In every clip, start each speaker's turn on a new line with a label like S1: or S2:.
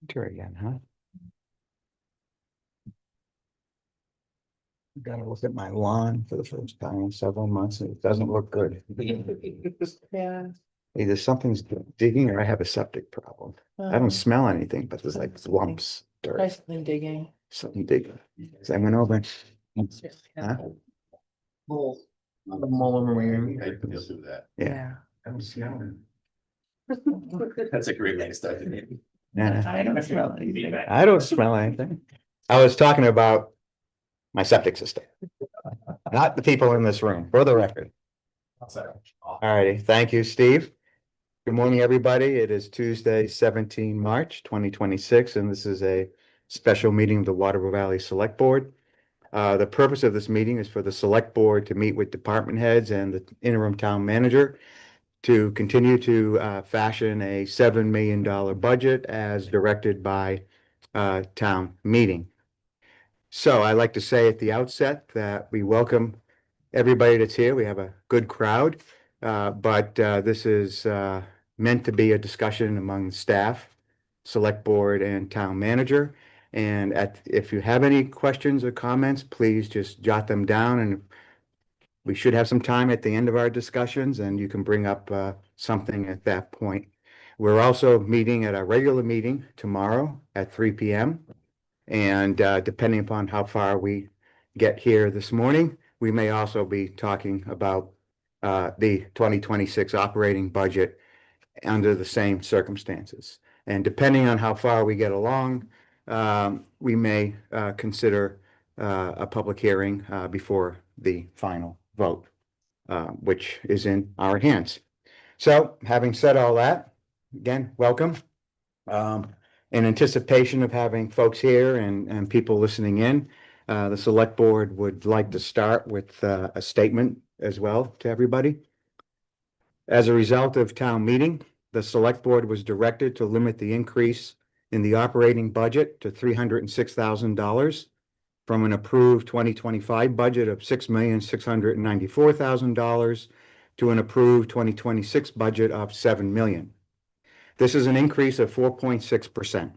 S1: Winter again, huh? Gotta look at my lawn for the first time in several months, and it doesn't look good.
S2: Yeah.
S1: Either something's digging or I have a septic problem. I don't smell anything, but there's like lumps,
S2: Try
S1: dirt,
S2: something digging.
S1: something digging. So I went over and, huh?
S3: Well, mull over my ear. I can just do that.
S1: Yeah.
S3: I don't smell it. That's a great way to start the meeting.
S1: Yeah.
S2: I don't smell anything.
S1: I don't smell anything. I was talking about my septic system, not the people in this room, for the record. All righty, thank you, Steve. Good morning, everybody. It is Tuesday, 17 March 2026, and this is a special meeting of the Waterville Valley Select Board. The purpose of this meeting is for the Select Board to meet with department heads and the interim town manager to continue to fashion a $7 million budget as directed by town meeting. So I'd like to say at the outset that we welcome everybody that's here. We have a good crowd, but this is meant to be a discussion among staff, select board, and town manager. And if you have any questions or comments, please just jot them down, and we should have some time at the end of our discussions, and you can bring up something at that point. We're also meeting at our regular meeting tomorrow at 3 p.m. And depending upon how far we get here this morning, we may also be talking about the 2026 operating budget under the same circumstances. And depending on how far we get along, we may consider a public hearing before the final vote, which is in our hands. So having said all that, again, welcome. In anticipation of having folks here and people listening in, the select board would like to start with a statement as well to everybody. As a result of town meeting, the select board was directed to limit the increase in the operating budget to $306,000 from an approved 2025 budget of $6,694,000 to an approved 2026 budget of $7 million. This is an increase of 4.6%.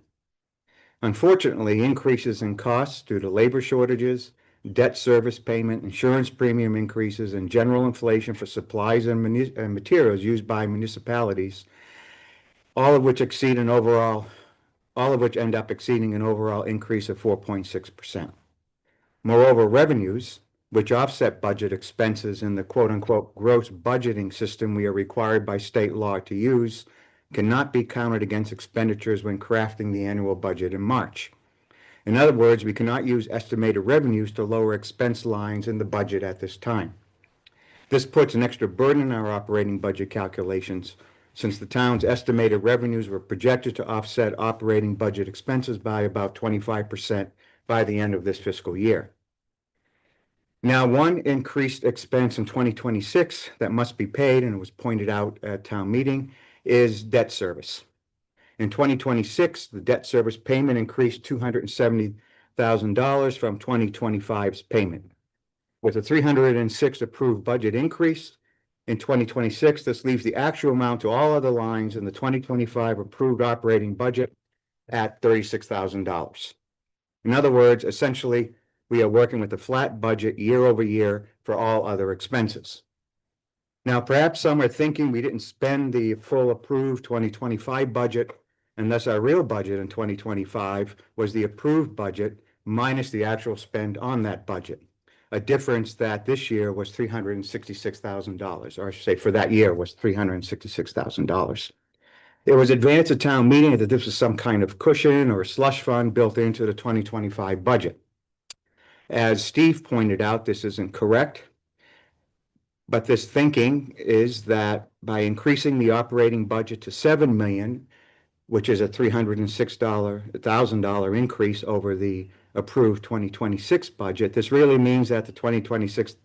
S1: Unfortunately, increases in costs due to labor shortages, debt service payment, insurance premium increases, and general inflation for supplies and materials used by municipalities, all of which end up exceeding an overall increase of 4.6%. Moreover, revenues, which offset budget expenses in the quote-unquote gross budgeting system we are required by state law to use, cannot be counted against expenditures when crafting the annual budget in March. In other words, we cannot use estimated revenues to lower expense lines in the budget at this time. This puts an extra burden in our operating budget calculations, since the town's estimated revenues were projected to offset operating budget expenses by about 25% by the end of this fiscal year. Now, one increased expense in 2026 that must be paid, and it was pointed out at town meeting, is debt service. In 2026, the debt service payment increased $270,000 from 2025's payment. With a 306 approved budget increase in 2026, this leaves the actual amount to all other lines in the 2025 approved operating budget at $36,000. In other words, essentially, we are working with a flat budget year over year for all other expenses. Now, perhaps some are thinking we didn't spend the full approved 2025 budget, and thus our real budget in 2025 was the approved budget minus the actual spend on that budget. A difference that this year was $366,000, or I should say for that year was $366,000. It was advanced at town meeting that this was some kind of cushion or slush fund built into the 2025 budget. As Steve pointed out, this isn't correct. But this thinking is that by increasing the operating budget to $7 million, which is a $306,000 increase over the approved 2026 budget, this really means that the 2026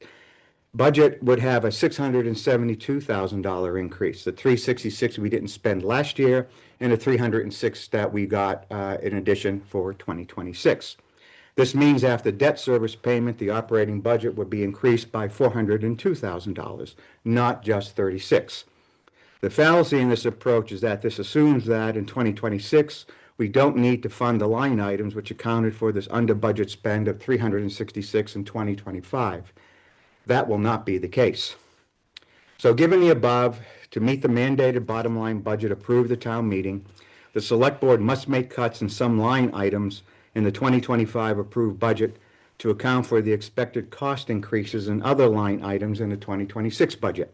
S1: budget would have a $672,000 increase. The $366 we didn't spend last year, and the $306 that we got in addition for 2026. This means after debt service payment, the operating budget would be increased by $402,000, not just $36,000. The fallacy in this approach is that this assumes that in 2026, we don't need to fund the line items which accounted for this under budget spend of 366 in 2025. That will not be the case. So given the above, to meet the mandated bottom line budget approved at the town meeting, the select board must make cuts in some line items in the 2025 approved budget to account for the expected cost increases in other line items in the 2026 budget.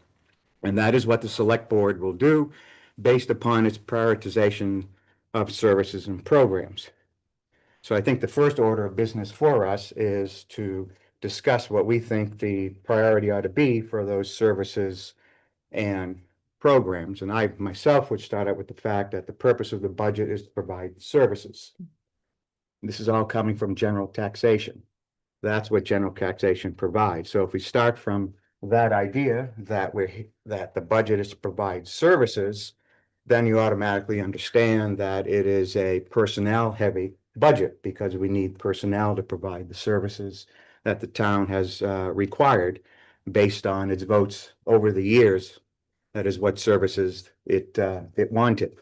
S1: And that is what the select board will do based upon its prioritization of services and programs. So I think the first order of business for us is to discuss what we think the priority ought to be for those services and programs. And I myself would start out with the fact that the purpose of the budget is to provide services. This is all coming from general taxation. That's what general taxation provides. So if we start from that idea that the budget is to provide services, then you automatically understand that it is a personnel heavy budget because we need personnel to provide the services that the town has required based on its votes over the years. That is what services it wanted.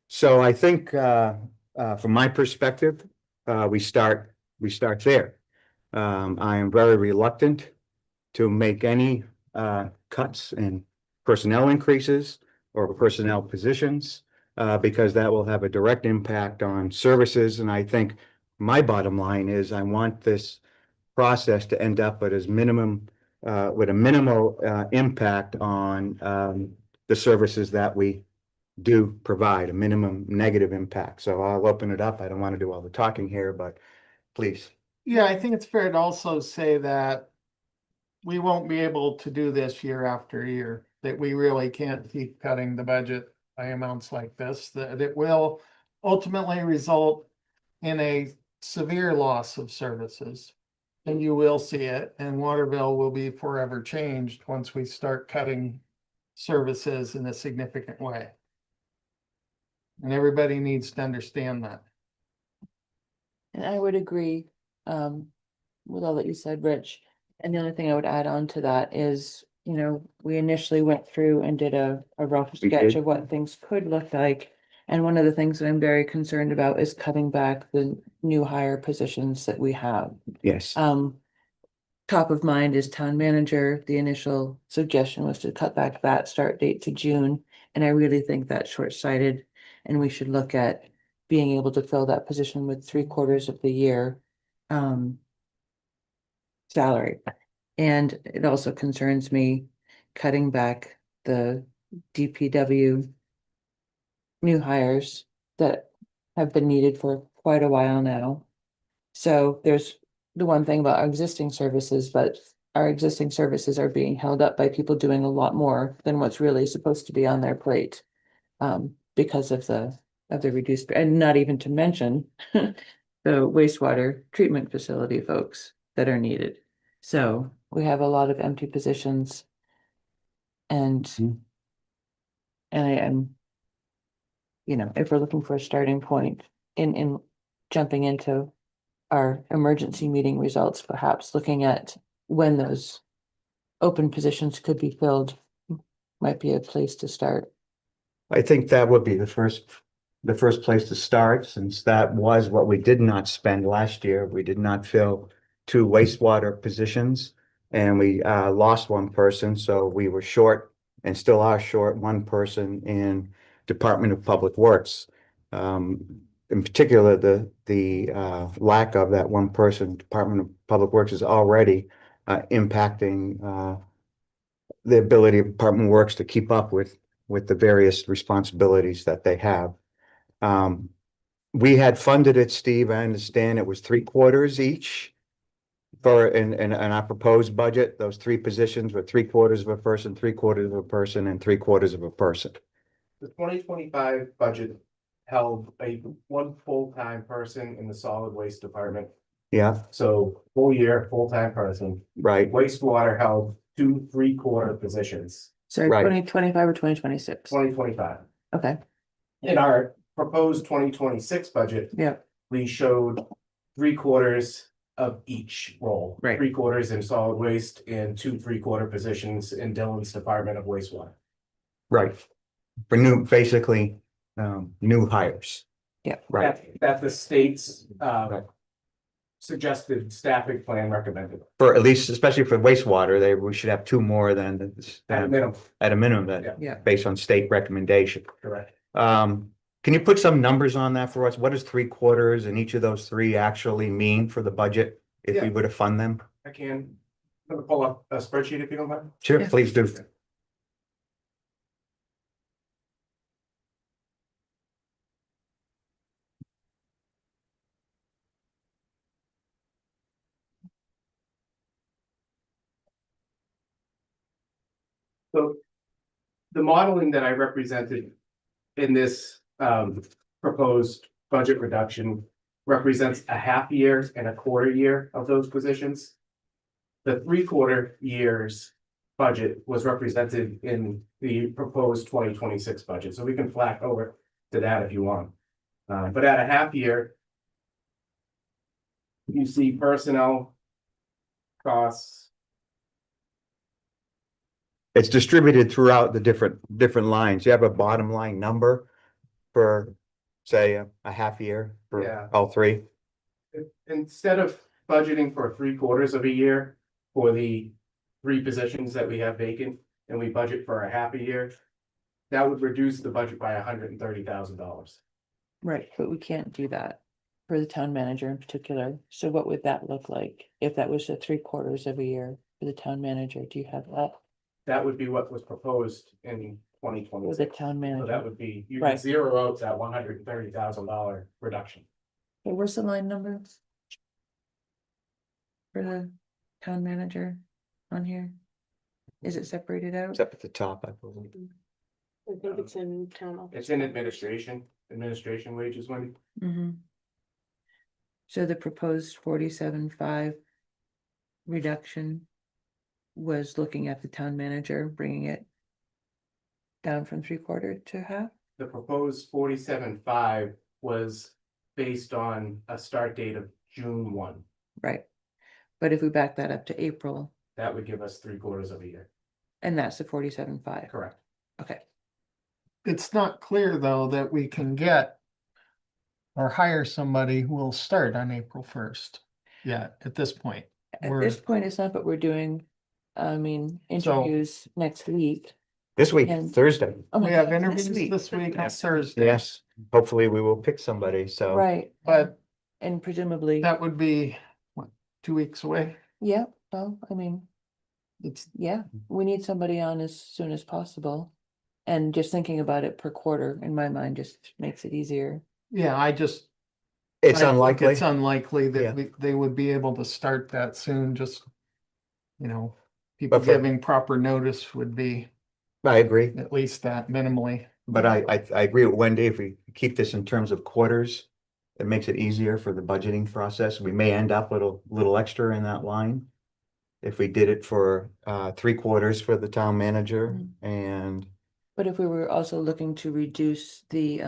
S1: So I think from my perspective, we start there. I am very reluctant to make any cuts in personnel increases or personnel positions because that will have a direct impact on services. And I think my bottom line is I want this process to end up with a minimal impact on the services that we do provide, a minimum negative impact. So I'll open it up. I don't want to do all the talking here, but please.
S2: Yeah, I think it's fair to also say that we won't be able to do this year after year, that we really can't keep cutting the budget by amounts like this, that it will ultimately result in a severe loss of services. And you will see it, and Waterville will be forever changed once we start cutting services in a significant way. And everybody needs to understand that.
S4: And I would agree with all that you said, Rich. And the only thing I would add on to that is, you know, we initially went through and did a rough
S1: We
S4: sketch
S1: did.
S4: of what things could look like. And one of the things that I'm very concerned about is cutting back the new hire positions that we have.
S1: Yes.
S4: Top of mind is town manager. The initial suggestion was to cut back that start date to June. And I really think that's short-sighted. And we should look at being able to fill that position with 3/4 of the year salary. And it also concerns me cutting back the DPW new hires that have been needed for quite a while now. So there's the one thing about our existing services, but our existing services are being held up by people doing a lot more than what's really supposed to be on their plate. Because of the reduced, and not even to mention the wastewater treatment facility folks that are needed. So we have a lot of empty positions. And I am, you know, if we're looking for a starting point in jumping into our emergency meeting results, perhaps looking at when those open positions could be filled might be a place to start.
S1: I think that would be the first place to start, since that was what we did not spend last year. We did not fill 2 wastewater positions and we lost 1 person. So we were short and still are short 1 person in Department of Public Works. In particular, the lack of that 1 person, Department of Public Works, is already impacting the ability of Department of Works to keep up with the various responsibilities that they have. We had funded it, Steve, I understand it was 3/4 each for in our proposed budget. Those 3 positions were 3/4 of a person, 3/4 of a person, and 3/4 of a person.
S3: The 2025 budget held one full-time person in the solid waste department.
S1: Yeah,
S3: So full year, full-time person.
S1: right.
S3: Wastewater held 2 3/4 positions,
S4: Sorry,
S1: Right.
S4: 2025 or 2026?
S3: 2025.
S4: Okay,
S3: In our proposed 2026 budget,
S4: yeah,
S3: we showed 3/4 of each role.
S4: Right.
S3: 3/4 in solid waste and 2 3/4 positions in Dylan's Department of Wastewater.
S1: Right. For basically, new hires. Right,
S3: That the state's,
S1: Right.
S3: suggested staffing plan recommended,
S1: for at least, especially for wastewater, we should have two more than,
S3: at a minimum,
S1: at a minimum,
S3: Yeah.
S1: that,
S4: Yeah.
S1: based on state recommendation.
S3: correct?
S1: Can you put some numbers on that for us? What does 3/4 and each of those three actually mean for the budget? If we
S3: Yeah.
S1: were to fund them?
S3: I can, I'm gonna pull up a spreadsheet if you don't mind.
S1: Sure,
S4: Yeah.
S1: please do.
S3: So the modeling that I represented in this proposed budget reduction represents a half year and a quarter year of those positions. The 3/4 years budget was represented in the proposed 2026 budget, so we can flash over to that if you want. But at a half year, you see personnel costs.
S1: It's distributed throughout the different lines. You have a bottom line number for, say, a half year for
S3: Yeah.
S1: all three.
S3: Instead of budgeting for 3/4 of a year for the three positions that we have vacant, and we budget for a half a year, that would reduce the budget by $130,000.
S4: Right, but we can't do that for the town manager in particular. So what would that look like if that was the 3/4 of a year for the town manager? Do you have that
S3: That would be what was proposed in twenty
S4: for the
S3: twenty-six.
S4: town
S3: So
S4: manager?
S3: that would be, you
S4: Right.
S3: can zero out that $130,000 reduction.
S4: Okay, where's the line number? For the town manager on here? Is it separated out?
S1: It's up at the top, I believe.
S5: I think it's in town office.
S3: It's in administration wages, Wendy.
S4: Mm-hmm. So the proposed 47.5 reduction was looking at the town manager, bringing it down from 3/4 to half?
S3: The proposed 47.5 was based on a start date of June 1.
S4: Right. But if we back that up to April,
S3: That would give us 3/4 of a year.
S4: and that's the 47.5.
S3: Correct.
S4: Okay,
S2: It's not clear, though, that we can get or hire somebody who will start on April 1st. Yeah, at this point.
S4: at
S2: We're-
S4: this point, it's not, but we're doing, interviews next week.
S1: This week,
S4: And-
S1: Thursday.
S4: Oh my
S2: We have
S4: God,
S2: interviews this week on Thursday.
S1: Yes, hopefully we will pick somebody, so.
S4: Right.
S2: But
S4: And presumably,
S2: that would be, what, 2 weeks away?
S4: yeah, well, I mean,
S2: It's,
S4: yeah, we need somebody on as soon as possible. And just thinking about it per quarter, in my mind, just makes it easier.
S2: yeah,
S1: It's
S2: I think
S1: unlikely.
S2: It's unlikely
S1: Yeah.
S2: that they would be able to start that soon, just, people
S1: But for-
S2: giving proper notice would be
S1: I agree,
S2: at least that minimally.
S1: but I agree with Wendy. If we keep this in terms of quarters, it makes it easier for the budgeting process. We may end up with a little extra in that line. If we did it for 3/4 for the town manager
S4: Mhm.
S1: and
S4: But if we were also looking to reduce the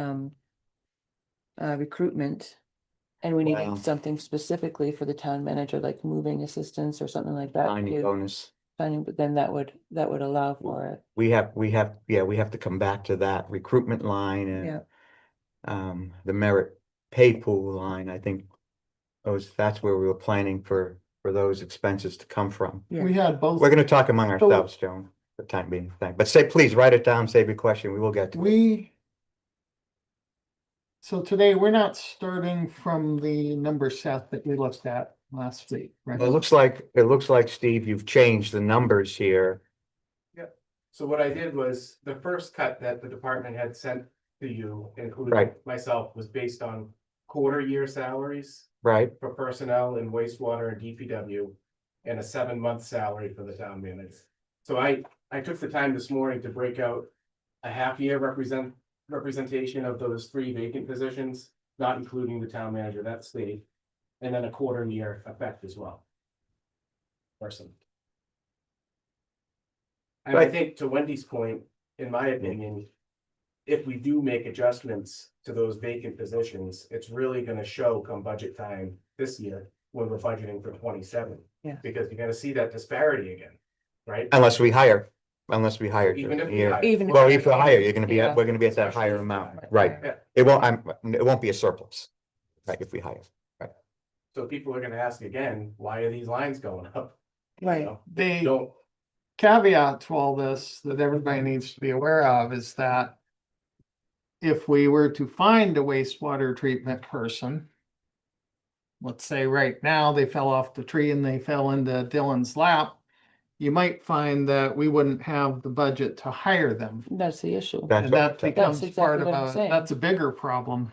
S4: recruitment. And we
S1: Wow.
S4: needed something specifically for the town manager, like moving assistance or something like that.
S1: signing
S4: too.
S1: bonus.
S4: Signing, but then that would allow for it.
S1: We have to come back to that recruitment line
S4: Yeah.
S1: and the merit pay pool line, I think. That's where we were planning for those expenses to come from.
S4: Yeah.
S2: We had both.
S1: We're gonna talk among ourselves, Joan, for the time being, thing. But please write it down, save your question, we will get to it.
S2: So today, we're not starting from the number set that we looked at last week, right?
S1: It looks like, Steve, you've changed the numbers here.
S3: So what I did was, the first cut that the department had sent to you, including
S1: Right.
S3: myself, was based on quarter year salaries
S1: Right,
S3: for personnel in wastewater and DPW, and a 7-month salary for the town manager. So I took the time this morning to break out a half year representation of those 3 vacant positions, not including the town manager, that stayed, and then a quarter year effect as well. Person. And I
S1: Right.
S3: think to Wendy's point, in my opinion, if we do make adjustments to those vacant positions, it's really gonna show come budget time this year when we're budgeting for 27.
S4: Yeah.
S3: Because you're gonna see that disparity again, right?
S1: unless we hire unless we hire.
S3: Even if we
S1: yeah.
S3: hire.
S4: Even if-
S1: Well, if you hire, you're gonna be
S4: Yeah.
S1: at, we're gonna be at that higher
S3: Especially if we
S1: amount,
S3: hire.
S1: right?
S3: Yeah.
S1: It won't be a surplus, right, if we hire.
S3: So people are gonna ask again, why are these lines going up? You
S4: Right.
S3: know,
S2: The
S3: Don't,
S2: caveat to all this that everybody needs to be aware of is that if we were to find a wastewater treatment person, let's say right now they fell off the tree and they fell into Dylan's lap, you might find that we wouldn't have the budget to hire them.
S4: That's the issue.
S1: That's
S2: And that
S1: what-
S2: becomes
S4: exactly
S2: part of
S4: what I'm
S2: a,
S4: saying.
S2: that's a bigger problem.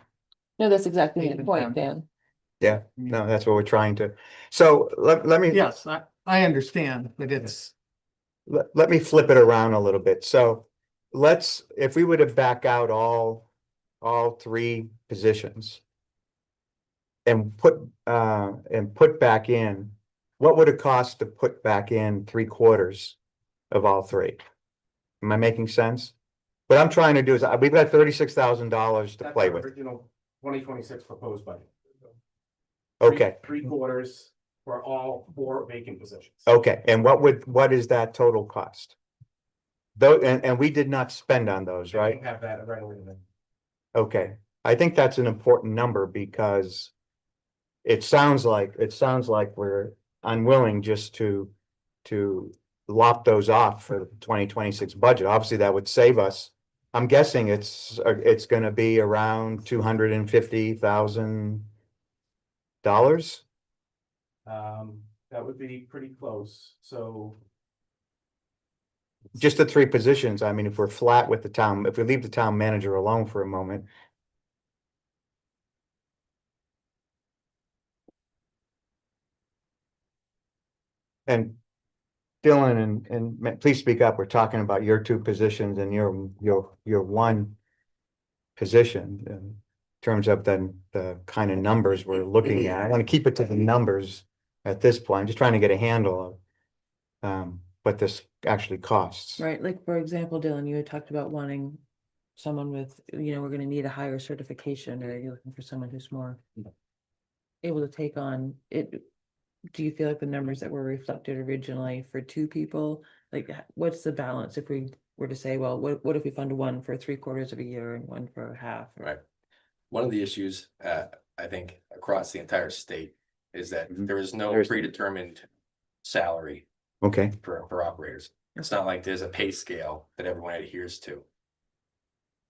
S4: No, that's exactly the
S2: Even
S4: point,
S2: then.
S4: Dan.
S1: No, that's what we're trying to, so let me.
S2: Yes, I understand, but it's,
S1: Let me flip it around a little bit. So if we were to back out all three positions. And put back in, what would it cost to put back in 3/4 of all three? Am I making sense? What I'm trying to do is, we've got $36,000 to
S3: that's
S1: play
S3: our
S1: with.
S3: original 2026 proposed budget.
S1: Okay,
S3: 3/4 for all 4 vacant positions.
S1: okay, and what is that total cost? Though, and we did not spend on those,
S3: I
S1: right?
S3: don't have that right away.
S1: Okay, I think that's an important number because it sounds like we're unwilling just to lop those off for the 2026 budget. Obviously, that would save us. I'm guessing it's gonna be around $250,000.
S3: That would be pretty close, so.
S1: Just the three positions. I mean, if we're flat with the town, if we leave the town manager alone for a moment. And Dylan and please speak up. We're talking about your two positions and your one position in terms of the kind of numbers we're looking at. I want to keep it to the numbers at this point. I'm just trying to get a handle of what this actually costs.
S4: Right, like for example, Dylan, you had talked about wanting someone with, we're gonna need a higher certification, or you're looking for someone who's more able to take on it. Do you feel like the numbers that were reflected originally for two people, like what's the balance if we were to say, well, what if we fund one for 3/4 of a year and one for half?
S6: Right. One of the issues, I think, across the entire state is that
S1: Mhm.
S6: there is no
S1: There's-
S6: predetermined salary
S1: Okay,
S6: for operators. It's not like there's a pay scale that everyone adheres to.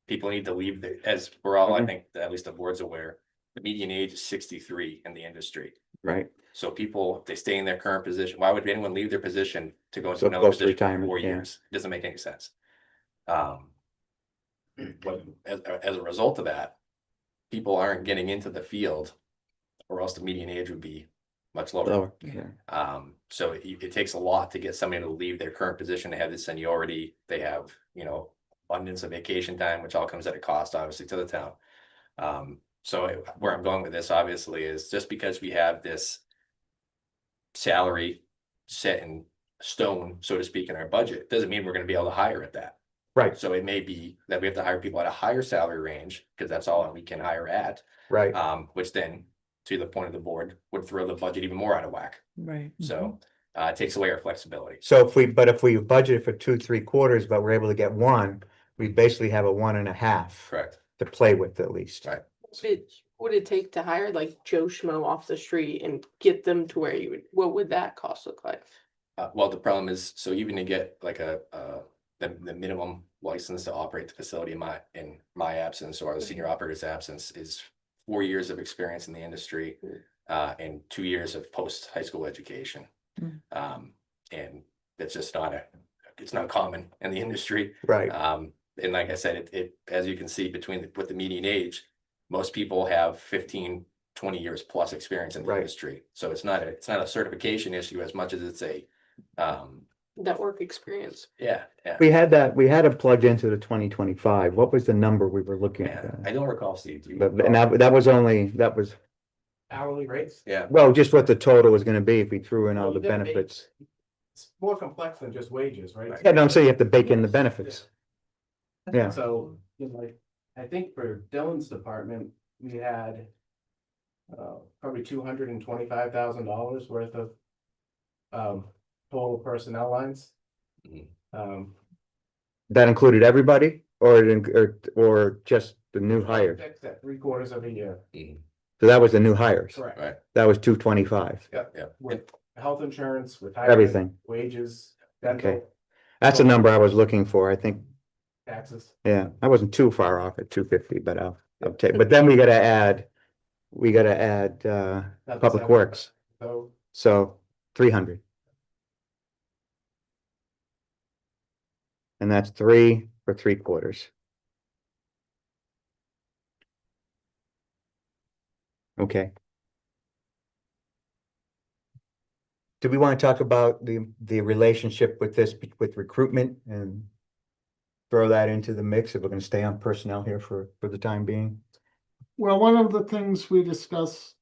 S6: People need to leave as we're all, I
S1: Mhm.
S6: think, at least the board's aware, the median age is 63 in the industry.
S1: right.
S6: So people, if they stay in their current position, why would anyone leave their position to go into
S1: So
S6: another
S1: close to
S6: position for
S1: retirement,
S6: 4
S1: yeah.
S6: years? It doesn't make any sense. But as a result of that, people aren't getting into the field, or else the median age would be much lower.
S1: Lower,
S4: Yeah.
S1: yeah.
S6: So it takes a lot to get somebody to leave their current position. They have the seniority, they have, abundance of vacation time, which all comes at a cost, obviously, to the town. So where I'm going with this, obviously, is just because we have this salary set in stone, so to speak, in our budget, doesn't mean we're gonna be able to hire at that.
S1: Right,
S6: So it may be that we have to hire people at a higher salary range, because that's all we can hire at.
S1: right.
S6: Which then, to the point of the board, would throw the budget even more out of whack.
S4: Right.
S6: So it takes away our flexibility.
S1: So if we budgeted for 2/3, but we're able to get one, we basically have a 1.5
S6: Correct.
S1: to play with at least.
S6: Right.
S5: Would it take to hire like Joe Schmo off the street and get them to where you would, what would that cost look like?
S6: Well, the problem is, so even to get like the minimum license to operate the facility in my absence, or the senior operator's absence, is 4 years of experience in the industry. And 2 years of post high school education.
S4: Mm.
S6: And it's just it's not common in the industry.
S1: Right,
S6: And like I said, it, as you can see, with the median age, most people have 15, 20 years plus experience in the
S1: Right.
S6: industry. So it's not a certification issue as much as it's a,
S5: Network experience.
S6: yeah.
S1: we had it plugged into the 2025. What was the number we were looking
S6: Yeah, I
S1: at?
S6: don't recall, Steve. Do you
S1: But,
S6: recall?
S1: and that was,
S3: Hourly rates?
S6: Yeah,
S1: well, just what the total was gonna be if we threw in all
S3: Well,
S1: the
S3: you gotta make-
S1: benefits.
S3: It's more complex than just wages, right?
S1: Yeah, don't say you have to bake in the benefits. Yeah,
S3: So, I think for Dylan's department, we had probably $225,000 worth of total personnel lines.
S6: Mhm.
S1: That included everybody or just the new hires?
S3: Fixed at 3/4 of a year.
S1: So that was the new hires.
S3: Correct.
S6: Right.
S1: That was 225,
S3: With health insurance, retirement.
S1: everything.
S3: Wages,
S1: Okay.
S3: dental,
S1: That's a number I was looking for. I think,
S3: taxes.
S1: yeah, I wasn't too far off at 250, but I'll take, but then we gotta add,
S3: That's
S1: Public
S3: 7.
S1: Works,
S3: So
S1: so 300. And that's 3 for 3/4. Okay. Do we want to talk about the relationship with this, with recruitment and throw that into the mix if we're gonna stay on personnel here for the time being?
S2: Well, one of the things we discussed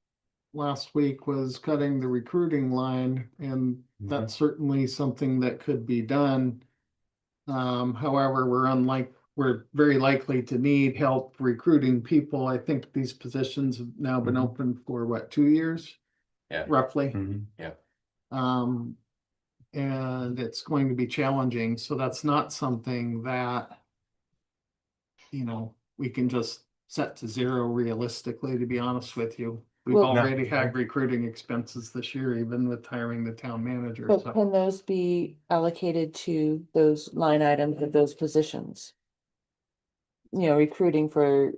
S2: last week was cutting the recruiting line, and that's certainly something that could be done. However, we're very likely to need help recruiting people. I think these positions have now been
S1: Mhm.
S2: open for what, 2 years?
S6: Yeah.
S2: Roughly.
S1: Mhm.
S2: And it's going to be challenging, so that's not something that, we can just set to zero realistically, to be honest with you. We've
S4: Well-
S1: No.
S2: already had recruiting expenses this year, even with hiring the town manager,
S4: But
S2: so.
S4: can those be allocated to those line items of those positions? Recruiting for.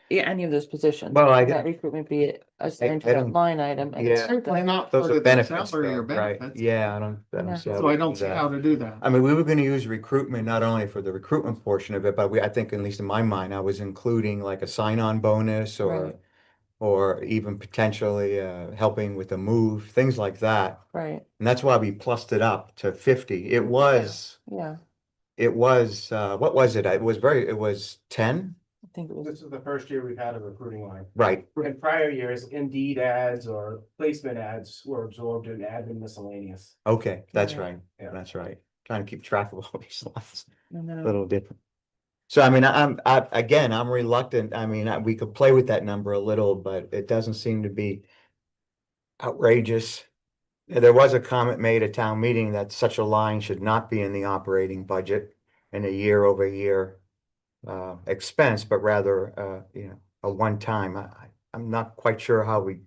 S4: Yeah, any of those positions.
S1: Well, I-
S4: Can that recruitment be assigned to
S1: I
S4: that
S1: don't-
S4: line item? And
S1: Yeah.
S2: Certainly not
S1: Those
S2: part
S1: are
S2: of their
S1: benefits,
S2: salary or
S1: though, right?
S2: benefits.
S1: Yeah, I don't
S4: Yeah.
S1: see how
S2: So
S1: we
S2: I
S1: do
S2: don't see
S1: that.
S2: how to do that.
S1: I mean, we were gonna use recruitment not only for the recruitment portion of it, but I think, at least in my mind, I was including like a sign-on bonus
S4: Right.
S1: or even potentially helping with a move, things like that.
S4: Right,
S1: And that's why we plussed it up to 50. It was,
S4: yeah,
S1: what was it? It was 10?
S4: I think it
S3: this
S4: was,
S3: is the first year we've had a recruiting line.
S1: Right.
S3: In prior years, Indeed ads or placement ads were absorbed in admin miscellaneous.
S1: Okay, that's
S4: Right.
S1: right.
S3: Yeah.
S1: That's right. Trying to keep track of all these lines.
S4: no, no,
S1: A
S4: no.
S1: little different. So I mean, I'm reluctant. I mean, we could play with that number a little, but it doesn't seem to be outrageous. There was a comment made at town meeting that such a line should not be in the operating budget in a year-over-year expense, but rather, a one-time. I'm not quite sure how we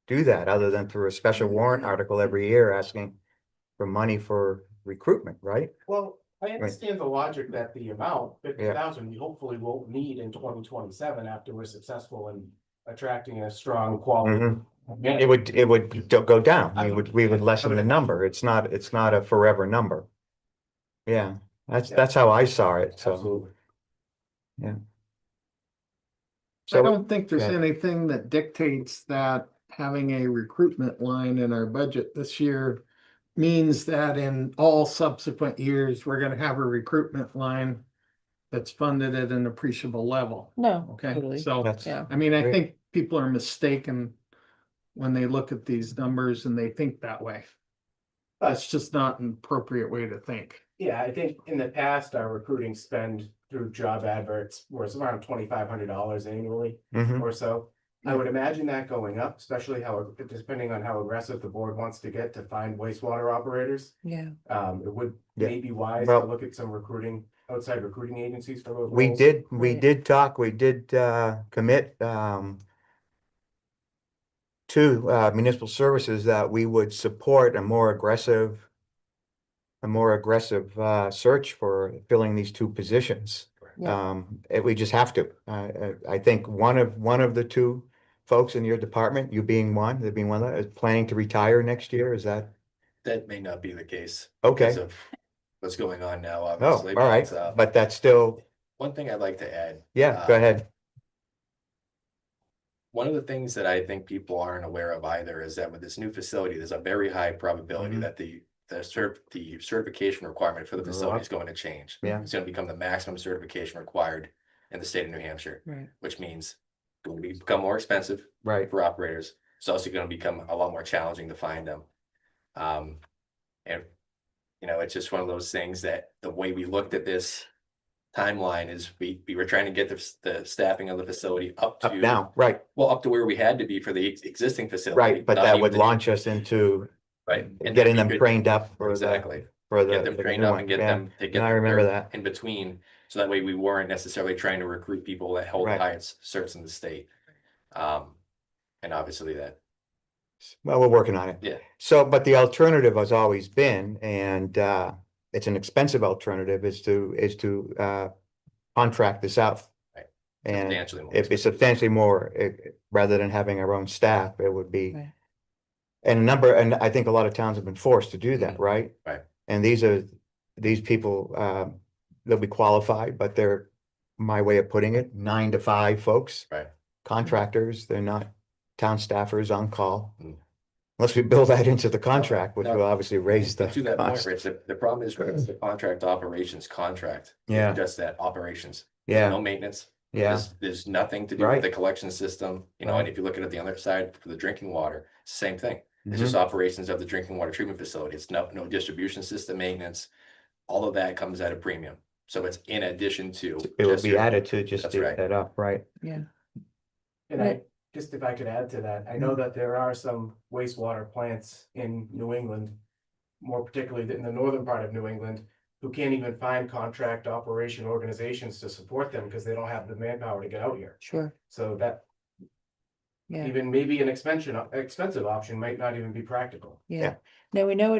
S1: do that, other than through a special warrant article every year asking for money for recruitment, right?
S3: Well, I understand the logic that the amount,
S1: Yeah.
S3: 50,000, we hopefully won't need in 2027 after we're successful in attracting a strong quality.
S1: Mhm.
S3: Yeah.
S1: It would go down. We would lessen the number. It's not a forever number. Yeah, that's how I saw it, so.
S3: Absolutely.
S2: I
S1: So,
S2: don't think there's
S1: okay.
S2: anything that dictates that having a recruitment line in our budget this year means that in all subsequent years, we're gonna have a recruitment line that's funded at an appreciable level.
S4: No,
S2: Okay,
S4: totally,
S2: so,
S1: that's,
S4: yeah,
S2: I mean, I
S1: Great.
S2: think people are mistaken when they look at these numbers and they think that way. That's just not an appropriate way to think.
S3: Yeah, I think in the past, our recruiting spend through job adverts was around $2,500 annually
S1: Mhm.
S3: or so. I would imagine that going up, especially depending on how aggressive the board wants to get to find wastewater operators.
S4: yeah.
S3: It would
S1: Yeah.
S3: maybe wise to
S1: Well-
S3: look at some outside recruiting agencies for those
S1: We
S3: roles.
S1: did
S4: Right.
S1: we did commit to municipal services that we would support a more aggressive search for filling these two positions.
S4: Yeah.
S1: We just have to. I think one of the two folks in your department, you being one, there being one that is planning to retire next year, is that?
S6: That may not be the case.
S1: Okay.
S6: Because of what's going on now,
S1: Oh,
S6: obviously.
S1: all right, but that's still,
S6: One thing I'd like to add.
S1: yeah, go ahead.
S6: One of the things that I think people aren't aware of either is that with this new facility, there's a very high probability
S1: Mhm.
S6: that the certification requirement for the
S1: Go
S6: facility
S1: up.
S6: is going to change.
S1: Yeah.
S6: It's gonna become the maximum certification required in the state of New Hampshire,
S4: Right,
S6: which means it's going to become more expensive
S1: Right.
S6: for operators. It's also gonna become a lot more challenging to find them. And, it's just one of those things that the way we looked at this timeline is we were trying to get the staffing of the facility up
S1: Up
S6: to.
S1: now, right,
S6: Well, up to where we had to be for the existing facility.
S1: right, but
S6: not
S1: that
S6: even
S1: would
S6: the new-
S1: launch us into
S6: Right. and then
S1: getting
S6: we
S1: them
S6: could-
S1: trained up for the.
S6: Exactly.
S1: for the.
S6: Get them
S1: for the
S6: trained
S1: new
S6: up
S1: one,
S6: and get
S1: yeah.
S6: them, to get
S1: I
S6: them
S1: remember
S6: cert
S1: that.
S6: in between. So that way we weren't necessarily trying to recruit people that hold the
S1: Right.
S6: highest certs in the state. And obviously that,
S1: Well, we're working on it.
S6: yeah,
S1: So, but the alternative has always been, and it's an expensive alternative, is to contract this out.
S6: Right.
S1: And
S6: substantially more.
S1: if it's substantially more, rather than having our own staff, it would be.
S4: Right.
S1: And I think a lot of towns have been forced to do that,
S6: Mhm.
S1: right?
S6: Right.
S1: And these people, they'll be qualified, but they're, my way of putting it, 9 to 5 folks.
S6: Right.
S1: Contractors, they're not town staffers on call.
S6: Mm.
S1: Unless we build that into the contract, which
S6: No.
S1: will obviously raise the
S6: To that point,
S1: cost.
S6: Rich, the problem is it's the contract operations contract. It's
S1: Yeah.
S6: Just that operations.
S1: Yeah,
S6: No maintenance.
S1: yeah,
S6: There's nothing to do
S1: Right.
S6: with the collection system, you know, and
S1: Right.
S6: if you look at it the other side for the drinking water, same thing. It's just
S1: Mhm.
S6: operations of the drinking water treatment facility. It's no distribution system maintenance. All of that comes at a premium. So it's in addition to.
S1: It will
S6: just
S1: be
S6: your-
S1: added to just
S6: That's
S1: to
S6: right.
S1: that up, right?
S4: Yeah.
S3: And I, just if I could add to that, I know that there are some wastewater plants in New England, more particularly in the northern part of New England, who can't even find contract operation organizations to support them because they don't have the manpower to get out here.
S4: Sure,
S3: So that
S4: yeah,
S3: even maybe an expensive option might not even be practical.
S4: yeah. No, we know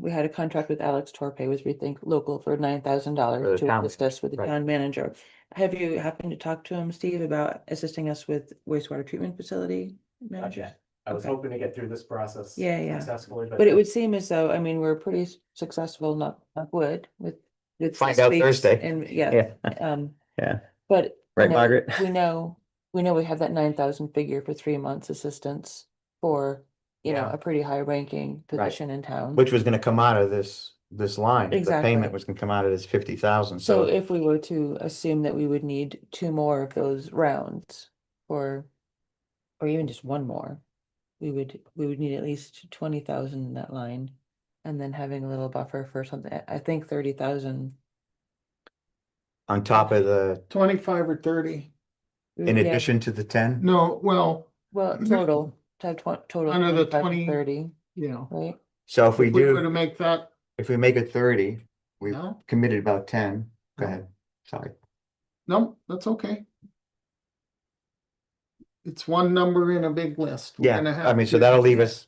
S4: we had a contract with Alex Torpe with Rethink Local for $9,000
S1: For the
S4: to
S1: town
S4: assist us with the
S1: right.
S4: town manager. Have you happened to talk to him, Steve, about assisting us with wastewater treatment facility
S3: Not
S4: managers?
S3: yet. I was
S4: Okay.
S3: hoping to get through this process.
S4: Yeah, yeah.
S3: Successfully,
S4: But it would seem as though, I mean, we're pretty successful, not wood, with.
S1: Find out
S4: speaks
S1: Thursday.
S4: And, yeah,
S1: Yeah.
S4: but. you
S1: Right,
S4: know,
S1: Margaret?
S4: We know we have that 9,000 figure for 3 months assistance for,
S1: Yeah.
S4: a pretty high ranking
S1: Right.
S4: position in town.
S1: Which was gonna come out of this line. The
S4: Exactly.
S1: payment was gonna come out of this 50,000,
S4: So
S1: so.
S4: if we were to assume that we would need 2 more of those rounds, or even just 1 more, we would need at least 20,000 in that line. And then having a little buffer for something, I think 30,000.
S1: On top of the,
S2: 25 or 30.
S1: in
S4: Yeah,
S1: addition to the 10?
S2: No, well,
S4: well, total, to have total.
S2: Under the
S4: 25 to
S2: 20
S4: 30,
S2: yeah.
S4: right?
S1: So if we
S2: If we were
S1: do,
S2: to make that,
S1: if we make it 30, we've
S2: no,
S1: committed about 10. Go
S2: No.
S1: ahead, sorry.
S2: no, that's okay. It's one number in a big list. We're
S1: Yeah,
S2: gonna
S1: I
S2: have
S1: mean, so
S2: to-
S1: that'll leave us,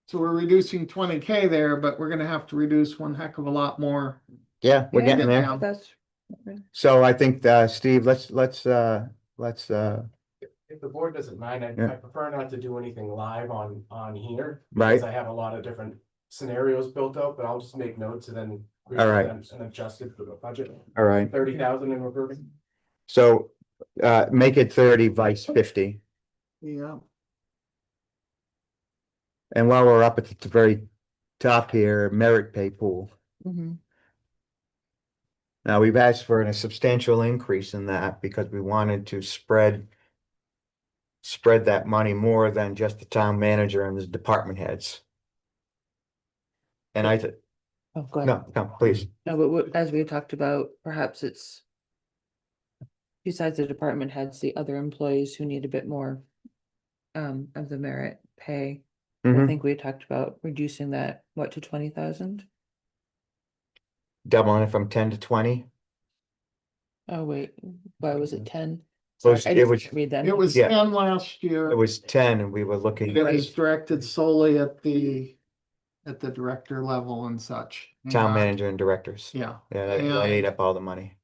S2: So we're reducing 20K there, but we're gonna have to reduce one heck of a lot more.
S1: yeah, we're
S4: Yeah.
S1: getting there.
S2: Yeah.
S4: That's.
S1: So I think, Steve, let's,
S3: If the board doesn't mind,
S1: Yeah.
S3: I prefer not to do anything live on here.
S1: Right.
S3: Because I have a lot of different scenarios built up, but I'll just make notes and then.
S1: All right.
S3: And adjust it for the budget,
S1: all right.
S3: 30,000 in recruiting.
S1: So, make it 30, vice 50.
S2: Yeah.
S1: And while we're up at the very top here, merit pay pool.
S4: Mhm.
S1: Now, we've asked for a substantial increase in that because we wanted to spread that money more than just the town manager and the department heads. And I,
S4: Oh, go ahead.
S1: no, please.
S4: No, but as we talked about, perhaps it's. Besides the department heads, the other employees who need a bit more. Of the merit pay. I
S1: Mhm.
S4: think we talked about reducing that, what, to 20,000?
S1: Doubling it from 10 to 20.
S4: Oh, wait, why was it 10?
S1: Well,
S4: Sorry, I
S1: it
S4: didn't
S1: was-
S4: read that.
S2: It was
S1: Yeah.
S2: 10 last year.
S1: It was 10 and we were looking,
S2: It was directed solely at the director level and such.
S1: town
S2: And,
S1: manager and directors.
S2: Yeah,
S1: Yeah, that
S2: And-
S1: ate up all the money.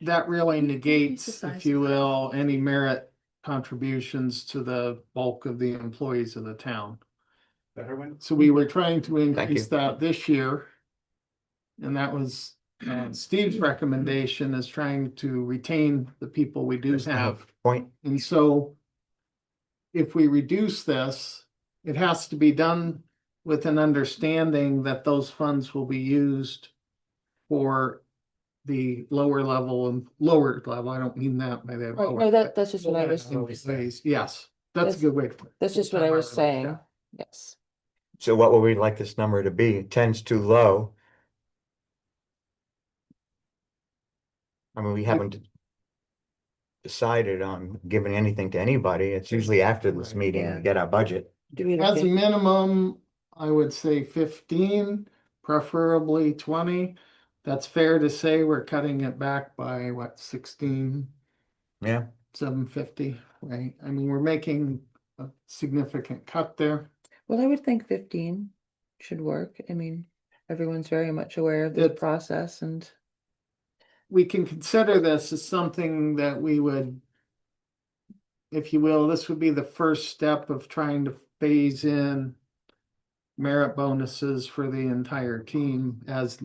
S2: that really negates,
S4: the size
S2: if you
S4: of that?
S2: will, any merit contributions to the bulk of the employees of the town.
S3: Better one.
S2: So we were trying to
S1: you.
S2: increase that this year. And that was Steve's recommendation, is trying to retain the people we do have.
S1: Point,
S2: And so if we reduce this, it has to be done with an understanding that those funds will be used for the lower level, I don't mean that by that.
S4: Right, no, that's just what I was,
S2: Employees, yes, that's a good way to put it.
S4: that's just what I was saying,
S2: Yeah.
S4: yes.
S1: so what would we like this number to be? 10's too low. I mean, we haven't decided on giving anything to anybody. It's usually after this
S2: Right.
S1: meeting
S4: Yeah.
S1: we get our budget.
S4: Do we
S2: As
S4: look
S2: a
S4: at,
S2: minimum, I would say 15, preferably 20. That's fair to say we're cutting it back by what, 16,
S1: Yeah,
S2: 750, right? I mean, we're making a significant cut there.
S4: Well, I would think 15 should work. I mean, everyone's very much aware of this
S2: It-
S4: process and
S2: We can consider this as something that we would, if you will, this would be the first step of trying to phase in merit bonuses for the entire team as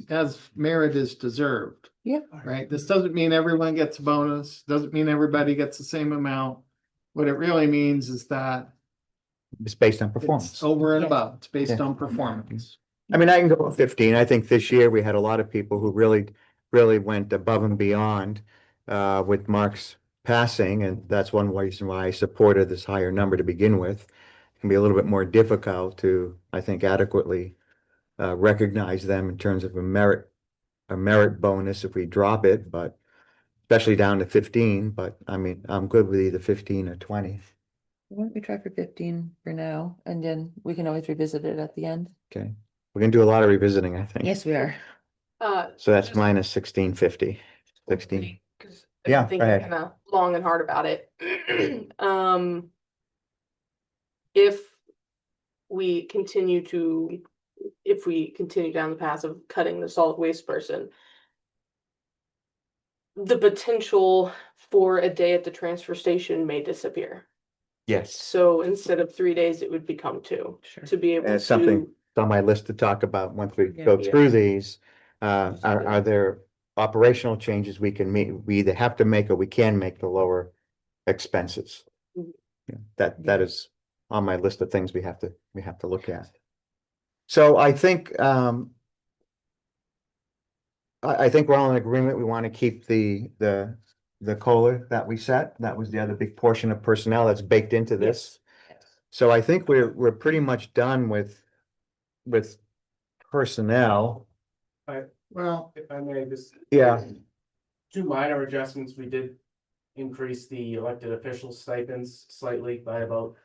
S2: merit is deserved,
S4: yeah,
S2: right? This doesn't mean everyone gets a bonus, doesn't mean everybody gets the same amount. What it really means is that
S1: it's based on
S2: it's
S1: performance.
S2: over and
S4: Yeah.
S2: above, it's based
S1: Yeah.
S2: on performance.
S1: I mean, I can go with 15. I think this year we had a lot of people who really went above and beyond with Mark's passing, and that's one reason why I supported this higher number to begin with. It can be a little bit more difficult to, I think, adequately recognize them in terms of a merit bonus if we drop it, but especially down to 15, but I mean, I'm good with either 15 or 20.
S4: why don't we try for 15 for now, and then we can always revisit it at the end.
S1: Okay, we're gonna do a lot of revisiting, I think.
S4: Yes, we are.
S1: So that's
S5: just-
S1: minus 1650. 16.
S5: Cause
S1: Yeah,
S5: I'm
S1: go
S5: thinking
S1: ahead.
S5: kinda long and hard about it. If we continue to, if we continue down the path of cutting the solid waste person, the potential for a day at the transfer station may disappear.
S1: Yes,
S5: So instead of 3 days, it would become 2,
S4: Sure.
S5: to be able
S1: It's something-
S5: to.
S1: it's on my list to talk about once we
S4: Yeah.
S1: go
S5: Yeah.
S1: through these. Are there operational changes we can make, we either have to make or we can make to lower expenses?
S5: Mhm.
S1: Yeah, that is on my list of things we have to look at. So I think, I think we're all in agreement. We want to keep the COLA that we set. That was the other big portion of personnel that's baked into this. So I think we're pretty much done with personnel.
S2: Well,
S3: If I may, just.
S1: Yeah.
S3: Two minor adjustments, we did increase the elected official stipends slightly by about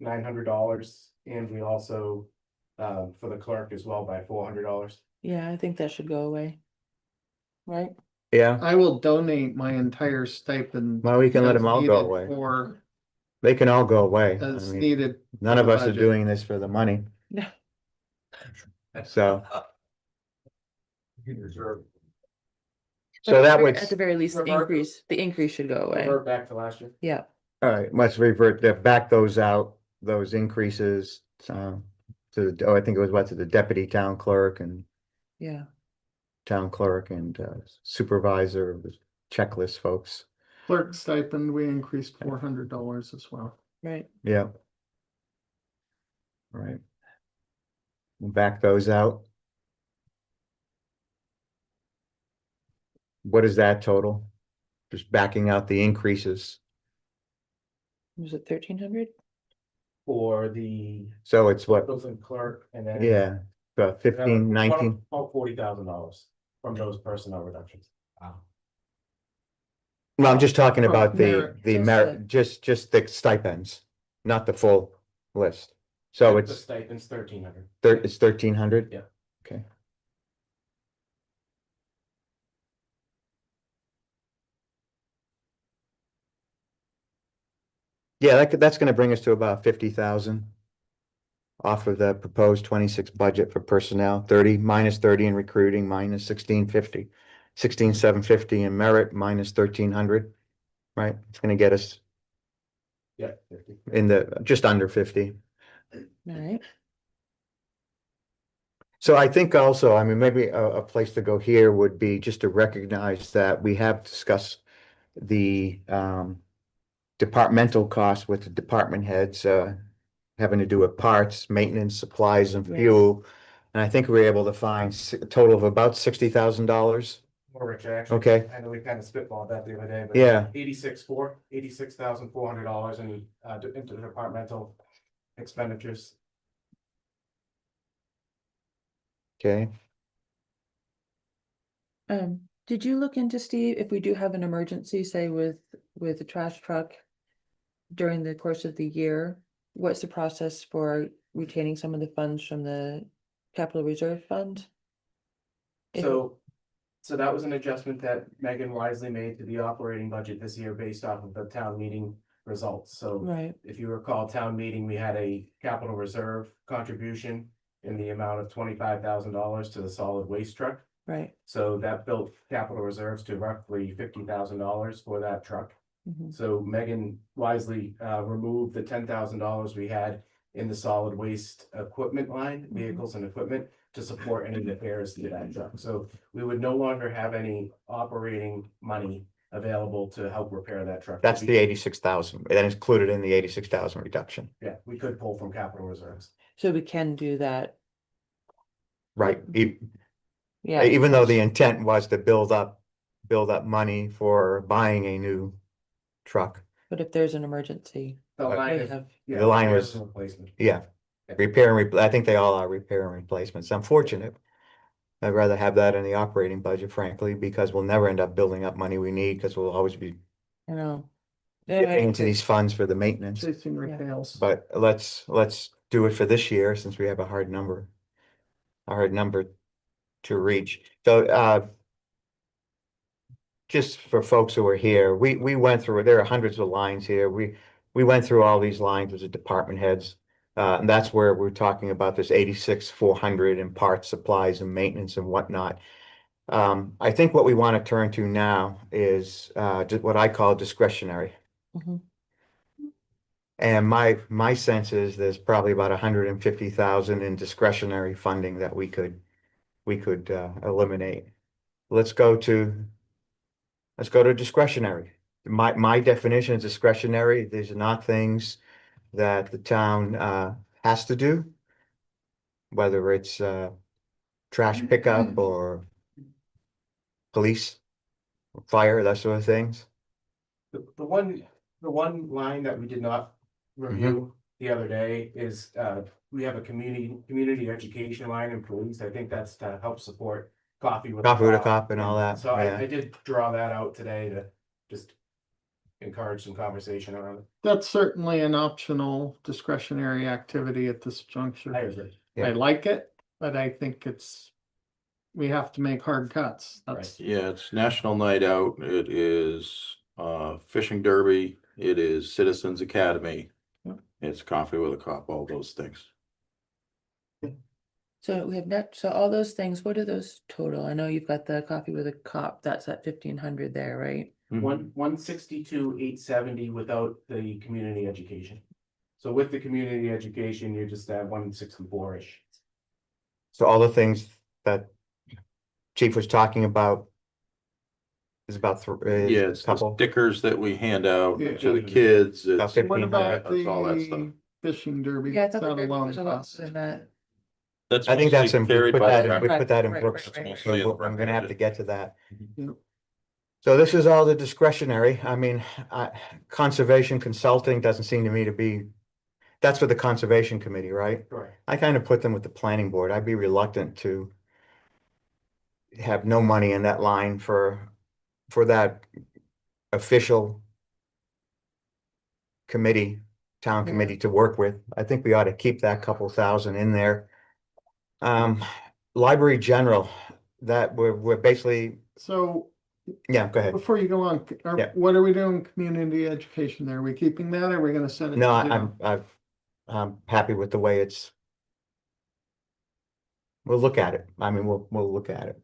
S3: $900. And we also, for the clerk as well by $400.
S4: Yeah, I think that should go away. Right?
S1: Yeah,
S2: I will donate my entire stipend.
S1: well, we can let
S2: as
S1: them all go
S2: needed
S1: away.
S2: For,
S1: They can all go away. I
S2: as
S1: mean,
S2: needed.
S1: none
S2: for
S1: of
S2: the
S1: us are
S2: budget.
S1: doing this for the money,
S4: No.
S1: so. So that would,
S4: At the very least,
S3: Revert-
S4: the increase should go away.
S3: Revert back to last year.
S4: Yeah,
S1: all right, let's revert, back those out, those increases, I think it was to the deputy town clerk and
S4: yeah.
S1: town clerk and supervisor, checklist folks.
S2: Clerk stipend, we increased $400 as well.
S4: Right.
S1: Yeah. Right. We'll back those out. What is that total? Just backing out the increases.
S4: Was it 1,300?
S3: For the
S1: So it's what,
S3: Building clerk and then.
S1: yeah, 15, 19.
S3: About $40,000 from those personnel reductions.
S1: No, I'm just talking
S2: Oh,
S1: about
S2: merit,
S1: the
S4: just
S1: merit, just the stipends, not the full list. So
S3: The
S1: it's
S3: stipends 1,300.
S1: it's 1,300?
S3: Yeah.
S1: Okay. Yeah, that's gonna bring us to about 50,000. Off of the proposed 26 budget for personnel, 30 minus 30 in recruiting, minus 1650. 16,750 in merit, minus 1,300. Right, it's gonna get us
S3: Yeah. 50.
S1: in just under 50.
S4: All right.
S1: So I think also, I mean, maybe a place to go here would be just to recognize that we have discussed the departmental costs with the department heads, having to do with parts, maintenance, supplies and
S4: Yeah.
S1: fuel. And I think we were able to find a total of about $60,000.
S3: More rich, actually.
S1: Okay.
S3: I know we kind of spitballed that the other day, but.
S1: Yeah.
S3: $86,400 in interdepartmental expenditures.
S1: Okay,
S4: Did you look into, Steve, if we do have an emergency, say with the trash truck during the course of the year, what's the process for retaining some of the funds from the capital reserve fund? If-
S3: So that was an adjustment that Megan wisely made to the operating budget this year based off of the town meeting results. So
S4: Right,
S3: if you recall, town meeting, we had a capital reserve contribution in the amount of $25,000 to the solid waste truck.
S4: right.
S3: So that built capital reserves to roughly $50,000 for that truck.
S4: Mhm.
S3: So Megan wisely removed the $10,000 we had in the solid waste equipment line, vehicles and equipment, to support any repairs to that truck. So we would no longer have any operating money available to help repair that truck.
S1: That's the 86,000, that is included in the 86,000 reduction,
S3: Yeah, we could pull from capital reserves.
S4: So we can do that,
S1: right?
S4: yeah.
S1: Even though the intent was to build up money for buying a new truck.
S4: But if there's an emergency,
S3: The line
S4: we
S3: is,
S4: have,
S3: yeah,
S1: The line
S3: repairs
S1: was-
S3: and replacement.
S1: Yeah, repair and I think they all are repair and replacements. Unfortunate. I'd rather have that in the operating budget, frankly, because we'll never end up building up money we need, because we'll always be
S4: you know.
S1: dipping into these funds for the maintenance.
S2: Chasing
S4: Yeah.
S2: repairs.
S1: But let's do it for this year, since we have a hard number. A hard number to reach. So, just for folks who are here, we went through, there are hundreds of lines here. We went through all these lines with the department heads. And that's where we're talking about this 86,400 in parts, supplies and maintenance and whatnot. I think what we want to turn to now is, what I call discretionary.
S4: Mhm.
S1: And my sense is there's probably about 150,000 in discretionary funding that we could eliminate. Let's go to discretionary. My definition of discretionary, these are not things that the town has to do. Whether it's trash pickup or police, fire, that sort of things.
S3: The one line that we did not review the other day is, we have a community education line in police. I think that's to help support Coffee with a
S1: Coffee with a
S3: Cop.
S1: Cop and all that,
S3: So
S1: yeah.
S3: I did draw that out today to just encourage some conversation around it.
S2: That's certainly an optional discretionary activity at this juncture.
S3: I agree.
S1: Yeah.
S2: I like it, but I think we have to make hard cuts. That's,
S7: Yeah, it's National Night Out. It is fishing derby. It is Citizens Academy.
S2: Yep.
S7: It's Coffee with a Cop, all those things.
S4: So we have net, so all those things, what are those total? I know you've got the coffee with a cop, that's at 1,500 there, right?
S3: One 162,870 without the community education. So with the community education, you're just at 164-ish.
S1: So all the things that Chief was talking about is about
S7: Yeah,
S1: a
S7: it's the
S1: couple.
S7: stickers that we hand out
S2: Yeah.
S7: to the kids.
S1: About
S7: It's,
S1: 15.
S2: what about
S7: That's all that stuff.
S2: the fishing derby?
S4: Yeah, I
S2: Is
S4: thought
S2: that
S4: the
S2: a long
S4: was a lot
S2: cost?
S4: than that.
S7: that's
S1: I think that's
S7: mostly
S1: in, we
S7: carried
S1: put
S7: by
S1: that
S7: the
S1: in, we
S7: rec-
S1: put that in
S4: Right,
S1: Brooks.
S4: right, right.
S1: So I'm gonna have to get to that.
S2: Yep.
S1: So this is all the discretionary. I mean, conservation consulting doesn't seem to me to be, that's for the conservation committee, right?
S3: Correct.
S1: I kind of put them with the planning board. I'd be reluctant to have no money in that line for that official committee, town
S2: Yeah.
S1: committee to work with. I think we ought to keep that couple thousand in there. Library general, that we're basically,
S2: So
S1: yeah, go ahead.
S2: before you go on,
S1: Yeah.
S2: what are we doing community education there? Are we keeping that? Or are we gonna send it?
S1: No,
S2: to zero?
S1: I'm happy with the way it's. We'll look at it. I mean, we'll look at it.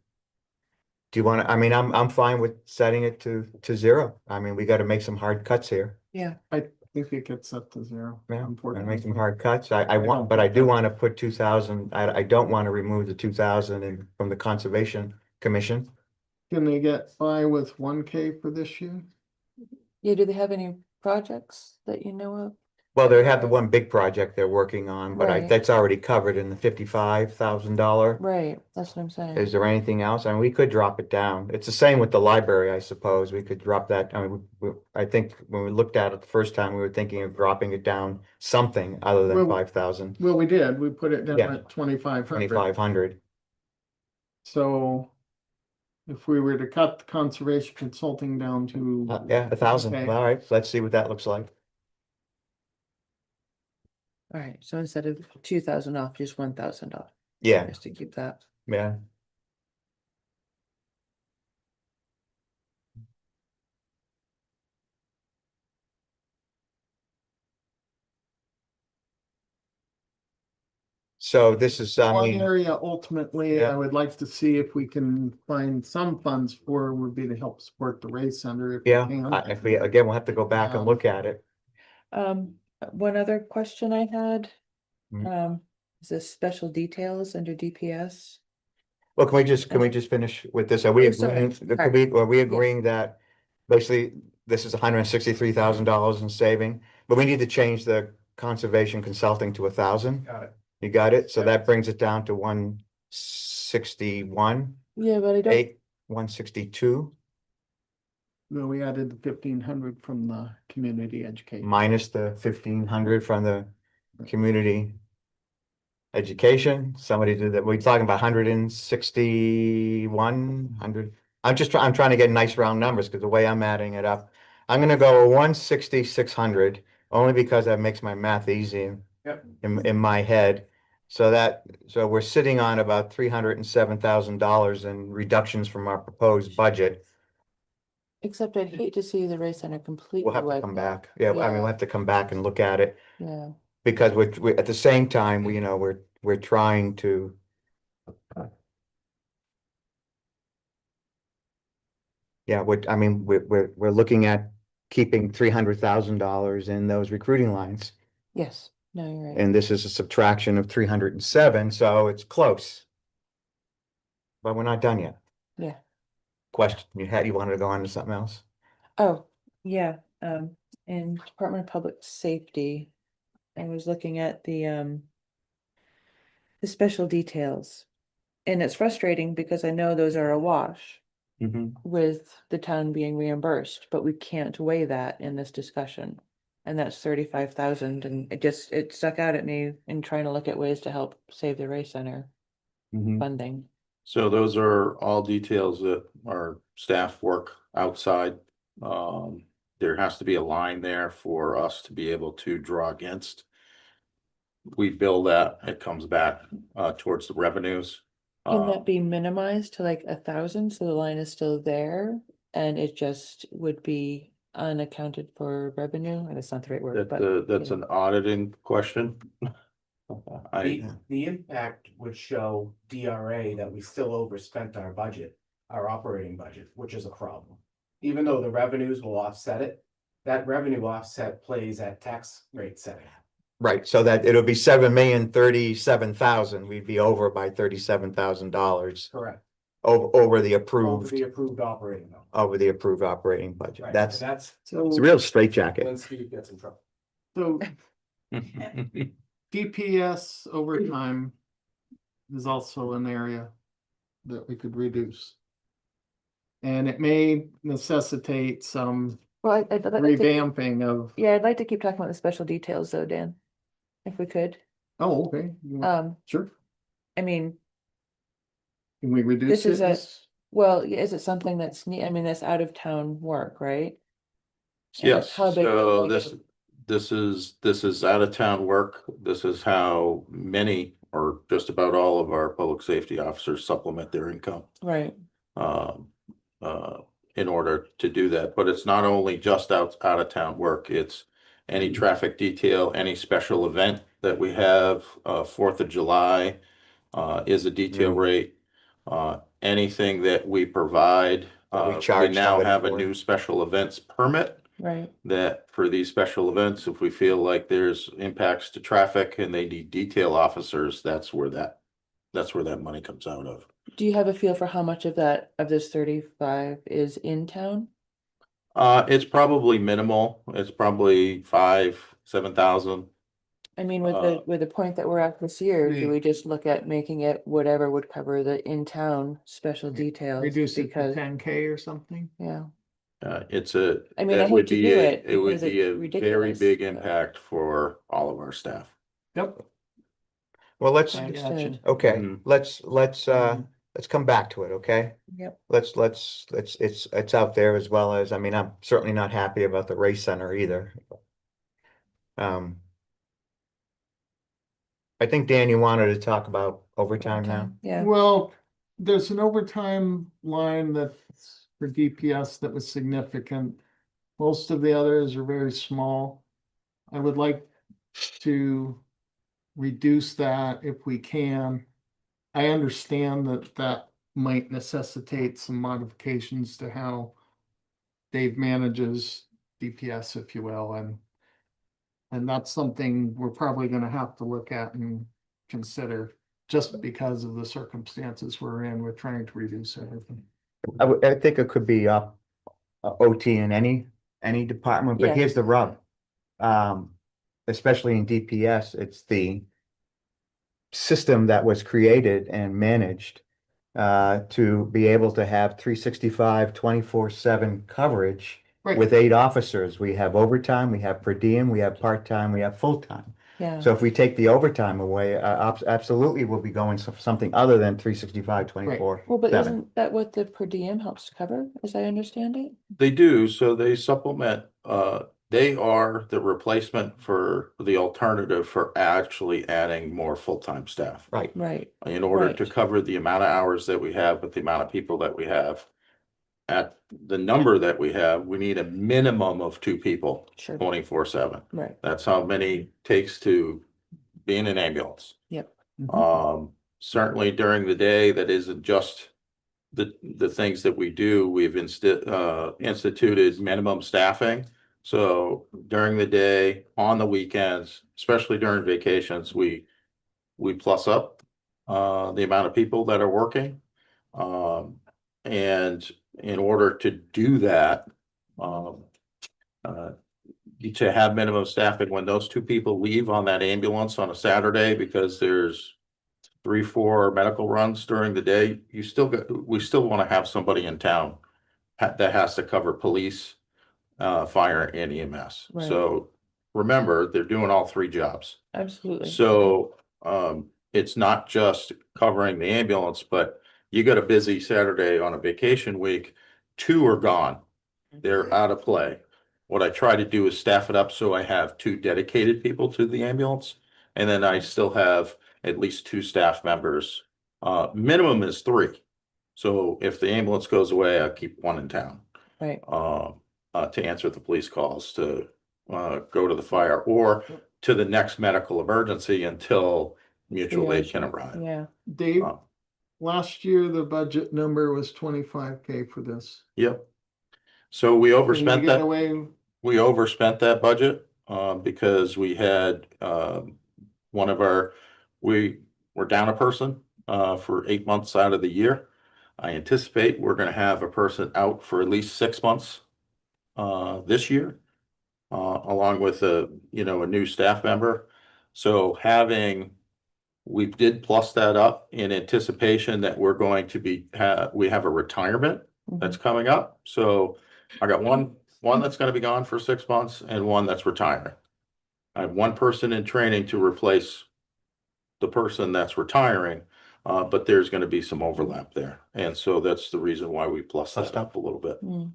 S1: Do you want to, I mean, I'm fine with setting it to zero. I mean, we got to make some hard cuts here.
S4: Yeah,
S2: I think it gets up to zero.
S1: Yeah, and
S2: unfortunately.
S1: make some hard cuts. I
S2: don't
S1: want, but I
S2: think
S1: do
S2: that-
S1: want to put 2,000, I don't want to remove the 2,000 in from the Conservation Commission.
S2: Can they get by with 1K for this year?
S4: yeah, do they have any projects that you know of?
S1: Well, they have the one big project they're working on, but
S4: Right.
S1: that's already covered in the $55,000.
S4: Right, that's what I'm saying.
S1: Is there anything else? I mean, we could drop it down. It's the same with the library, I suppose. We could drop that. I mean, I think when we looked at it the first time, we were thinking of dropping it down something other than
S2: Well,
S1: 5,000,
S2: Well, we did. We put it down
S1: Yeah.
S2: at 2,500.
S1: 2,500.
S2: So if we were to cut the conservation consulting down to,
S1: Yeah, 1,000.
S2: Okay.
S1: All right, let's see what that looks like.
S4: All right, so instead of 2,000 off, just $1,000 off,
S1: Yeah,
S4: just to keep that.
S1: yeah. So this is, I
S2: One
S1: mean,
S2: area ultimately,
S1: Yeah.
S2: I would like to see if we can find some funds for would be to help support the race center if we
S1: yeah,
S2: can.
S1: if we, again, we'll have to go back and look at it.
S4: One other question I had.
S1: Mm.
S4: Is this special details under DPS?
S1: Well, can we just finish with this? Are we
S4: Oh, sorry.
S1: agreeing,
S4: Sorry.
S1: are we agreeing that basically this is $163,000 in saving? But we need to change the conservation consulting to 1,000?
S3: Got it.
S1: You got it? So
S3: Yep.
S1: that brings it down to 161,
S4: Yeah, but I don't,
S1: 162
S2: No, we added the 1,500 from the community education.
S1: minus the 1,500 from the community education. Somebody did that. We're talking about 161, 100. I'm trying to get nice round numbers because the way I'm adding it up, I'm gonna go 160,600 only because that makes my math easy
S3: Yep.
S1: in my head. So we're sitting on about $307,000 in reductions from our proposed budget.
S4: except I'd hate to see the race center completely
S1: We'll have to
S4: wiped
S1: come
S4: out.
S1: back. Yeah, I mean, we'll have to come back and look at it
S4: Yeah,
S1: because we're at the same time, we're trying to. Yeah, I mean, we're looking at keeping $300,000 in those recruiting lines.
S4: yes, no, you're right.
S1: And this is a subtraction of 307, so it's close. But we're not done yet.
S4: Yeah.
S1: Question, you wanted to go on to something else?
S4: Oh, yeah, in Department of Public Safety, I was looking at the special details. And it's frustrating because I know those are a wash with the town being reimbursed, but we can't weigh that in this discussion. And that's 35,000, and it stuck out at me in trying to look at ways to help save the race center funding.
S7: So those are all details that our staff work outside. There has to be a line there for us to be able to draw against. We bill that, it comes back towards the revenues.
S4: Can that be minimized to like 1,000, so the line is still there and it just would be unaccounted for revenue? And that's not the right word, but.
S7: That's an auditing question.
S3: The impact would show DRA that we still overspent our budget, our operating budget, which is a problem. Even though the revenues will offset it, that revenue offset plays at tax rate setting.
S1: Right, so that it'll be 7,037,000. We'd be over by $37,000
S3: Correct.
S1: over the
S3: Over
S1: approved,
S3: the approved operating though.
S1: over the approved operating budget.
S3: Right,
S1: That's,
S3: and that's
S1: it's a
S2: So,
S1: real straitjacket.
S3: when Steve gets in trouble.
S2: so DPS overtime is also an area that we could reduce. And it may necessitate some
S4: Well, I'd like to,
S2: revamping of,
S4: yeah, I'd like to keep talking about the special details though, Dan. If we could,
S2: oh, okay, sure.
S4: I mean,
S2: Can we reduce
S4: this is
S2: it?
S4: well, is it something that's that's out of town work, right? And
S7: Yes,
S4: how big-
S7: so this is out of town work. This is how many or just about all of our public safety officers supplement their income.
S4: Right,
S7: Um, in order to do that, but it's not only just out of town work, it's any traffic detail, any special event that we have, 4th of July. Is a detail rate, anything that we provide.
S1: That we
S7: We
S1: charge
S7: now
S1: somebody
S7: have a
S1: for.
S7: new special events permit.
S4: right.
S7: That for these special events, if we feel like there's impacts to traffic and they need detail officers, that's where that money comes out of.
S4: Do you have a feel for how much of this 35 is in town?
S7: It's probably minimal. It's probably 7,000.
S4: I mean, with the point that we're at this year, do
S2: The-
S4: we just look at making it whatever would cover the in-town special details?
S2: Reduce it to
S4: Because,
S2: 10K or something?
S4: yeah,
S7: It's
S4: I mean, I
S7: that
S4: hate
S7: would
S4: to
S7: be
S4: do
S7: a-
S4: it
S7: It would
S4: because
S7: be
S4: it's
S7: a very
S4: ridiculous,
S7: big
S4: but-
S7: impact for all of our staff.
S2: Yep.
S1: Well, let's,
S2: I gotcha.
S4: Understood.
S1: okay,
S7: Mhm.
S1: let's come back to it, okay?
S4: Yep.
S1: It's out there as well as, I mean, I'm certainly not happy about the race center either. I think Dan, you wanted to talk about overtime now?
S4: Yeah,
S2: Well, there's an overtime line that's for DPS that was significant. Most of the others are very small. I would like to reduce that if we can. I understand that that might necessitate some modifications to how Dave manages DPS, if you will, and that's something we're probably gonna have to look at and consider just because of the circumstances we're in. We're trying to reduce everything.
S1: I think it could be OT in any department, but
S4: Yeah.
S1: here's the rub. Especially in DPS, it's the system that was created and managed to be able to have 365, 24/7 coverage
S2: Right.
S1: with 8 officers. We have overtime, we have per diem, we have part-time, we have full-time.
S4: yeah.
S1: So if we take the overtime away, absolutely we'll be going something other than 365, 24/7.
S4: Well, but isn't that what the per diem helps to cover, as I understand it?
S7: They do, so they supplement, they are the replacement for the alternative for actually adding more full-time staff.
S1: Right.
S4: Right,
S7: In order to
S4: Right.
S7: cover the amount of hours that we have with the amount of people that we have. At the number that we have, we need a minimum of 2 people,
S4: sure,
S7: 24/7.
S4: right,
S7: That's how many takes to be in an ambulance.
S4: yep,
S7: Certainly during the day, that isn't just the things that we do. We've instituted minimum staffing. So during the day, on the weekends, especially during vacations, we plus up the amount of people that are working. And in order to do that, to have minimum staffing, when those 2 people leave on that ambulance on a Saturday because there's 3, 4 medical runs during the day, we still want to have somebody in town that has to cover police, fire and EMS.
S4: Right.
S7: So remember, they're doing all 3 jobs.
S4: absolutely.
S7: So, it's not just covering the ambulance, but you got a busy Saturday on a vacation week, 2 are gone. They're out of play. What I try to do is staff it up so I have 2 dedicated people to the ambulance. And then I still have at least 2 staff members. Minimum is 3. So if the ambulance goes away, I keep 1 in town.
S4: Right,
S7: To answer the police calls, to go to the fire or to the next medical emergency until mutual aid can arrive.
S4: yeah,
S2: Dave,
S7: Uh,
S2: last year, the budget number was 25K for this.
S7: Yep. So we
S2: Can you
S7: overspent
S2: get
S7: that,
S2: away?
S7: we overspent that budget, because we had, we were down a person, for 8 months out of the year. I anticipate we're gonna have a person out for at least 6 months, this year. Along with a new staff member. So we did plus that up in anticipation that we're going to we have a retirement that's coming up. So I got one that's gonna be gone for 6 months and one that's retiring. I have 1 person in training to replace the person that's retiring, but there's gonna be some overlap there. And so that's the reason why we plus that up a little bit.
S4: Mm.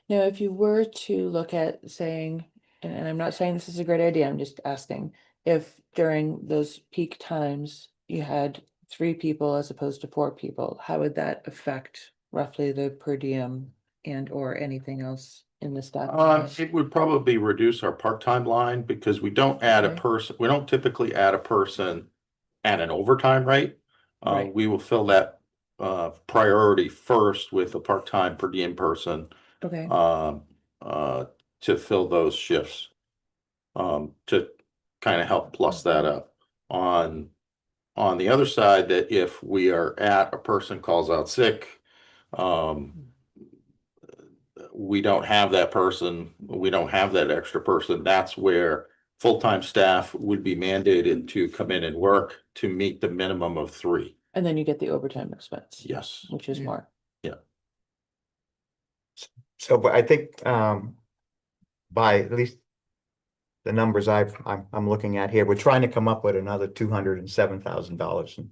S4: Now, if you were to look at saying, and I'm not saying this is a great idea, I'm just asking, if during those peak times you had 3 people as opposed to 4 people, how would that affect roughly the per diem and or anything else in the staff? line?
S7: It would probably reduce our part-time line because we don't add a
S4: Okay.
S7: person, we don't typically add a person at an overtime rate.
S4: Right.
S7: We will fill that priority first with a part-time per diem person
S4: Okay,
S7: to fill those shifts. To kind of help plus that up. On the other side, that if we are a person calls out sick, we don't have that person, we don't have that extra person, that's where full-time staff would be mandated to come in and work to meet the minimum of 3.
S4: and then you get the overtime expense,
S7: Yes.
S4: which is
S2: Yeah.
S4: more.
S1: So, but I think, by at least the numbers I'm looking at here, we're trying to come up with another $207,000 in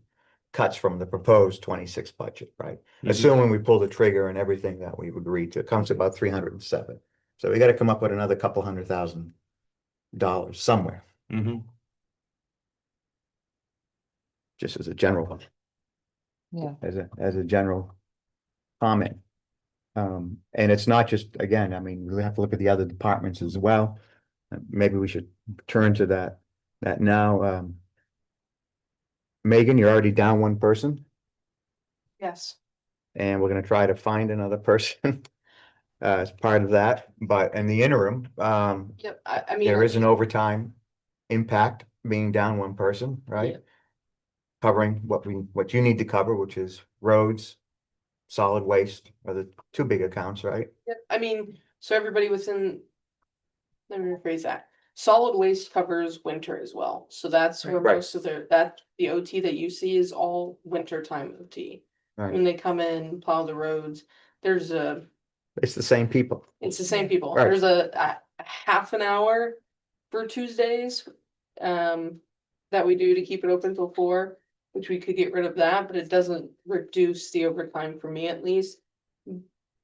S1: cuts from the proposed 26 budget, right?
S7: Mhm.
S1: Assuming we pull the trigger and everything that we've agreed to, it comes to about 307. So we got to come up with another couple $100,000 somewhere.
S7: Mhm.
S1: just as a general,
S4: Yeah,
S1: as a general comment. And it's not just, again, I mean, we have to look at the other departments as well. Maybe we should turn to that now. Megan, you're already down one person,
S5: Yes.
S1: and we're gonna try to find another person as part of that, but in the interim,
S5: Yep, I mean.
S1: there is an overtime impact being down one person, right?
S5: Yeah.
S1: Covering what you need to cover, which is roads, solid waste, are the two big accounts, right?
S5: Yep, I mean, so everybody within, let me rephrase that. Solid waste covers winter as well, so that's where
S1: Right.
S5: most of the OT that you see is all winter time OT.
S1: Right,
S5: When they come in, plow the roads, there's
S1: it's the same people.
S5: it's the same people,
S1: Right.
S5: there's a half an hour for Tuesdays. That we do to keep it open till 4, which we could get rid of that, but it doesn't reduce the overtime for me at least.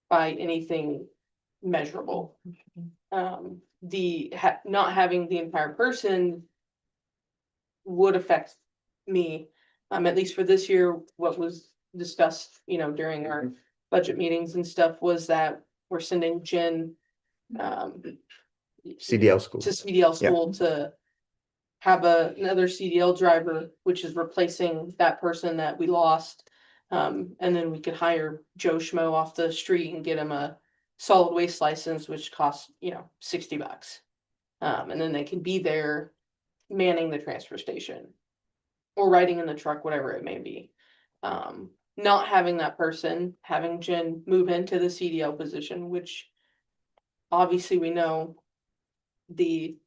S5: By anything measurable. Not having the entire person. Would affect me, at least for this year, what was discussed, during our budget meetings and stuff was that we're sending Jen.
S1: CDL school.
S5: To CDL school to. Have another CDL driver, which is replacing that person that we lost. And then we could hire Joe Schmo off the street and get him a solid waste license, which costs, $60. And then they can be there manning the transfer station. Or riding in the truck, whatever it may be. Not having that person, having Jen move into the CDL position, which. Obviously, we know. The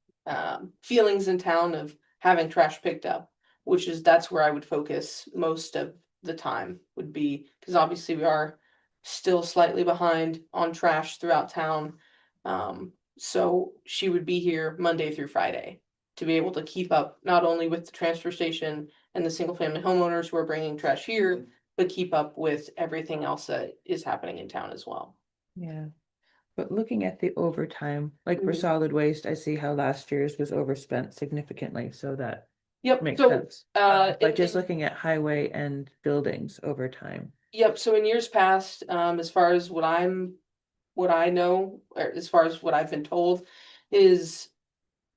S5: feelings in town of having trash picked up, that's where I would focus most of the time would be, because obviously we are still slightly behind on trash throughout town. So she would be here Monday through Friday to be able to keep up not only with the transfer station and the single family homeowners who are bringing trash here, but keep up with everything else that is happening in town as well.
S4: yeah. But looking at the overtime, like for
S5: Mhm.
S4: solid waste, I see how last year's was overspent significantly, so that
S5: Yep,
S4: makes
S5: so,
S4: sense. But just looking at highway and buildings overtime.
S5: Yep, so in years past, as far as what I know, or as far as what I've been told, is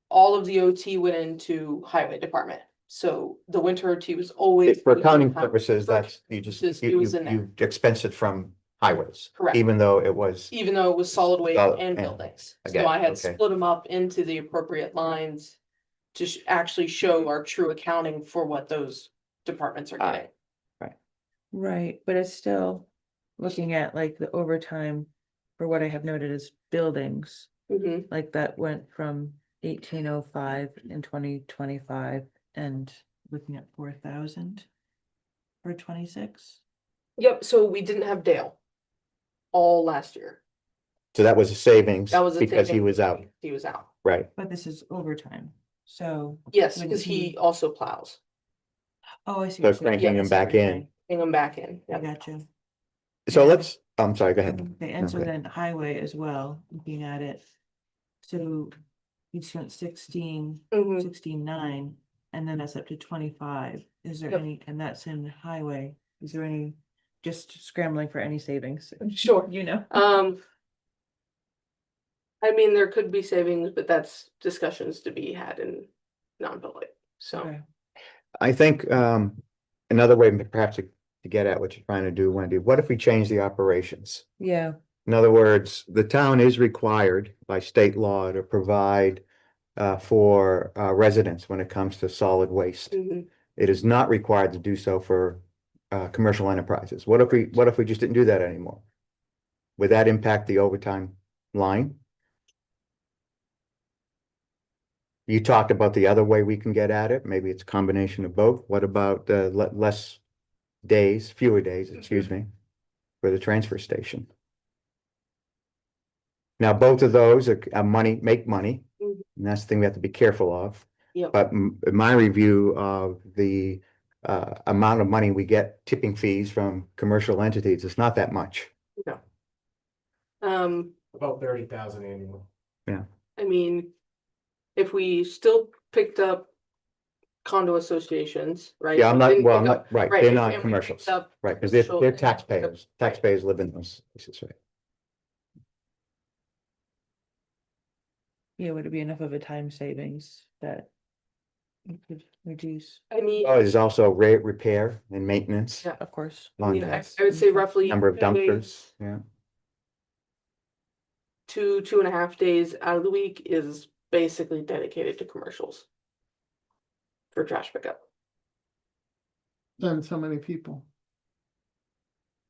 S5: all of the OT went into highway department. So the winter OT was always.
S1: For accounting
S5: within
S1: purposes,
S5: for-
S1: that's, you just,
S5: it was in there.
S1: you expense it from highways.
S5: Correct.
S1: Even though it was,
S5: Even though it was solid waste
S1: Solid-
S5: and
S1: and-
S5: buildings.
S1: I
S5: So
S1: get it,
S5: I had
S1: okay.
S5: split them up into the appropriate lines to actually show our true accounting for what those departments are getting.
S4: Right, but it's still looking at like the overtime for what I have noted as buildings,
S5: Mhm.
S4: like that went from 1805 in 2025 and looking at 4,000 for 26.
S5: Yep, so we didn't have Dale all last year.
S1: so that was a savings
S5: That was a
S1: because he
S5: saving.
S1: was out,
S5: He was out.
S1: right?
S4: But this is overtime, so.
S5: Yes,
S4: Wouldn't
S5: because he
S4: he-
S5: also plows.
S4: Oh, I see.
S1: So
S4: what you're saying.
S1: cranking
S4: Yeah, I
S1: him
S4: see
S1: back
S4: what you're
S1: in.
S4: saying.
S5: Bring him back in.
S4: I
S5: Yep.
S4: got you.
S1: So
S4: Yeah.
S1: let's, I'm sorry, go ahead.
S4: Okay, and so
S1: Okay.
S4: then highway as well, looking at it. So you spent 16,
S5: Mhm.
S4: 16.9, and then that's up to 25. Is there
S5: Yep.
S4: any, and that's in highway, is there any, just scrambling for any savings?
S5: Sure.
S4: You know?
S5: I mean, there could be savings, but that's discussions to be had in non-public, so.
S4: Okay.
S1: I think another way perhaps to get at what you're trying to do, Wendy, what if we change the operations?
S4: Yeah,
S1: In other words, the town is required by state law to provide for residents when it comes to solid waste.
S5: Mhm.
S1: It is not required to do so for commercial enterprises. What if we just didn't do that anymore? Would that impact the overtime line? You talked about the other way we can get at it. Maybe it's a combination of both. What about less days, fewer days, excuse me, for the transfer station? Now, both of those are money, make money,
S5: Mhm.
S1: and that's the thing we have to be careful of.
S5: Yep.
S1: But in my review of the amount of money we get tipping fees from commercial entities, it's not that much.
S3: About 30,000 annually.
S5: I mean, if we still picked up condo associations, right?
S1: Yeah, I'm not,
S5: Didn't
S1: well, I'm
S5: pick up-
S1: not, right,
S5: right,
S1: they're
S5: if
S1: not
S5: family
S1: commercials,
S5: picks up
S1: right, because they're
S5: commercial-
S1: taxpayers,
S5: Right.
S1: taxpayers live in those places, right?
S4: Yeah, would it be enough of a time savings that you could reduce,
S5: I mean,
S1: Oh, there's also repair and maintenance.
S5: Yeah.
S4: of course?
S5: I mean,
S1: on
S5: I would say roughly.
S1: number of
S5: 2 days,
S1: dumpsters, yeah.
S5: 2.5 days out of the week is basically dedicated to commercials. For trash pickup.
S2: Times how many people?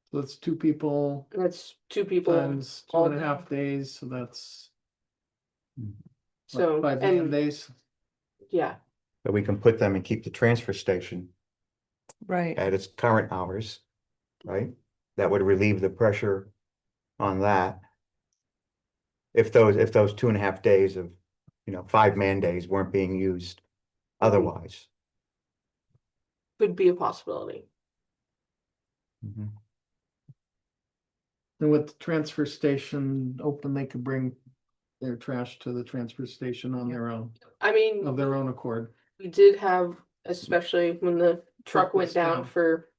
S2: So that's 2 people
S5: That's 2 people,
S2: times
S5: all
S2: 2.5 days, so that's what,
S5: so,
S2: 5 man
S5: and
S2: days.
S5: yeah,
S1: But we can put them and keep the transfer station
S4: Right,
S1: at its current hours, right? That would relieve the pressure on that. If those 2.5 days of, 5-man days weren't being used otherwise.
S5: could be a possibility.
S1: Mhm.
S2: And with the transfer station open, they could bring their trash to the transfer station on their own,
S5: I mean,
S2: of their own accord.
S5: we did have, especially when the truck went
S2: was
S5: down
S2: down.
S5: for,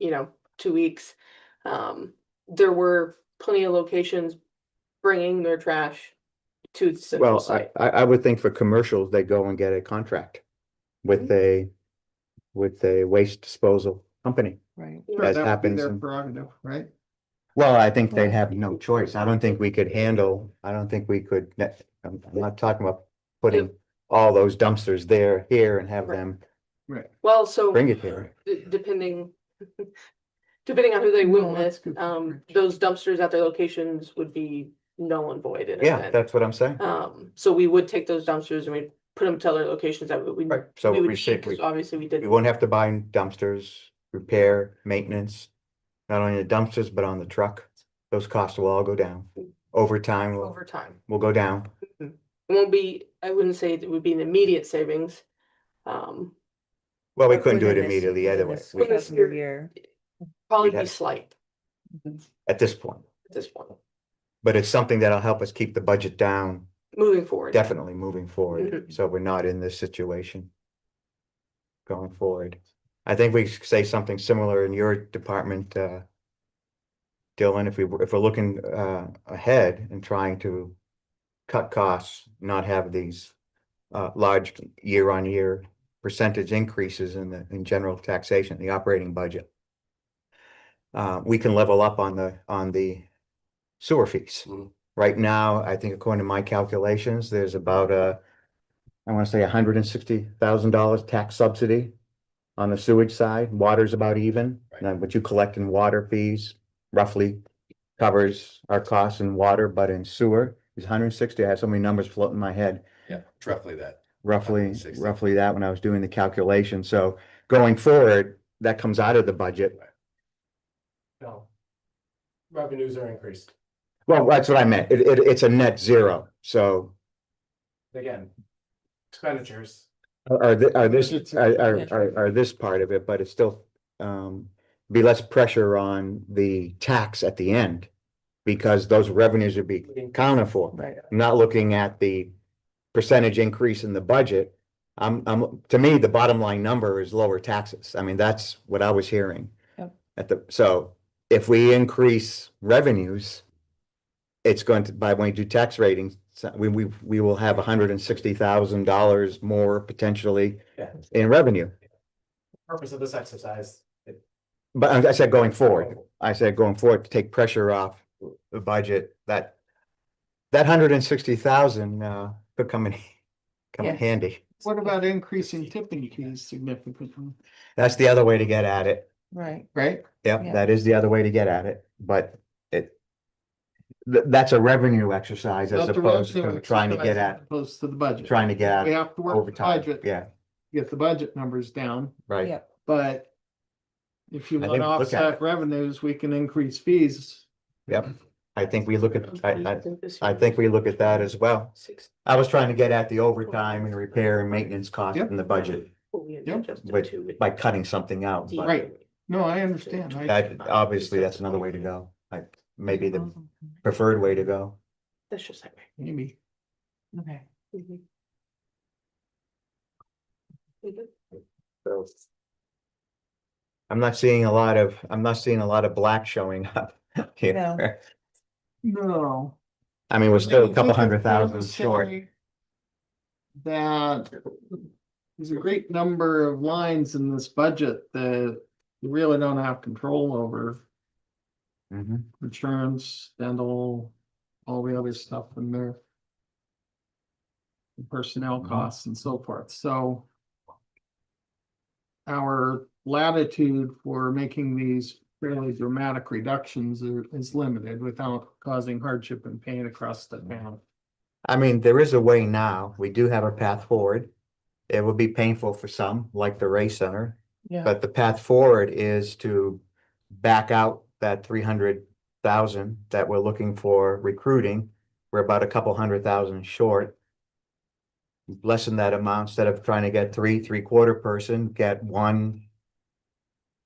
S5: 2 weeks. There were plenty of locations bringing their trash to the central
S1: Well,
S5: site.
S1: I would think for commercials, they go and get a contract with a waste disposal company.
S4: right.
S2: Sure,
S1: As
S2: that would be
S1: happens
S2: their
S1: in-
S2: prerogative, right?
S1: Well, I think they have no choice. I don't think we could handle, I don't think we could, I'm not talking about putting all those dumpsters here and have
S5: Right.
S1: them
S2: Right.
S5: Well, so.
S1: bring it here.
S5: Depending. Depending on who they
S2: No,
S5: went
S2: that's
S5: with,
S2: good point.
S5: those dumpsters at their locations would be null and void in a
S1: Yeah,
S5: sense.
S1: that's what I'm saying.
S5: So we would take those dumpsters and we'd put them to other locations that we.
S1: Right, so
S5: we would
S1: we
S5: need,
S1: said
S5: 'cause
S1: we-
S5: obviously we did.
S1: We won't have to buy dumpsters, repair, maintenance. Not only the dumpsters, but on the truck. Those costs will all go down. Overtime
S5: Over time.
S1: will go down.
S5: It won't be, I wouldn't say it would be an immediate savings.
S1: Well, we
S4: But
S1: couldn't do it
S4: within this-
S1: immediately
S4: within
S1: either way.
S4: this
S1: We-
S4: calendar year.
S5: Probably
S1: We'd
S5: be
S1: have-
S5: slight
S1: At this point,
S5: at this point,
S1: but it's something that'll help us keep the budget down,
S5: moving forward.
S1: definitely moving forward,
S5: Mhm.
S1: so we're not in this situation. Going forward. I think we should say something similar in your department, Dylan, if we're looking ahead and trying to cut costs, not have these large year-on-year percentage increases in general taxation, the operating budget. We can level up on the sewer fees.
S6: Mhm.
S1: Right now, I think according to my calculations, there's about I want to say $160,000 tax subsidy on the sewage side. Water's about even.
S6: Right.
S1: Now, what you collect in water fees roughly covers our costs in water, but in sewer is 160. I had so many numbers floating in my head.
S6: Yeah, it's roughly that.
S1: Roughly
S6: 160.
S1: that when I was doing the calculation. So going forward, that comes out of the budget.
S3: No. Revenues are increased.
S1: Well, that's what I meant. It's a net zero. So
S3: Again, expenditures.
S1: are this part of it, but it's still be less pressure on the tax at the end. Because those revenues would be accounted for.
S4: Right.
S1: I'm not looking at the percentage increase in the budget. To me, the bottom line number is lower taxes. I mean, that's what I was hearing.
S4: Yep.
S1: So if we increase revenues, it's going to, when we do tax ratings, we will have $160,000 more potentially
S3: Yeah.
S1: in revenue.
S3: Purpose of this exercise.
S1: But I said going forward, to take pressure off the budget, that 160,000 could come in
S4: Yes.
S1: handy.
S2: What about increasing tipping fees significantly,
S1: That's the other way to get at it.
S4: Right,
S2: right?
S1: Yeah,
S4: Yeah.
S1: that is the other way to get at it, but that's a revenue exercise as
S2: Not the
S1: opposed
S2: revenue
S1: to trying to
S2: exercise
S1: get
S2: as
S1: at,
S2: Opposed to the budget.
S1: trying to get
S2: We
S1: at
S2: have to work the
S1: overtime.
S2: budget,
S1: Yeah,
S2: get the budget numbers down,
S1: right.
S4: yeah,
S2: but if you
S1: I
S2: want
S1: think
S2: to
S1: look at
S2: offset revenues, we can increase fees.
S1: Yep. I think we look at, I think we look at that as well. I was trying to get at the overtime and repair and maintenance costs
S2: Yep.
S1: in the budget
S2: Yep.
S1: by cutting something out, but
S2: Right. No, I understand.
S1: that, obviously, that's another way to go. Maybe the preferred way to go.
S5: That's just that way.
S2: Maybe.
S4: okay.
S5: Mhm. Mhm.
S1: So. I'm not seeing a lot of black showing up here.
S2: No.
S1: I mean, we're still a
S2: I
S1: couple
S2: think
S1: hundred
S2: it's fair to
S1: thousand short.
S2: say that there's a great number of lines in this budget that you really don't have control over.
S1: Mhm.
S2: Insurance, dental, all the other stuff in there. Personnel
S1: Mhm.
S2: costs and so forth, so. Our latitude for making these fairly dramatic reductions is limited without causing hardship and pain across the town.
S1: I mean, there is a way now. We do have a path forward. It will be painful for some, like the Ray Center.
S4: Yeah,
S1: But the path forward is to back out that 300,000 that we're looking for recruiting. We're about a couple hundred thousand short. Lessen that amount instead of trying to get three-quarter person, get one.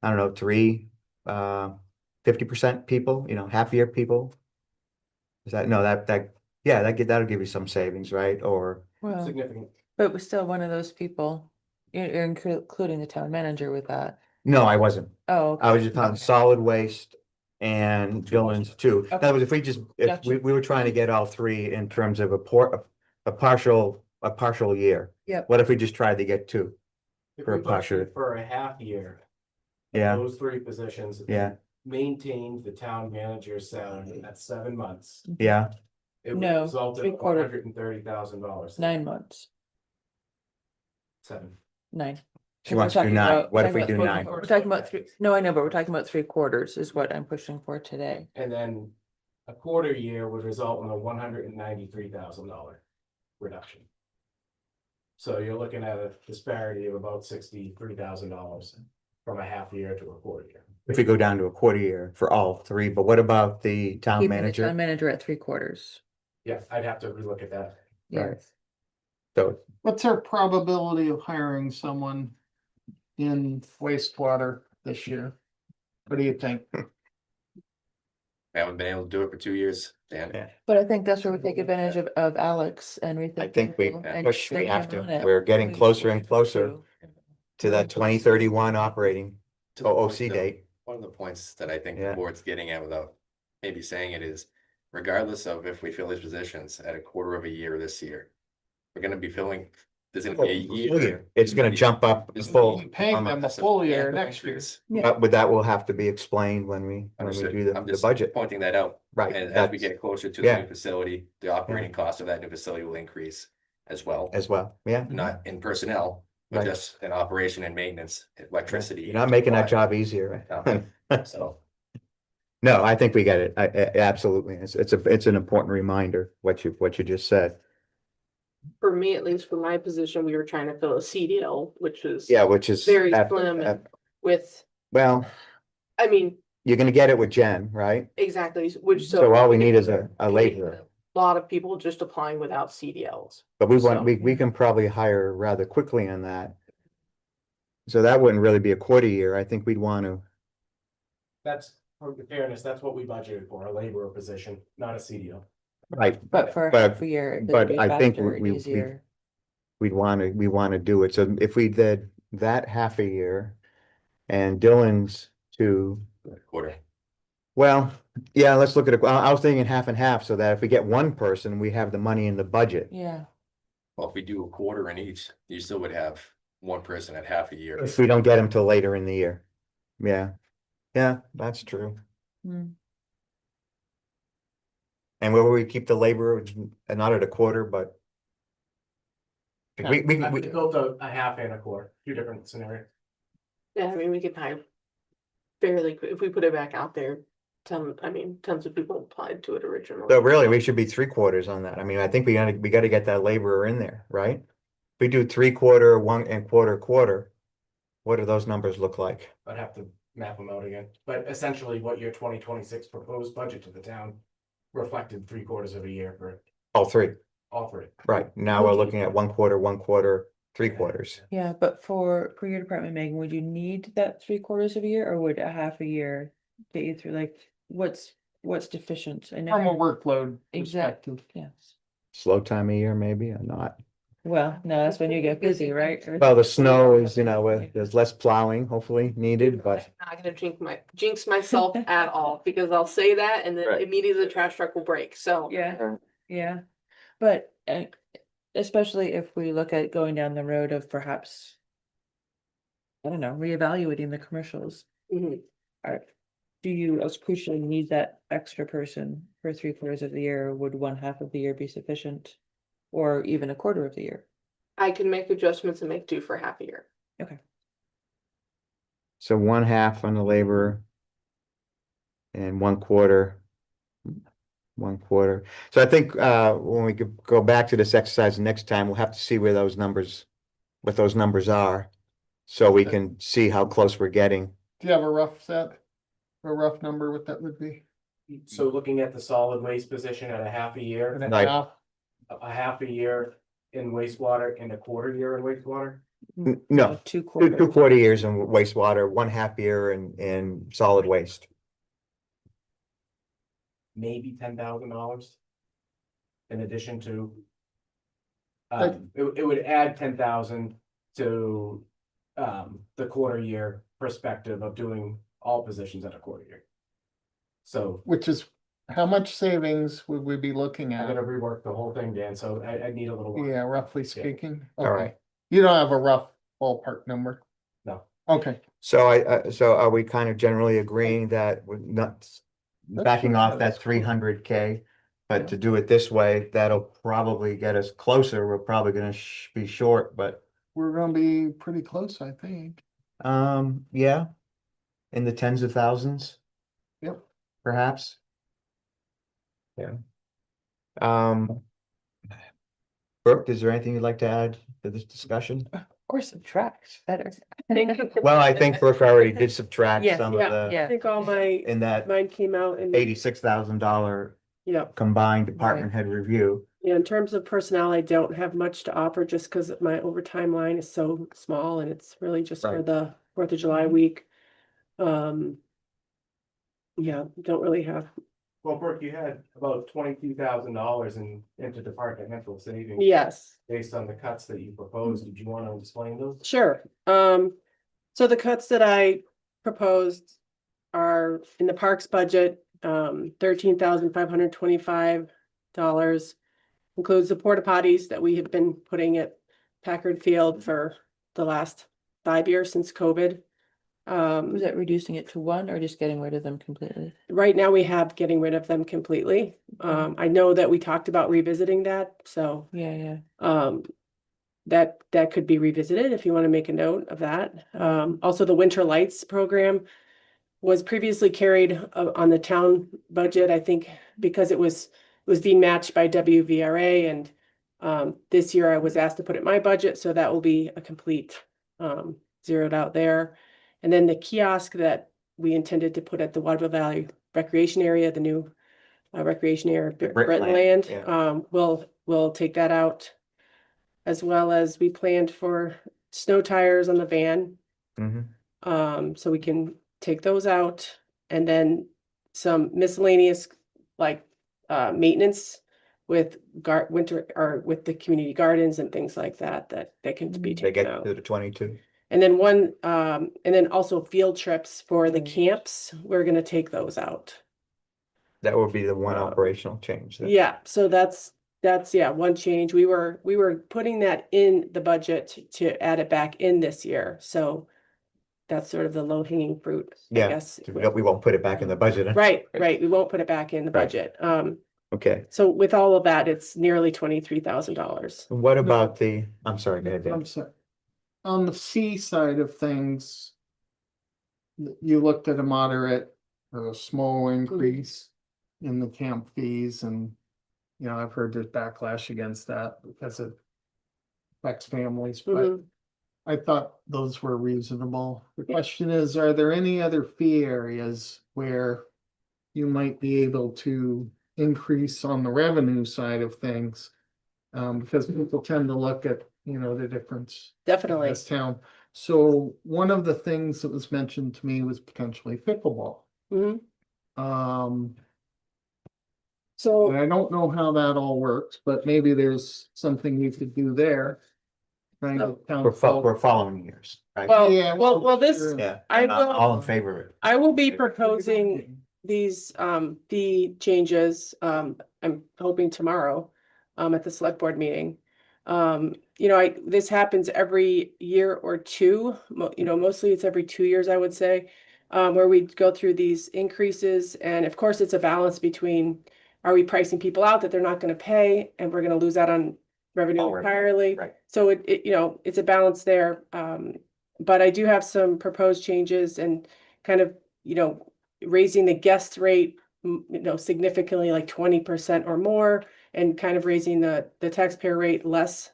S1: I don't know, 50% people, half year people. Is that, no, yeah, that'll give you some savings, right? Or,
S4: well,
S3: Significant.
S4: but we're still one of those people. You're including the town manager with that.
S1: no, I wasn't.
S4: Oh,
S1: I was just on solid waste and Dylan's too. In
S4: Okay.
S1: other words, if
S4: Gotcha.
S1: we were trying to get all three in terms of a partial year.
S4: Yep.
S1: What if we just tried to get two?
S3: If
S1: For a
S3: we
S1: partial-
S3: budgeted for a half year.
S1: Yeah,
S3: Those three positions.
S1: yeah,
S3: Maintained the town manager's salary at 7 months.
S1: yeah.
S3: It would
S4: No,
S3: result in
S4: three-quarter.
S3: $130,000.
S4: 9 months,
S3: 7.
S4: 9.
S1: She
S4: We're
S1: wants to do
S4: talking
S1: 9.
S4: about-
S1: What if we
S4: talking
S1: do
S4: about
S1: 9?
S4: We're talking about three, no, I know, but we're talking about 3/4 is what I'm pushing for today.
S3: And then a quarter year would result in a $193,000 reduction. So you're looking at a disparity of about $63,000 from a half year to a quarter year.
S1: If we go down to a quarter year for all three, but what about the town
S4: Keeping the town
S1: manager?
S4: manager at 3/4.
S3: Yeah, I'd have to relook at that.
S1: Right. So,
S2: What's our probability of hiring someone in wastewater this year? What do you think?
S6: I haven't been able to do it for 2 years, Dan.
S1: Yeah.
S4: But I think that's where we take advantage of Alex and we.
S1: I think we
S4: and
S1: push, we
S4: get
S1: have
S4: him
S1: to.
S4: on it.
S1: We're getting
S4: Please
S1: closer
S4: push
S1: and
S4: it
S1: closer
S4: through.
S1: to that 2031 operating
S6: To the point,
S1: OC
S6: though,
S1: date.
S6: one of the points that I think the
S1: Yeah.
S6: board's getting at without maybe saying it is, regardless of if we fill these positions at a quarter of a year this year, we're gonna be filling, there's gonna be a year.
S1: It's gonna jump up
S6: There's
S1: full.
S6: gonna be
S2: Paying them a
S6: massive
S2: full year
S6: annual
S2: next year.
S6: increase.
S4: Yeah.
S1: But that will have to be explained when we
S6: Understood.
S1: do
S6: I'm
S1: the
S6: just
S1: budget.
S6: pointing that out.
S1: Right,
S6: And as we
S1: that's
S6: get closer to the
S1: yeah.
S6: new facility, the operating cost of that new facility will increase as well.
S1: as well, yeah.
S6: Not in personnel, but
S1: Right.
S6: just in operation and maintenance, electricity.
S1: You're not making that
S6: supply.
S1: job easier.
S6: So,
S1: No, I think we get it. Absolutely. It's an important reminder, what you just said.
S5: For me, at least for my position, we were trying to fill a CDL, which is.
S1: Yeah, which is.
S5: Very slim and with,
S1: Well,
S5: I mean,
S1: you're gonna get it with Jen, right?
S5: exactly, which so.
S1: So all we need is a laborer.
S5: A lot of people just applying without CDLs.
S1: But we
S5: So-
S1: we can probably hire rather quickly on that. So that wouldn't really be a quarter year. I think we'd want to,
S3: That's, for fairness, that's what we budgeted for, a laborer position, not a CDL.
S1: right,
S4: But for a
S1: But-
S4: half a year. it'd
S1: but
S4: be
S1: I think
S4: faster and
S1: we-
S4: easier.
S1: we want to do it. So if we did that half a year and Dylan's to,
S6: quarter.
S1: well, yeah, let's look at it. I was thinking half and half so that if we get one person, we have the money in the budget.
S4: Yeah,
S6: Well, if we do a quarter in each, you still would have one person at half a year.
S1: If we don't get him till later in the year. Yeah, yeah, that's true.
S4: Hmm.
S1: And where would we keep the laborer, not at a quarter, but. We
S3: I built a half and a quarter, two different scenarios.
S5: Yeah, I mean, we could hire fairly quick, if we put it back out there, tons of people applied to it originally.
S1: So really, we should be 3/4 on that. I mean, I think we gotta get that laborer in there, right? If we do 3/4, 1 and quarter, what do those numbers look like?
S3: I'd have to map them out again, but essentially what your 2026 proposed budget to the town reflected 3/4 of a year for
S1: All three,
S3: all three.
S1: right? Now we're looking at 1/4, 3/4.
S4: yeah, but for your department, Megan, would you need that 3/4 of a year or would a half a year get you through, like, what's deficient? I know.
S2: From a workload
S4: Exactly,
S2: perspective.
S4: yes.
S1: Slow time of year maybe or not?
S4: Well, no, that's when you get busy, right?
S1: Well, the snow is, there's less plowing hopefully needed, but
S5: I'm not gonna jinx myself at all, because I'll say that and then
S1: Right.
S5: immediately the trash truck will break, so.
S4: Yeah, yeah, but especially if we look at going down the road of perhaps. I don't know, reevaluating the commercials.
S5: Mhm.
S4: Do you as crucially need that extra person for 3/4 of the year? Would 1/2 of the year be sufficient? Or even 1/4 of the year?
S5: I can make adjustments and make do for half a year.
S1: so 1/2 on the labor. And 1/4. 1/4. So I think when we go back to this exercise next time, we'll have to see where what those numbers are. So we can see how close we're getting.
S2: Do you have a rough number what that would be?
S3: So looking at the solid waste position at a half a year,
S2: And a
S1: Right.
S2: half?
S3: a half a year in wastewater and a quarter year in wastewater?
S1: No,
S4: 2/4.
S1: 2 years in wastewater, 1/2 year in solid waste.
S3: Maybe $10,000. In addition to.
S2: Like-
S3: It would add 10,000 to, the quarter year perspective of doing all positions at a quarter year. So
S2: Which is, how much savings would we be looking
S3: I'm
S2: at?
S3: gonna rework the whole thing, Dan, so I need a little. while.
S2: Yeah, roughly speaking.
S1: All right.
S2: Okay. You don't have a rough ballpark number?
S3: No.
S2: Okay.
S1: So are we kind of generally agreeing that we're not backing off that
S2: That's cool.
S1: 300K? But to do it this way, that'll probably get us closer. We're probably gonna be short, but
S2: We're gonna be pretty close, I think.
S1: yeah. In the tens of thousands.
S2: Yep.
S1: Perhaps. Yeah. Um. Brooke, is there anything you'd like to add to this discussion?
S4: Or subtract, better.
S1: Well, I think Brooke already did subtract
S4: Yeah,
S1: some of
S8: yeah,
S1: the,
S4: Yeah.
S8: I think all
S1: in that
S8: mine came out in,
S1: $86,000
S8: yeah,
S1: combined department head review.
S8: yeah, in terms of personnel, I don't have much to offer just because my overtime line is so small and it's really just for
S1: Right.
S8: the 4th of July week. Yeah, don't really have,
S3: Well, Brooke, you had about $22,000 in interdepartmental savings.
S8: yes.
S3: Based on the cuts that you proposed. Did you want to explain those?
S8: Sure. So the cuts that I proposed are in the parks budget, $13,525. Includes the porta potties that we have been putting at Packard Field for the last 5 years since COVID.
S4: Was that reducing it to 1 or just getting rid of them completely?
S8: Right now we have getting rid of them completely. I know that we talked about revisiting that, so
S4: Yeah.
S8: that could be revisited if you want to make a note of that. Also, the Winter Lights program was previously carried on the town budget, I think, because it was being matched by WVRA, and this year I was asked to put it in my budget, so that will be a complete zeroed out there. And then the kiosk that we intended to put at the Waterville Valley Recreation Area, the new recreation area,
S1: Britland,
S8: Britland, we'll take that out. As well as we planned for snow tires on the van. So we can take those out, and then some miscellaneous like maintenance with winter or with the community gardens and things like that can be
S1: They
S8: taken
S1: get
S8: out.
S1: to the 22.
S8: And then and then also field trips for the camps, we're gonna take those out.
S1: That would be the one operational change. then.
S8: Yeah, so that's one change. We were putting that in the budget to add it back in this year, so that's sort of the low hanging fruit, I
S1: Yeah,
S8: guess.
S1: We won't put it back in the budget.
S8: Right, we won't put it back in the
S1: Right.
S8: budget.
S1: Okay.
S8: So with all of that, it's nearly $23,000.
S1: What about I'm sorry, go ahead, Dan.
S2: I'm sorry. On the C side of things, you looked at a moderate or a small increase in the camp fees, and I've heard there's backlash against that because it affects families, but
S8: Mhm.
S2: I thought those were reasonable. The question is, are there any other fee areas where you might be able to increase on the revenue side of things? Because people tend to look at, the difference in
S8: Definitely.
S2: this town. So one of the things that was mentioned to me was potentially pickleball.
S8: Mhm. So.
S2: And I don't know how that all works, but maybe there's something we could do there. Trying to
S1: We're following years, right?
S2: Yeah,
S8: Well, this,
S2: sure.
S1: Yeah,
S8: I
S1: I'm all in
S8: will,
S1: favor of it.
S8: I will be proposing these fee changes, I'm hoping tomorrow, at the select board meeting. This happens every year or two, mostly it's every 2 years, I would say. Where we go through these increases, and of course, it's a balance between, are we pricing people out that they're not gonna pay, and we're gonna lose out on revenue
S1: All right,
S8: entirely?
S1: right.
S8: So it's a balance there, but I do have some proposed changes and kind of, raising the guest rate, significantly, like 20% or more, and kind of raising the taxpayer rate less.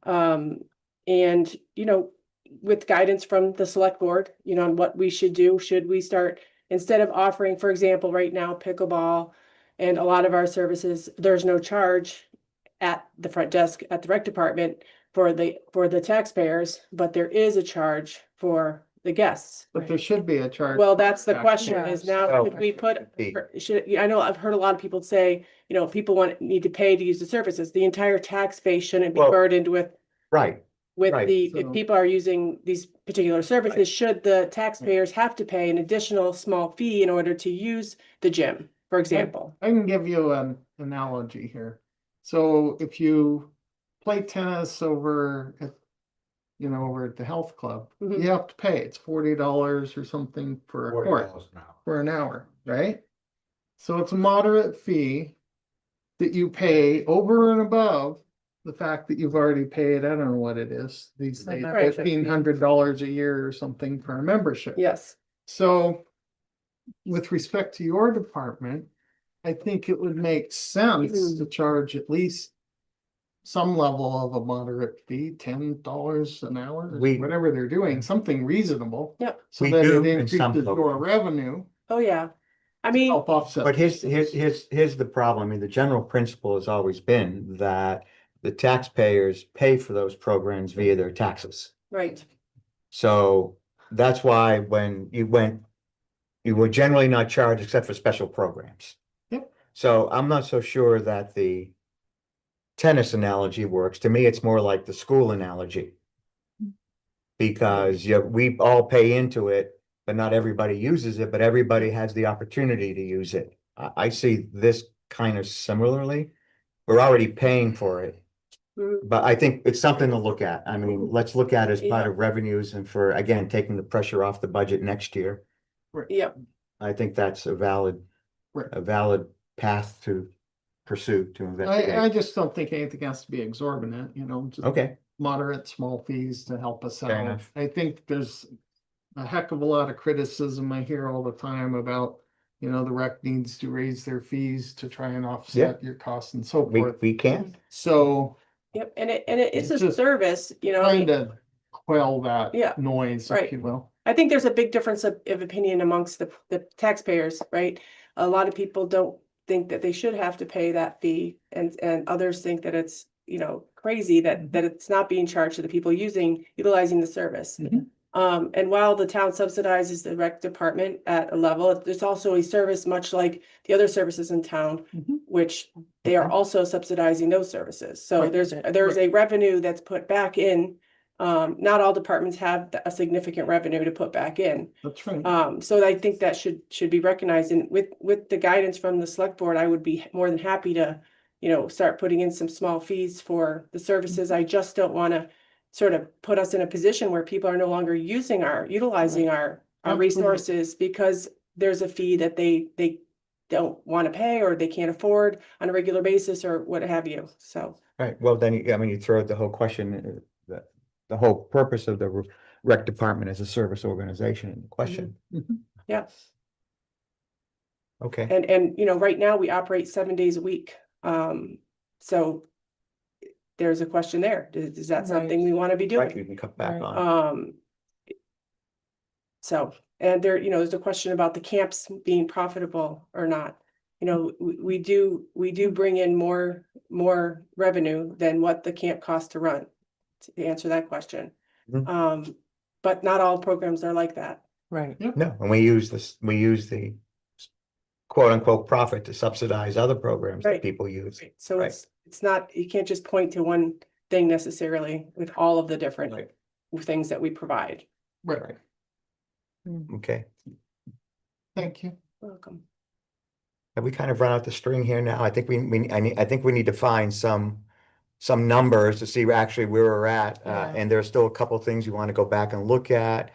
S8: And, with guidance from the select board, on what we should do, should we start, instead of offering, for example, right now, pickleball and a lot of our services, there's no charge at the front desk at the rec department for the taxpayers, but there is a charge for the guests.
S2: But there should be a charge.
S8: Well, that's the
S2: Yeah.
S8: question is now,
S1: Well,
S8: could we put,
S1: the-
S8: I know I've heard a lot of people say, people need to pay to use the services. The entire tax base shouldn't be
S1: Well,
S8: burdened with
S1: Right, right.
S8: if
S2: So-
S8: people are using these particular services, should the taxpayers have to pay an additional small fee in order to use the gym, for example?
S2: I can give you an analogy here. So if you play tennis over at, over at the health club,
S8: Mhm.
S2: you have to pay. It's $40 or something for a court for an hour, right? So it's a moderate fee that you pay over and above the fact that you've already paid, I don't know what it is, these
S4: The
S2: days,
S4: membership fee.
S2: $1,500 a year or something for a membership.
S8: Yes,
S2: So with respect to your department, I think it would make sense to charge at least some level of a moderate fee, $10 an hour, or
S1: We-
S2: whatever they're doing, something reasonable.
S8: Yep.
S2: So
S1: We
S2: that
S1: do
S2: it
S1: in some
S2: increases your
S1: programs.
S2: revenue.
S8: oh, yeah. I
S2: to
S8: mean,
S2: Help offset.
S1: But here's the problem. I mean, the general principle has always been that the taxpayers pay for those programs via their taxes.
S8: right,
S1: So that's why when you were generally not charged except for special programs.
S2: Yep.
S1: So I'm not so sure that the tennis analogy works. To me, it's more like the school analogy. Because we all pay into it, but not everybody uses it, but everybody has the opportunity to use it. I see this kind of similarly. We're already paying for it.
S8: Mhm.
S1: But I think it's something to look at. I mean, let's look at it as part of revenues and for, again, taking the pressure off the budget next year.
S8: yep,
S1: I think that's a valid path to pursue, to
S2: I
S1: investigate.
S2: just don't think anything has to be exorbitant, just
S1: Okay,
S2: moderate, small fees to help us
S1: Fair
S2: out.
S1: enough.
S2: I think there's a heck of a lot of criticism I hear all the time about, the rec needs to raise their fees to try and offset your costs and so
S1: we,
S2: forth.
S1: we can.
S2: So
S8: yep, and it's a
S2: It's just
S8: service,
S2: trying to quell
S8: Yeah,
S2: that noise,
S8: right.
S2: if you will.
S8: I think there's a big difference of opinion amongst the taxpayers, right? A lot of people don't think that they should have to pay that fee, and others think that it's, crazy that it's not being charged to the people utilizing the service.
S2: Mhm.
S8: And while the town subsidizes the rec department at a level, there's also a service much like the other services in town,
S2: Mhm.
S8: which they are also subsidizing those services. So
S2: Right.
S8: there's a revenue that's put back in. Not all departments have a significant revenue to put back in.
S2: That's right.
S8: So I think that should be recognized, and with the guidance from the select board, I would be more than happy to, start putting in some small fees for the services. I just don't wanna sort of put us in a position where people are no longer utilizing our
S2: Absolutely.
S8: resources because there's a fee that they don't wanna pay or they can't afford on a regular basis or what have you, so.
S1: Right, well, then, you throw out the whole question, the whole purpose of the rec department as a service organization in question.
S2: Mhm.
S8: Yeah,
S1: Okay,
S8: and right now we operate 7 days a week. So there's a question there. Is that
S4: Right.
S8: something we want to be
S1: right,
S8: doing?
S1: you can cut back
S4: Right.
S1: on.
S8: So, and there's a question about the camps being profitable or not. We do bring in more revenue than what the camp costs to run, to answer that question.
S1: Mhm.
S8: But not all programs are like that.
S4: Right.
S1: No, and we use the quote unquote profit to subsidize other programs that
S8: Right.
S1: people use.
S8: So
S1: Right.
S8: it's not, you can't just point to one thing necessarily with all of the different things that we provide.
S2: Right,
S1: Okay,
S2: thank you.
S8: Welcome.
S1: have we kind of run out the string here now? I think I think we need to find some numbers to see actually where we're at.
S4: Yeah.
S1: And there's still a couple of things you want to go back and look at.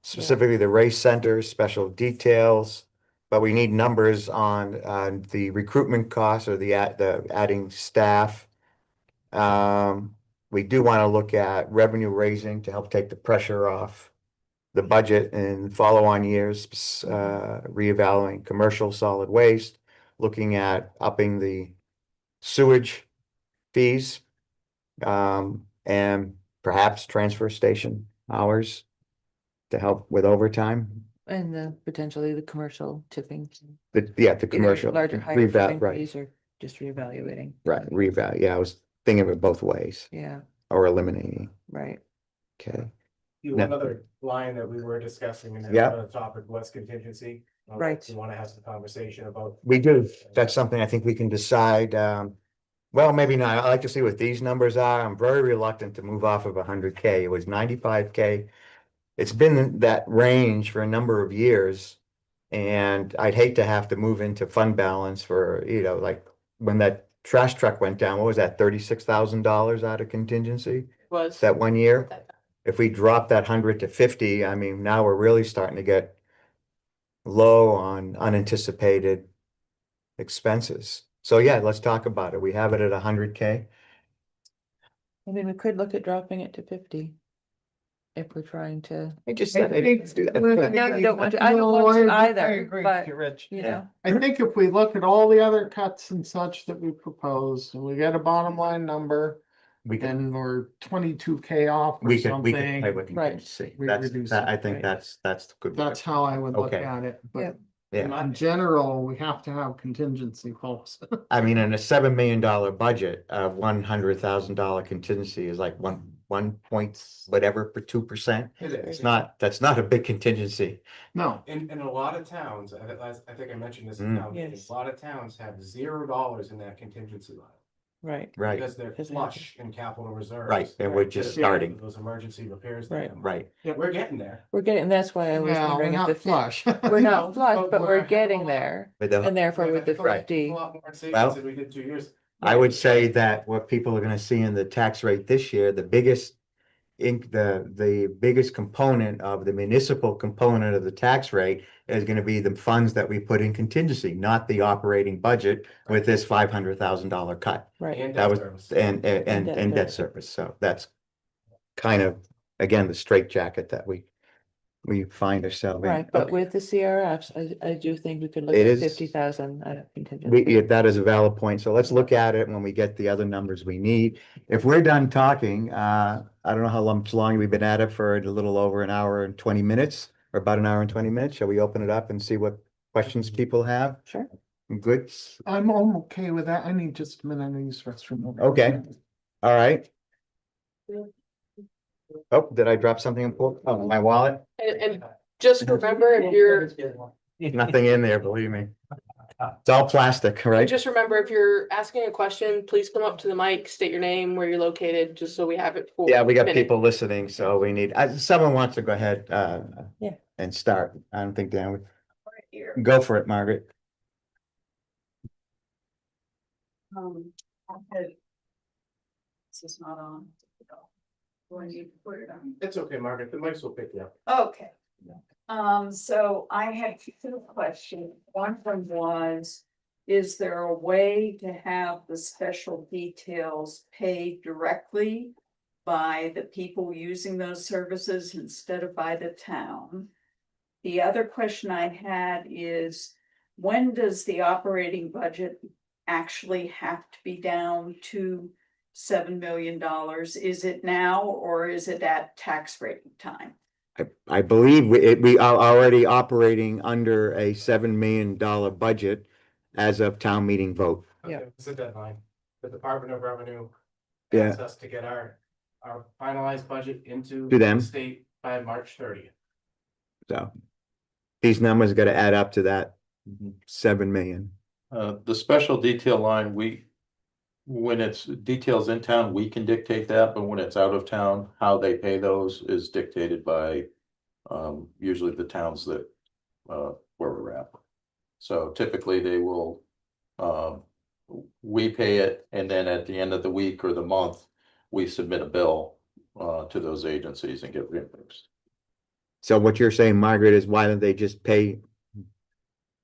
S1: Specifically the race centers, special details. But we need numbers on the recruitment costs or the adding staff. We do want to look at revenue raising to help take the pressure off the budget in follow-on years, reevaluating commercial solid waste, looking at upping the sewage fees, and perhaps transfer station hours to help with overtime.
S4: And the potentially the commercial tipping.
S1: The
S4: either
S1: commercial.
S4: Larger, higher
S1: reval-
S4: tipping
S1: right,
S4: fees or just reevaluating.
S1: right, reval, yeah, I was thinking of it both ways,
S4: Yeah,
S1: or eliminating,
S4: right.
S1: okay.
S3: One other line that we were discussing and
S1: Yeah.
S3: another topic was contingency.
S4: Right.
S3: We want to have some conversation about.
S1: We do, that's something I think we can decide, well, maybe not, I like to see what these numbers are, I'm very reluctant to move off of 100K, it was 95K. It's been in that range for a number of years. And I'd hate to have to move into fund balance for, like, when that trash truck went down, what was that, $36,000 out of contingency
S5: Was.
S1: that one year? If we drop that 100 to 50, I mean, now we're really starting to get low on unanticipated expenses. So yeah, let's talk about it. We have it at 100K.
S4: I mean, we could look at dropping it to 50. If we're trying to,
S1: I just
S2: I
S1: said,
S2: think-
S1: let's do that.
S4: No, you don't want to- I don't
S2: No,
S4: want to
S2: I
S4: either,
S2: agree
S4: but,
S2: with you, Rich.
S4: you know,
S2: I think if we look at all the other cuts and such that we proposed, and we get a bottom line number,
S1: We can,
S2: and we're 22K off or
S1: we can play
S2: something,
S1: with
S4: Right.
S1: contingency.
S2: We
S1: That's,
S2: reduce
S1: I
S2: it,
S1: think
S4: right.
S1: that's good.
S2: that's how I would look
S1: Okay.
S2: at it,
S4: Yeah.
S2: but
S1: Yeah.
S2: in general, we have to have contingency, folks.
S1: I mean, in a $7 million budget, $100,000 contingency is like one point whatever per 2%. It's not, that's not a big contingency.
S2: No,
S3: In a lot of towns, I think I mentioned this
S1: Mm.
S3: in town, meeting,
S4: Yes.
S3: a lot of towns have $0 in that contingency line.
S4: right,
S1: Right,
S3: Because they're
S4: Because they
S3: flush in capital reserves.
S1: right. And we're
S3: to
S1: just
S3: pay for
S1: starting.
S3: Those emergency repairs. that
S4: Right.
S3: come up.
S1: Right.
S3: We're getting there.
S4: we're getting, that's why I was
S2: well, we're
S4: wondering if
S2: not
S4: the,
S2: flush.
S4: we're not flush,
S3: but
S4: but
S3: we're
S4: we're
S3: ahead of
S4: getting
S3: a lot.
S4: there.
S1: But the-
S4: And therefore with the
S3: Right.
S4: 50,
S3: A lot more
S1: Well-
S3: savings than we did 2 years.
S1: I would say that what people are gonna see in the tax rate this year, the biggest the biggest component of the municipal component of the tax rate is gonna be the funds that we put in contingency, not the operating budget with this $500,000 cut.
S4: right,
S3: And
S1: That
S3: debt
S1: was,
S3: service.
S1: and
S4: debt
S1: debt service, so that's kind of, again, the straitjacket that we find ourselves in.
S4: right, but
S1: Okay.
S4: with the CRFs, I do think we could look
S1: It
S4: at
S1: is-
S4: 50,000 out of contingency.
S1: Yeah, that is a valid point. So let's look at it when we get the other numbers we need. If we're done talking, I don't know how long we've been at it for, a little over an hour and 20 minutes, or about an hour and 20 minutes. Shall we open it up and see what questions people have?
S4: Sure.
S1: Good.
S2: I'm okay with that. I need just a minute. I need to use the restroom.
S1: Okay. All right. Oh, did I drop something important? Oh, my wallet?
S5: And just remember if you're,
S1: Nothing in there, believe me. It's all plastic, right?
S5: just remember if you're asking a question, please come up to the mic, state your name, where you're located, just so we have it. for
S1: Yeah, we got
S5: minutes.
S1: people listening, so we need, someone wants to go ahead,
S4: Yeah.
S1: and start. I don't think Dan would. Go for it, Margaret.
S9: This is not on. Do I need to put it on?
S3: It's okay, Margaret, the mics will pick you up.
S9: Okay. So I had two questions. One of them was, is there a way to have the special details paid directly by the people using those services instead of by the town? The other question I had is, when does the operating budget actually have to be down to $7 million? Is it now or is it at tax rate time?
S1: I believe we are already operating under a $7 million budget as of town meeting vote.
S4: Yeah.
S3: Okay, it's a deadline. The Department of Revenue
S1: Yeah.
S3: asked us to get our finalized budget into
S1: To them.
S3: the state by March 30th.
S1: So these numbers got to add up to that 7 million.
S7: The special detail line, when it's details in town, we can dictate that, but when it's out of town, how they pay those is dictated by usually the towns that where we're at. So typically they will we pay it, and then at the end of the week or the month, we submit a bill to those agencies and get reimbursed.
S1: So what you're saying, Margaret, is why don't they just pay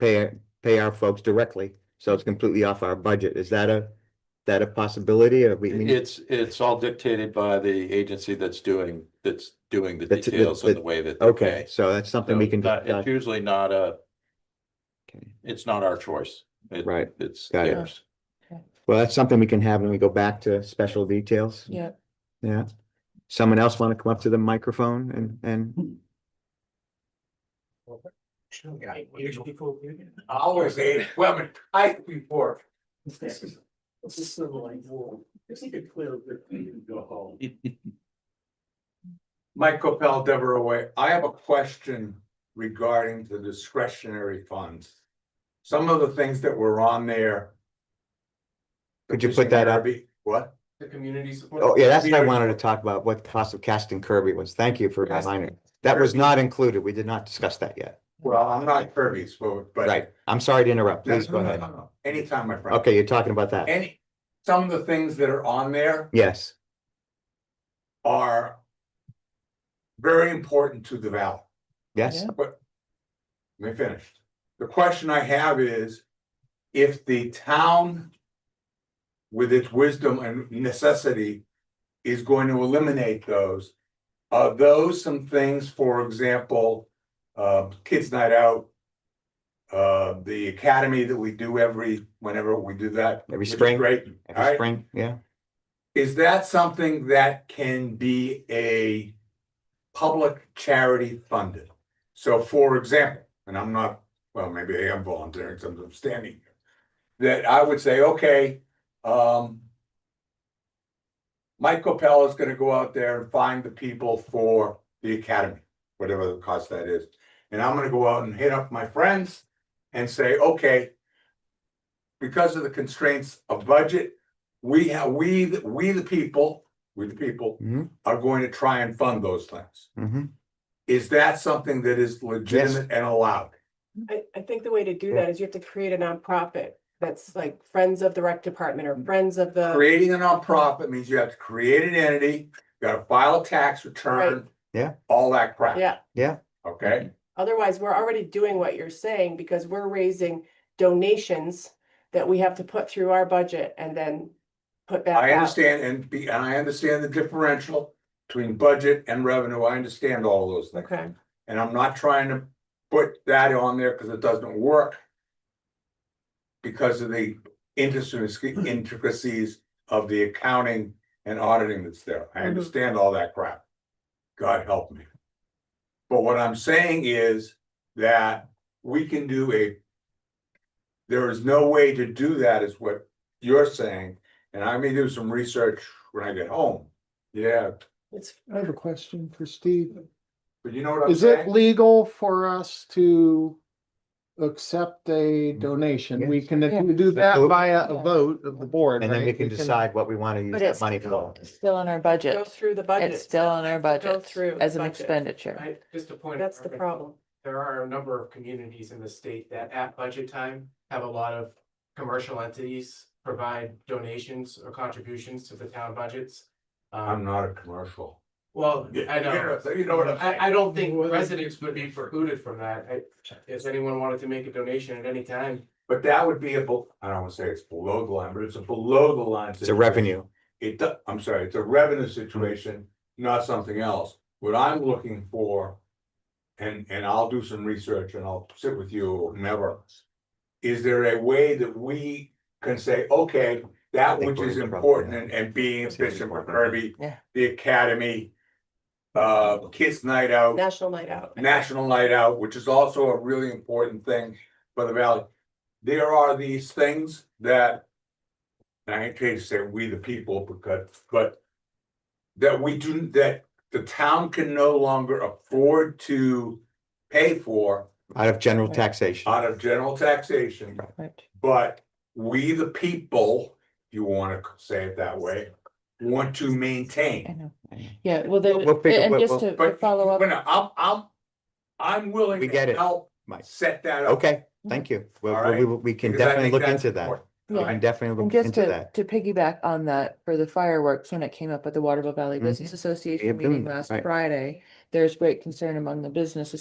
S1: our folks directly? So it's completely off our budget. Is that a possibility, or we mean?
S7: It's all dictated by the agency that's doing the
S1: That's-
S7: details and the way that they
S1: Okay,
S7: pay.
S1: so that's something we can.
S7: It's usually not
S1: Okay.
S7: it's not our choice.
S1: Right.
S7: It's
S1: Got it.
S7: theirs.
S1: Well, that's something we can have when we go back to special details.
S4: Yeah.
S1: Yeah. Someone else want to come up to the microphone and
S10: Always a women, I before. Mike Copel, Deborah Way. I have a question regarding the discretionary funds. Some of the things that were on there.
S1: could you put that up?
S10: What?
S3: The community support.
S1: Oh, yeah, that's what I wanted to talk about, what the cost of casting Kirby was. Thank you for reminding. That was not included. We did not discuss that yet.
S10: Well, I'm not Kirby's, but.
S1: Right. I'm sorry to interrupt.
S10: No,
S1: Please go
S10: no, no,
S1: ahead.
S10: no, no. Anytime, my friend.
S1: Okay, you're talking about that.
S10: Some of the things that are on there
S1: Yes,
S10: are very important to the valley.
S1: yes.
S10: But let me finish. The question I have is, if the town, with its wisdom and necessity, is going to eliminate those, are those some things, for example, Kids Night Out, the academy that we do whenever we do that.
S1: Every
S10: which is
S1: spring.
S10: Great.
S1: Every
S10: Alright.
S1: spring, yeah.
S10: Is that something that can be a public charity funded? So for example, and I'm not, well, maybe I am volunteering since I'm standing here. That I would say, okay, Mike Copel is gonna go out there and find the people for the academy, whatever the cost that is. And I'm gonna go out and hit up my friends and say, okay, because of the constraints of budget, we the people
S1: Mhm,
S10: are going to try and fund those things.
S1: mhm.
S10: Is that something that is legitimate and allowed?
S8: I think the way to do that is you have to create a nonprofit that's like Friends of the Rec Department or Friends of the,
S10: Creating a nonprofit means you have to create an entity, you gotta file a tax return.
S8: Right.
S1: Yeah.
S10: All that crap.
S8: yeah.
S10: Okay,
S8: Otherwise, we're already doing what you're saying because we're raising donations that we have to put through our budget and then put back
S10: I
S8: out.
S10: understand and I understand the differential between budget and revenue, I understand all of those things.
S8: Okay,
S10: And I'm not trying to put that on there because it doesn't work. Because of the intricacies of the accounting and auditing that's there. I understand all that crap. God help me. But what I'm saying is that we can do there is no way to do that is what you're saying. And I may do some research when I get home. Yeah,
S8: it's,
S2: I have a question for Steve.
S10: but you know what I'm
S2: Is it
S10: saying?
S2: legal for us to accept a donation? We
S1: Yes.
S2: can
S4: Yeah.
S2: do that
S1: Absolutely.
S2: via a
S4: Yeah.
S2: vote of the board.
S1: And then we
S2: right?
S1: can decide what we want to use
S4: But
S1: that
S4: it's
S1: money for.
S4: still in our
S8: go
S4: budget.
S8: through the budget.
S4: It's still in our budget
S8: through
S4: as
S8: the
S4: an
S8: budget.
S4: expenditure.
S3: Just a point.
S8: That's the problem.
S3: There are a number of communities in the state that at budget time have a lot of commercial entities provide donations or contributions to the town budgets.
S10: I'm not a commercial.
S3: Well, I know.
S10: You know what I'm saying?
S3: I don't think residents would be precluded from that. If anyone wanted to make a donation at any time.
S10: But that would be I don't wanna say it's below the line, but it's a below the line.
S1: It's a revenue.
S10: I'm sorry, it's a revenue situation, not something else. What I'm looking for. And I'll do some research and I'll sit with you or whomever. Is there a way that we can say, okay, that which is important and being efficient for Kirby,
S4: Yeah.
S10: the academy. Kids Night Out.
S8: National Night Out.
S10: National Night Out, which is also a really important thing for the valley. There are these things that. And I hate to say we the people but. That we do, that the town can no longer afford to pay for
S1: Out of general
S4: Right.
S1: taxation.
S10: out of general taxation.
S4: Right.
S10: But we, the people, if you wanna say it that way, want to
S4: I
S10: maintain.
S4: know. Yeah, well, then,
S1: We'll pick-
S4: and
S1: we'll-
S4: just
S1: we'll-
S4: to
S10: But
S4: follow up.
S10: I'm willing
S1: We
S10: to
S1: get it,
S10: help
S1: Mike.
S10: set that up.
S1: Okay, thank you.
S10: All right.
S1: We can
S10: because I
S1: definitely
S10: think
S1: look
S10: that's
S1: into that.
S10: important.
S1: We
S4: Yeah.
S1: can definitely
S4: And
S1: look
S4: just
S1: into
S4: to,
S1: that.
S4: to piggyback on that, for the fireworks, when it came up at the Waterville Valley
S1: Mhm.
S4: Business
S1: Yeah,
S4: Association
S1: doing
S4: meeting
S1: that,
S4: last
S1: right.
S4: Friday, there's great concern among the business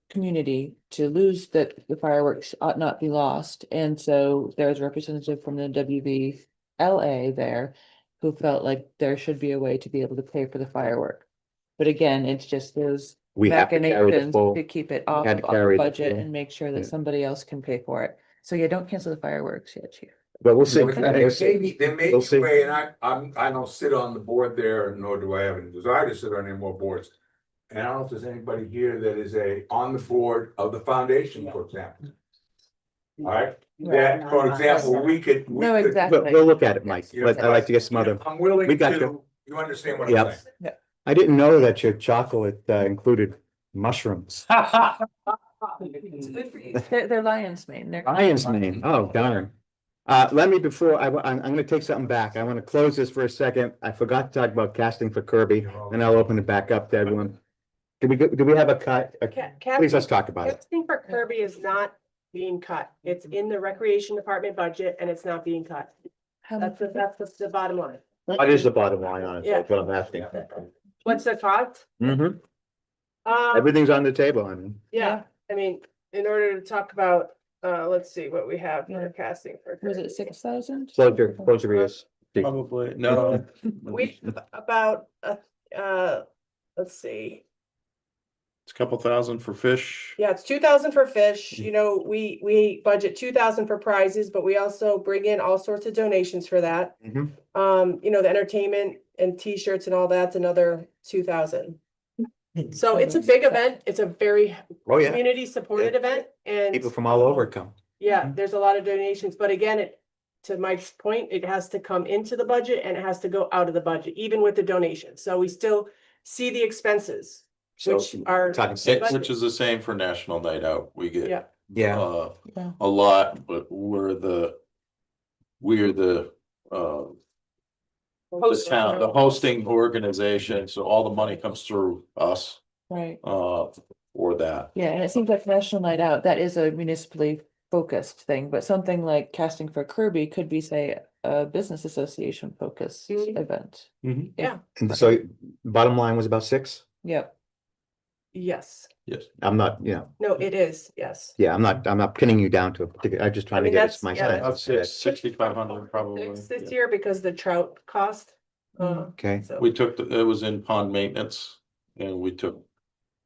S4: community to lose that the fireworks ought not be lost. And so there's a representative from the WVLA there who felt like there should be a way to be able to pay for the firework. But again, it's just those
S1: We have to carry the
S4: machinations
S1: full,
S4: to keep it off
S1: had to
S4: of our
S1: carry the
S4: budget
S1: full-
S4: and make sure
S1: yeah.
S4: that somebody else can pay for it. So yeah, don't cancel the fireworks yet, Chief.
S1: but we'll see.
S10: There may
S1: We'll
S10: be
S1: see.
S10: a way, and I don't sit on the board there, nor do I have any desire to sit on any more boards. And I don't know if there's anybody here that is on the board of the foundation, for example. All right, that, for example, we could.
S4: No, exactly.
S1: We'll look at it, Mike.
S10: Yeah,
S1: I'd like to get some other,
S10: I'm willing
S1: We got
S10: to, you understand what I'm
S1: Yep.
S10: saying?
S1: I didn't know that your chocolate included mushrooms.
S4: It's good for you. They're lion's mane. They're.
S1: Lion's mane, oh darn. Let me, before I'm gonna take something back. I wanna close this for a second. I forgot to talk about casting for Kirby, and I'll open it back up to everyone. Do we have a cut? Please, let's talk about it.
S8: Casting for Kirby is not being cut. It's in the recreation department budget and it's not being cut.
S4: How
S8: That's
S4: much?
S8: the bottom line.
S1: What is the bottom line on it?
S8: Yeah.
S1: That's what I'm asking.
S8: What's the cost?
S1: Mhm. Everything's on the table, I mean.
S8: Yeah, I mean, in order to talk about, let's see what we have
S4: Yeah.
S8: for casting for.
S4: Was
S8: Kirby.
S4: it 6,000?
S1: Close your ears.
S7: Probably, no.
S8: We, about, let's see.
S7: It's a couple thousand for fish.
S8: Yeah, it's 2,000 for fish, you know, we budget 2,000 for prizes, but we also bring in all sorts of donations for that.
S1: Mhm.
S8: You know, the entertainment and T-shirts and all that's another 2,000. So it's a big event, it's a very
S1: Oh, yeah,
S8: community supported event and.
S1: people from all over come.
S8: Yeah, there's a lot of donations, but again, to Mike's point, it has to come into the budget and it has to go out of the budget, even with the donation. So we still see the expenses,
S1: So,
S8: which are.
S1: talking six.
S7: Which is the same for National Night Out. We get.
S8: Yeah.
S1: yeah,
S4: Yeah.
S7: A lot, but we're the town, the hosting organization, so all the money comes through us,
S4: Right.
S7: for that.
S4: Yeah, and it seems like National Night Out, that is a municipally focused thing, but something like casting for Kirby could be, say, a business association focused
S8: Mhm.
S4: event.
S8: Yeah.
S1: and so bottom line was about 6?
S4: Yep.
S8: Yes,
S7: Yes.
S1: I'm not,
S8: no, it is, yes.
S1: yeah, I'm not pinning you down to a particular, I'm just trying to
S8: mean,
S1: get
S8: that's-
S1: us my
S8: yeah,
S1: sense.
S7: I'd say 6,500 probably.
S8: This year because the trout cost.
S1: Okay,
S8: So.
S7: We took, it was in pond maintenance and we took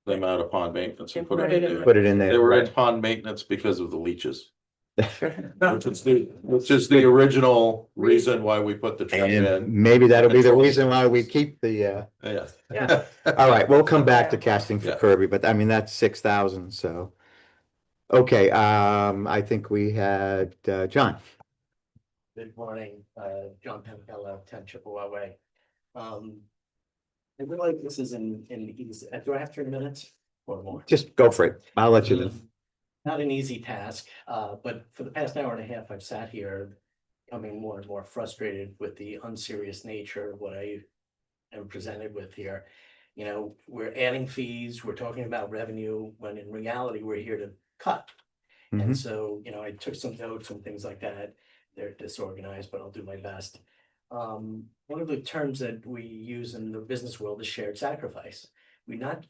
S7: them out of pond maintenance and put it in there.
S1: put it in there.
S7: They were in
S1: right.
S7: pond maintenance because of the leeches. Which is the original reason why we put the truck
S1: And
S7: in.
S1: maybe that'll be the
S7: Control.
S1: reason why we keep the,
S7: Yeah.
S8: Yeah.
S1: all right, we'll come back to casting for
S7: Yeah.
S1: Kirby, but I mean, that's 6,000, so. Okay, I think we had, John.
S11: Good morning, John Pampello, 10 Chippewa Way. I realize this is in easy, do I have 3 minutes or more?
S1: Just go for it. I'll let you know.
S11: Not an easy task, but for the past hour and a half, I've sat here becoming more and more frustrated with the unserious nature of what I am presented with here. You know, we're adding fees, we're talking about revenue, when in reality, we're here to cut.
S1: Mhm.
S11: And so, you know, I took some notes and things like that. They're disorganized, but I'll do my best. One of the terms that we use in the business world is shared sacrifice. We're not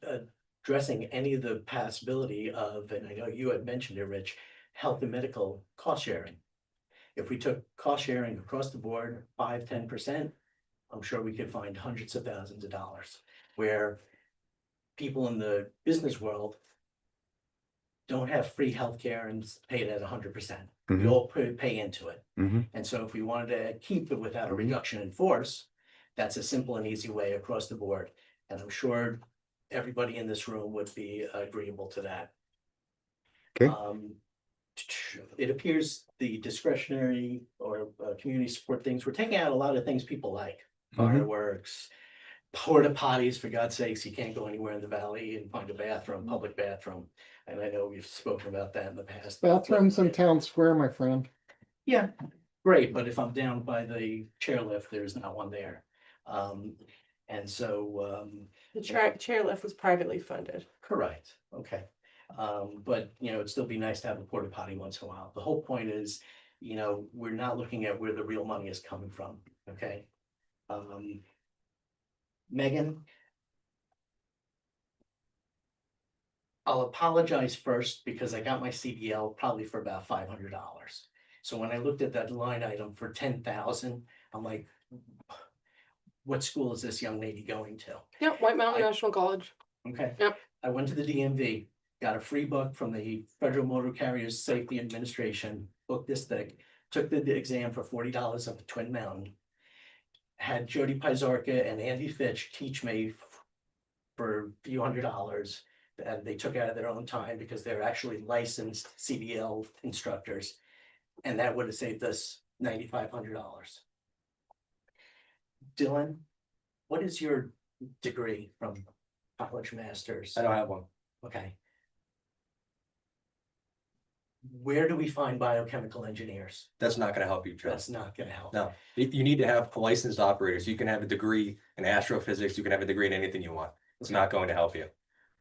S11: addressing any of the possibility of, and I know you had mentioned it, Rich, health and medical cost sharing. If we took cost sharing across the board, 5–10%, I'm sure we could find hundreds of thousands of dollars where people in the business world don't have free healthcare and pay it at 100%. We
S1: Mhm.
S11: all pay into it.
S1: Mhm.
S11: And so if we wanted to keep it without a reduction in force, that's a simple and easy way across the board. And I'm sure everybody in this room would be agreeable to that.
S1: Okay.
S11: It appears the discretionary or community support things, we're taking out a lot of things people like,
S1: Mhm.
S11: fireworks, Porta potties, for God's sakes, you can't go anywhere in the valley and find a bathroom, public bathroom. And I know we've spoken about that in the past.
S2: Bathrooms in town square, my friend.
S11: Yeah, great, but if I'm down by the chairlift, there's not one there. And so,
S5: The chairlift was privately funded.
S11: correct, okay. But, you know, it'd still be nice to have a porta potty once in a while. The whole point is, you know, we're not looking at where the real money is coming from, okay? Megan? I'll apologize first because I got my CDL probably for about $500. So when I looked at that line item for 10,000, I'm like, what school is this young lady going to?
S5: Yep, White Mountain National College.
S11: Okay.
S5: Yep.
S11: I went to the DMV, got a free book from the Federal Motor Carriers Safety Administration, book this thick, took the exam for $40 up at Twin Mountain. Had Jody Pizarka and Andy Fitch teach me for a few $100s. And they took out of their own time because they're actually licensed CDL instructors. And that would have saved us $9,500. Dylan, what is your degree from college masters?
S6: I don't have one.
S11: Okay. Where do we find biochemical engineers?
S6: That's not gonna help you, Joe.
S11: That's not gonna help.
S6: No, you need to have licensed operators. You can have a degree in astrophysics, you can have a degree in anything you want. It's not going to help you.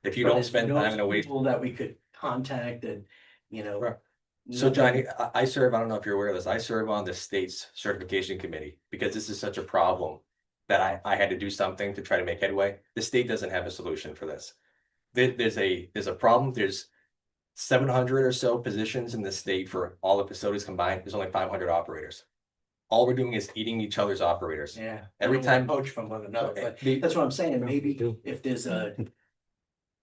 S6: If you
S11: But
S6: don't
S11: there's
S6: spend
S11: no
S6: time in a waste.
S11: people that we could contact and, you know.
S6: Right. So Johnny, I serve, I don't know if you're aware of this, I serve on the state's certification committee because this is such a problem that I had to do something to try to make headway. The state doesn't have a solution for this. There's a problem, there's 700 or so positions in the state for all the facilities combined, there's only 500 operators. All we're doing is eating each other's operators.
S11: Yeah.
S6: Every
S11: we
S6: time-
S11: poach from one another, but
S6: The-
S11: that's what I'm saying, maybe
S1: do.
S11: if there's a.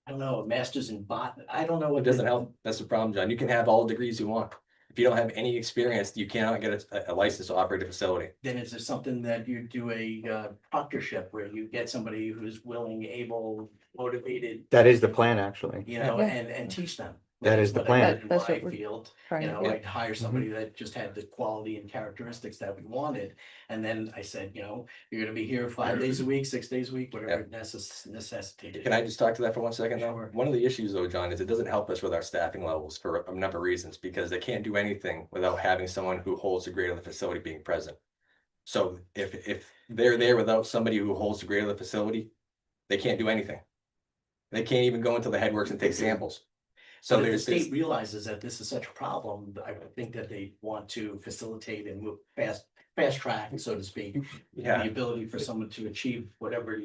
S11: I don't know, a master's in bot, I don't know what.
S6: It doesn't help. That's the problem, John. You can have all the degrees you want. If you don't have any experience, you cannot get a license to operate a facility.
S11: Then is there something that you do a proctorship where you get somebody who's willing, able, motivated,
S1: That is the plan, actually.
S11: you know,
S4: Yeah.
S11: and teach them?
S1: That is the
S11: That's what I
S1: plan.
S11: did in
S4: That's
S11: my
S4: what we're
S11: field.
S4: Trying
S11: You
S4: to
S11: know,
S4: get.
S11: I'd hire somebody that just had the quality and characteristics that we wanted. And then I said, you know, you're gonna be here 5 days a week, 6 days a week, whatever necessitated.
S6: Can I just talk to that for 1 second though?
S11: Sure.
S6: One of the issues though, John, is it doesn't help us with our staffing levels for a number of reasons, because they can't do anything without having someone who holds the grade of the facility being present. So if they're there without somebody who holds the grade of the facility, they can't do anything. They can't even go into the headworks and take samples. So
S11: So if the
S6: there's this,
S11: state realizes that this is such a problem, I would think that they want to facilitate and move fast track, so to speak.
S6: yeah.
S11: The ability for someone to achieve whatever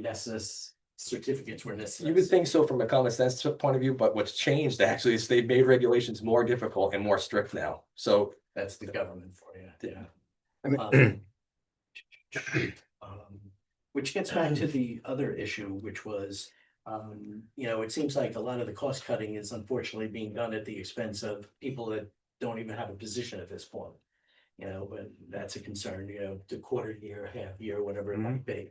S11: certificates were necessary.
S6: You would think so from a common sense point of view, but what's changed actually is they've made regulations more difficult and more strict now. So
S11: That's the government for you, yeah.
S1: I mean-
S11: Which gets back to the other issue, which was, you know, it seems like a lot of the cost cutting is unfortunately being done at the expense of people that don't even have a position at this point. You know, but that's a concern, you know, the quarter year, half year, whatever it might be.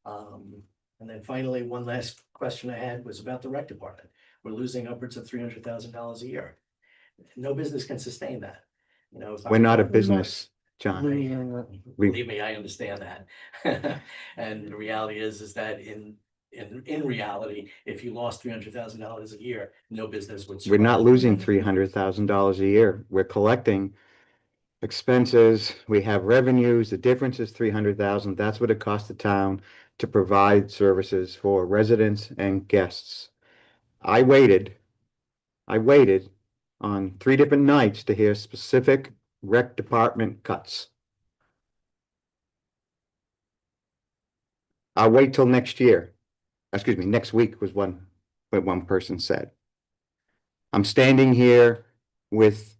S11: And then finally, one last question I had was about the rec department. We're losing upwards of $300,000 a year. No business can sustain that, you know. if I-
S1: We're not a business, John. We-
S11: Believe me, I understand that. And the reality is that in reality, if you lost $300,000 a year, no business would.
S1: We're not
S11: survive.
S1: losing $300,000 a year. We're collecting expenses. We have revenues. The difference is 300,000. That's what it costs the town to provide services for residents and guests. I waited on 3 different nights to hear specific rec department cuts. I'll wait till next year. Excuse me, next week was what one person said. I'm standing here with,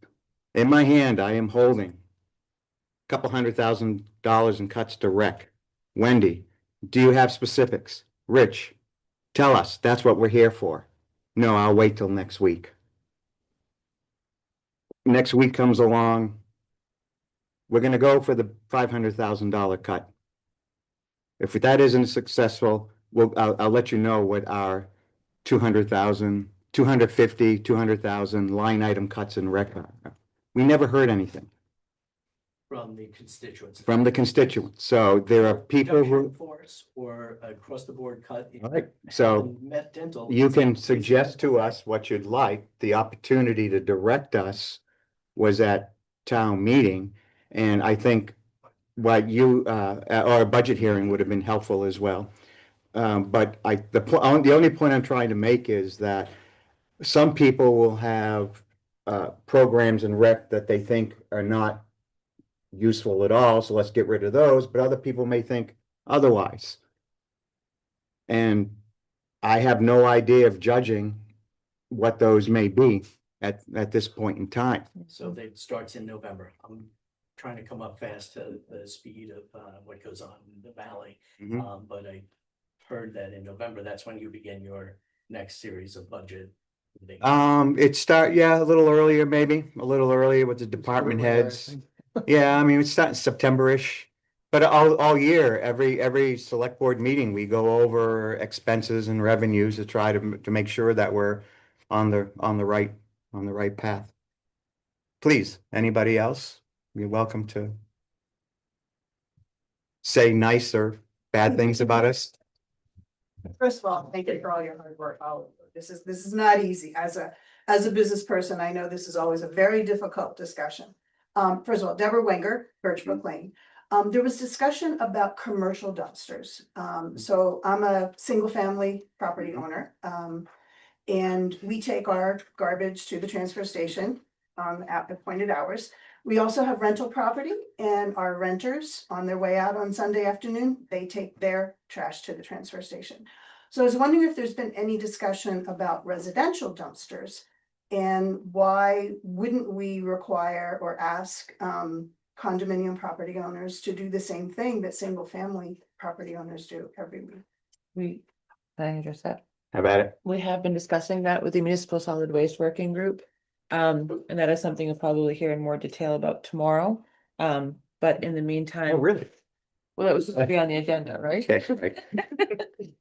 S1: in my hand, I am holding a couple $100,000 in cuts to rec. Wendy, do you have specifics? Rich, tell us, that's what we're here for. No, I'll wait till next week. Next week comes along. We're gonna go for the $500,000 cut. If that isn't successful, I'll let you know what our 200,000, 250, 200,000 line item cuts in rec are. We never heard anything.
S11: From the constituents.
S1: from the constituents. So there are people
S11: Reduction in
S1: who,
S11: force or across the board cut. in
S1: right, so
S11: health and Met dental.
S1: you
S11: is
S1: can
S11: increasing.
S1: suggest to us what you'd like. The opportunity to direct us was at town meeting. And I think what you, or a budget hearing would have been helpful as well. But the only point I'm trying to make is that some people will have programs and rec that they think are not useful at all, so let's get rid of those, but other people may think otherwise. And I have no idea of judging what those may be at this point in time.
S11: So that starts in November. I'm trying to come up fast to the speed of what goes on in the valley.
S1: Mhm.
S11: But I heard that in November, that's when you begin your next series of budget. things.
S1: Yeah, a little earlier, maybe, a little earlier with the department heads. Yeah, I mean, it's starting September-ish, but all year, every select board meeting, we go over expenses and revenues to try to make sure that we're on the right path. Please, anybody else? You're welcome to say nice or bad things about us.
S12: First of all, thank you for all your hard work. This is not easy. As a business person, I know this is always a very difficult discussion. First of all, Deborah Wenger, Birchbrook Lane. There was discussion about commercial dumpsters. So I'm a single family property owner. And we take our garbage to the transfer station at appointed hours. We also have rental property, and our renters on their way out on Sunday afternoon, they take their trash to the transfer station. So I was wondering if there's been any discussion about residential dumpsters, and why wouldn't we require or ask condominium property owners to do the same thing that single family property owners do every week?
S4: Can I address that?
S1: How about it?
S4: We have been discussing that with the Municipal Solid Waste Working Group. And that is something you'll probably hear in more detail about tomorrow. But in the meantime.
S1: Oh, really?
S4: Well, that was supposed to be on the agenda, right?
S1: Okay, right.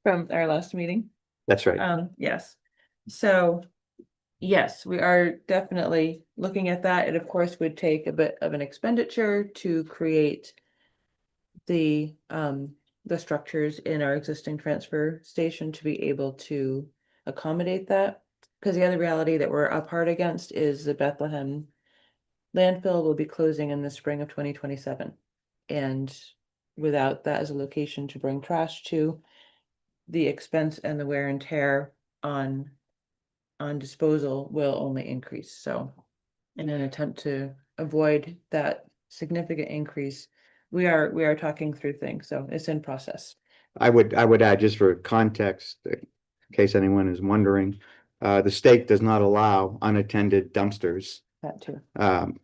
S4: From our last meeting.
S1: That's right.
S4: Yes. So, yes, we are definitely looking at that. It of course would take a bit of an expenditure to create the structures in our existing transfer station to be able to accommodate that. Because the other reality that we're up hard against is the Bethlehem landfill will be closing in the spring of 2027. And without that as a location to bring trash to, the expense and the wear and tear on disposal will only increase. So in an attempt to avoid that significant increase, we are talking through things. So it's in process.
S1: I would add, just for context, in case anyone is wondering, the state does not allow unattended dumpsters.
S4: That too.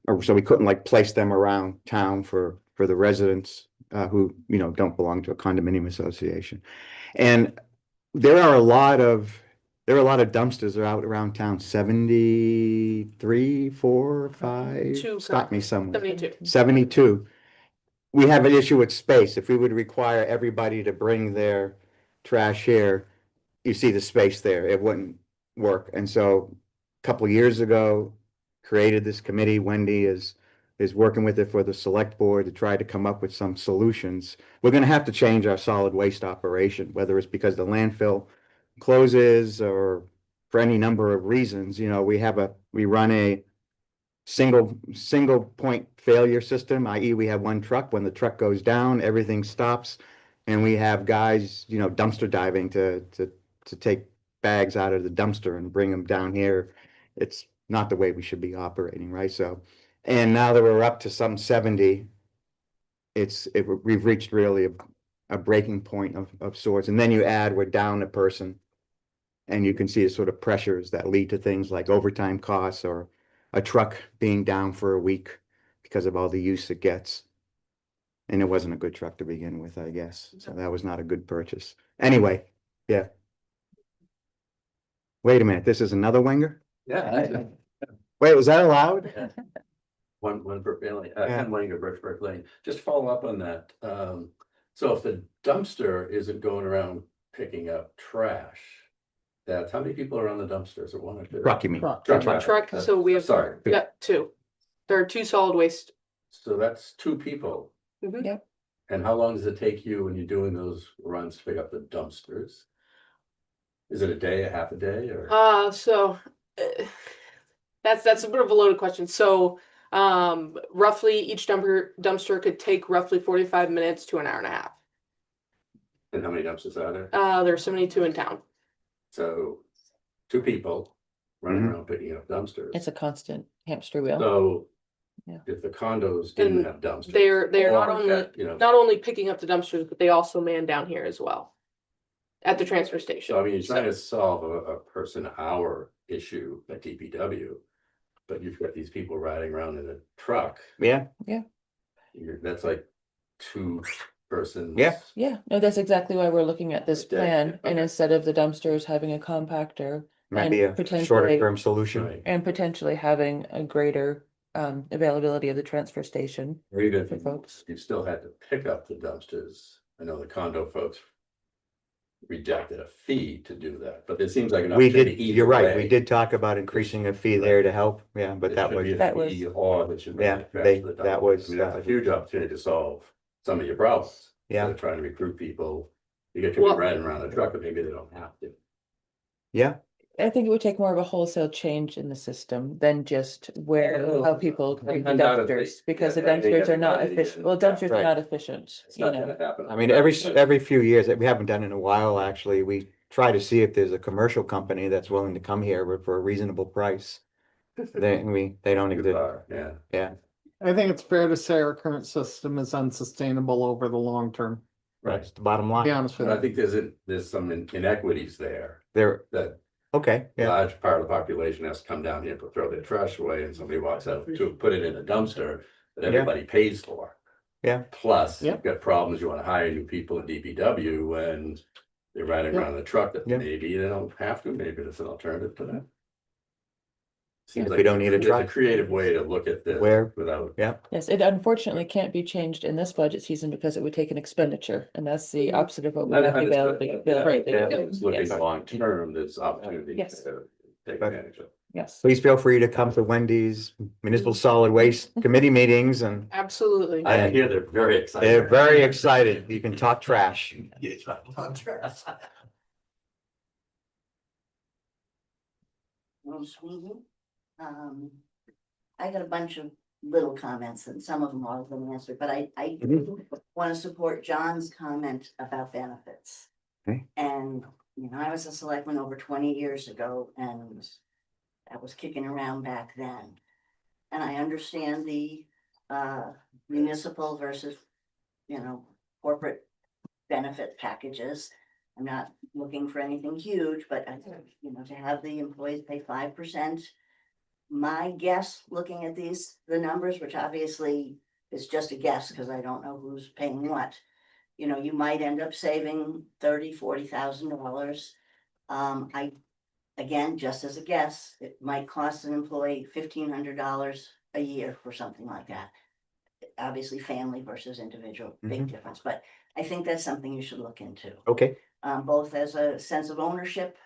S1: Or so we couldn't like place them around town for the residents who, don't belong to a condominium association. And there are a lot of dumpsters that are out around town, 73, 4, 5,
S5: Two
S1: stop me somewhere.
S5: 72.
S1: 72. We have an issue with space. If we would require everybody to bring their trash here, you see the space there, it wouldn't work. And so a couple of years ago, created this committee. Wendy is working with it for the select board to try to come up with some solutions. We're gonna have to change our solid waste operation, whether it's because the landfill closes or for any number of reasons. We run a single point failure system, i.e. we have one truck. When the truck goes down, everything stops. And we have guys, dumpster diving to take bags out of the dumpster and bring them down here. It's not the way we should be operating, right? So, and now that we're up to some 70, we've reached really a breaking point of sorts. And then you add, we're down a person, and you can see the sort of pressures that lead to things like overtime costs or a truck being down for a week because of all the use it gets. And it wasn't a good truck to begin with, I guess. So that was not a good purchase. Anyway, yeah. Wait a minute, this is another Wenger?
S13: Yeah.
S1: Wait, was that allowed?
S13: One per family,
S1: Yeah.
S13: Ken Wenger, Birchbrook Lane. Just to follow up on that. So if the dumpster isn't going around picking up trash, that's how many people are on the dumpsters, or one or two?
S1: Truck, you mean?
S13: Truck.
S5: Truck, so we have.
S13: Sorry.
S5: Yeah, two. There are two solid waste
S13: So that's two people.
S5: Mhm.
S4: Yep.
S13: And how long does it take you when you're doing those runs to pick up the dumpsters? Is it a day, a half a day, or?
S5: That's a bit of a loaded question. So, roughly each dumpster could take roughly 45 minutes to an hour and a half.
S13: And how many dumpsters are there?
S5: There's 72 in town.
S13: So, two people running
S1: Mhm.
S13: around picking up dumpsters.
S4: It's a constant hamster wheel.
S13: So.
S4: Yeah.
S13: If the condos didn't
S5: And
S13: have dumpsters.
S5: They're not
S13: or
S5: only
S13: that, you know,
S5: not only picking up the dumpsters, but they also man down here as well. At the transfer station.
S13: So I mean, you're trying to solve a person hour issue at DPW. But you've got these people riding around in a truck.
S1: Yeah,
S13: That's like two persons.
S1: Yeah.
S4: Yeah, no, that's exactly why we're looking at this
S13: Yeah,
S4: plan, and
S13: okay.
S4: instead of the dumpsters having a compactor.
S1: might
S4: and
S1: be a
S4: potentially-
S1: shorter term solution.
S13: Right.
S4: And potentially having a greater availability of the transfer station.
S13: Or even
S4: For folks.
S13: you still had to pick up the dumpsters. I know the condo folks. Rejected a fee to do that, but it seems like an
S1: We
S13: opportunity
S1: did,
S13: either
S1: you're right, we
S13: way.
S1: did talk about increasing a fee there to help, yeah, but
S13: It
S1: that
S13: should
S1: was,
S13: be a
S4: That was-
S13: fee or that should.
S1: Yeah,
S13: manufacture the
S1: that
S13: dumpster.
S1: was,
S13: I mean, that's a huge opportunity to solve some of your problems.
S1: Yeah.
S13: Instead of trying to recruit people, you get people
S5: Well-
S13: riding around a truck, but maybe they don't have to.
S1: yeah,
S4: I think it would take more of a wholesale change in the system than just how people treat the
S13: Undoubtedly,
S4: dumpsters, because the
S13: yeah, they
S4: dumpsters
S13: get
S4: are not
S13: money
S4: efficient,
S13: and-
S4: well, dumpsters
S1: Right.
S4: are not efficient,
S13: It's
S4: you
S13: not
S4: know.
S13: gonna happen.
S1: I mean, every few years, we haven't done it in a while, actually, we try to see if there's a commercial company that's willing to come here for a reasonable price. They don't
S13: Too
S1: exist,
S13: far, Yeah.
S1: yeah,
S2: I think it's fair to say our current system is unsustainable over the long term,
S1: that's the bottom
S2: to be
S1: line,
S2: honest with
S13: But I
S2: you.
S13: think there's some inequities there
S1: they're,
S13: that
S1: okay, yeah,
S13: large part of the population has to come down here to throw their trash away and somebody walks out to put it in a dumpster that
S1: Yeah.
S13: everybody pays for.
S1: Yeah.
S13: Plus,
S2: Yeah.
S13: you've got problems, you wanna hire new people in DPW and they're riding
S2: Yeah.
S13: around in a truck that
S1: Yeah.
S13: maybe they don't have to, maybe there's an alternative to that. Seems
S1: If
S13: like
S1: we don't need a
S13: there's
S1: truck.
S13: creative way to look at this
S1: Where-
S13: without.
S4: Yes, it unfortunately can't be changed in this budget season because it would take an expenditure, and that's the opposite of what we have the ability.
S13: It's looking
S4: Yes.
S13: long term, there's opportunity
S4: Yes.
S13: to take
S1: But-
S13: advantage of.
S4: Yes.
S1: please feel free to come to Wendy's Municipal Solid Waste Committee meetings, and
S5: Absolutely.
S13: I hear they're very excited.
S1: they're very excited, you can talk trash.
S14: I got a bunch of little comments and some of them are going answered, but I
S1: Mhm.
S14: want to support John's comment about benefits.
S1: Okay.
S14: And, I was a selectman over 20 years ago and I was kicking around back then. And I understand the municipal versus, corporate benefit packages. I'm not looking for anything huge, but to have the employees pay 5%. My guess, looking at the numbers, which obviously is just a guess, because I don't know who's paying what. You might end up saving $30,000-$40,000. Again, just as a guess, it might cost an employee $1,500 a year for something like that. Obviously, family versus individual, big difference, but I think that's something you should look into.
S1: Okay,
S14: Both as a sense of ownership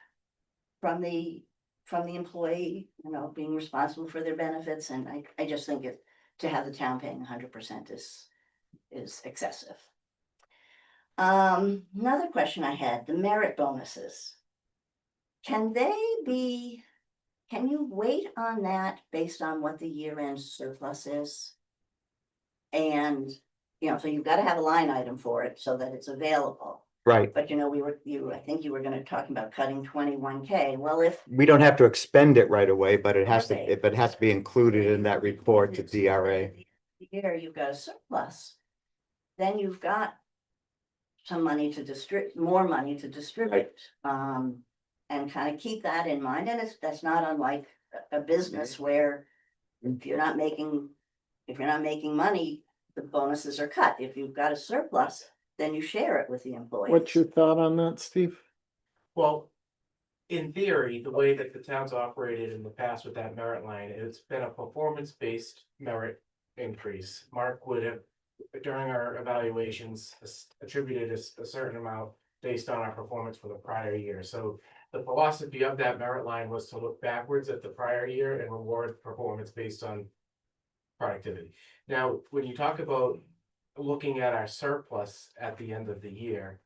S14: from the employee, being responsible for their benefits, and I just think to have the town paying 100% is excessive. Another question I had, the merit bonuses. Can you wait on that based on what the year-end surplus is? And, so you've got to have a line item for it so that it's available.
S1: right,
S14: But I think you were gonna talk about cutting 21K. Well, if
S1: we don't have to expend it right away, but it has to,
S14: Okay.
S1: but it has to be included in that report to DRA.
S14: Here you've got a surplus, then you've got some money to more money to distribute. And kind of keep that in mind, and that's not unlike a business where if you're not making money, the bonuses are cut. If you've got a surplus, then you share it with the employees.
S2: What's your thought on that, Steve?
S3: Well, in theory, the way that the town's operated in the past with that merit line, it's been a performance-based merit increase. Mark would have, during our evaluations, attributed a certain amount based on our performance for the prior year. So the philosophy of that merit line was to look backwards at the prior year and reward performance based on productivity. Now, when you talk about looking at our surplus at the end of the year,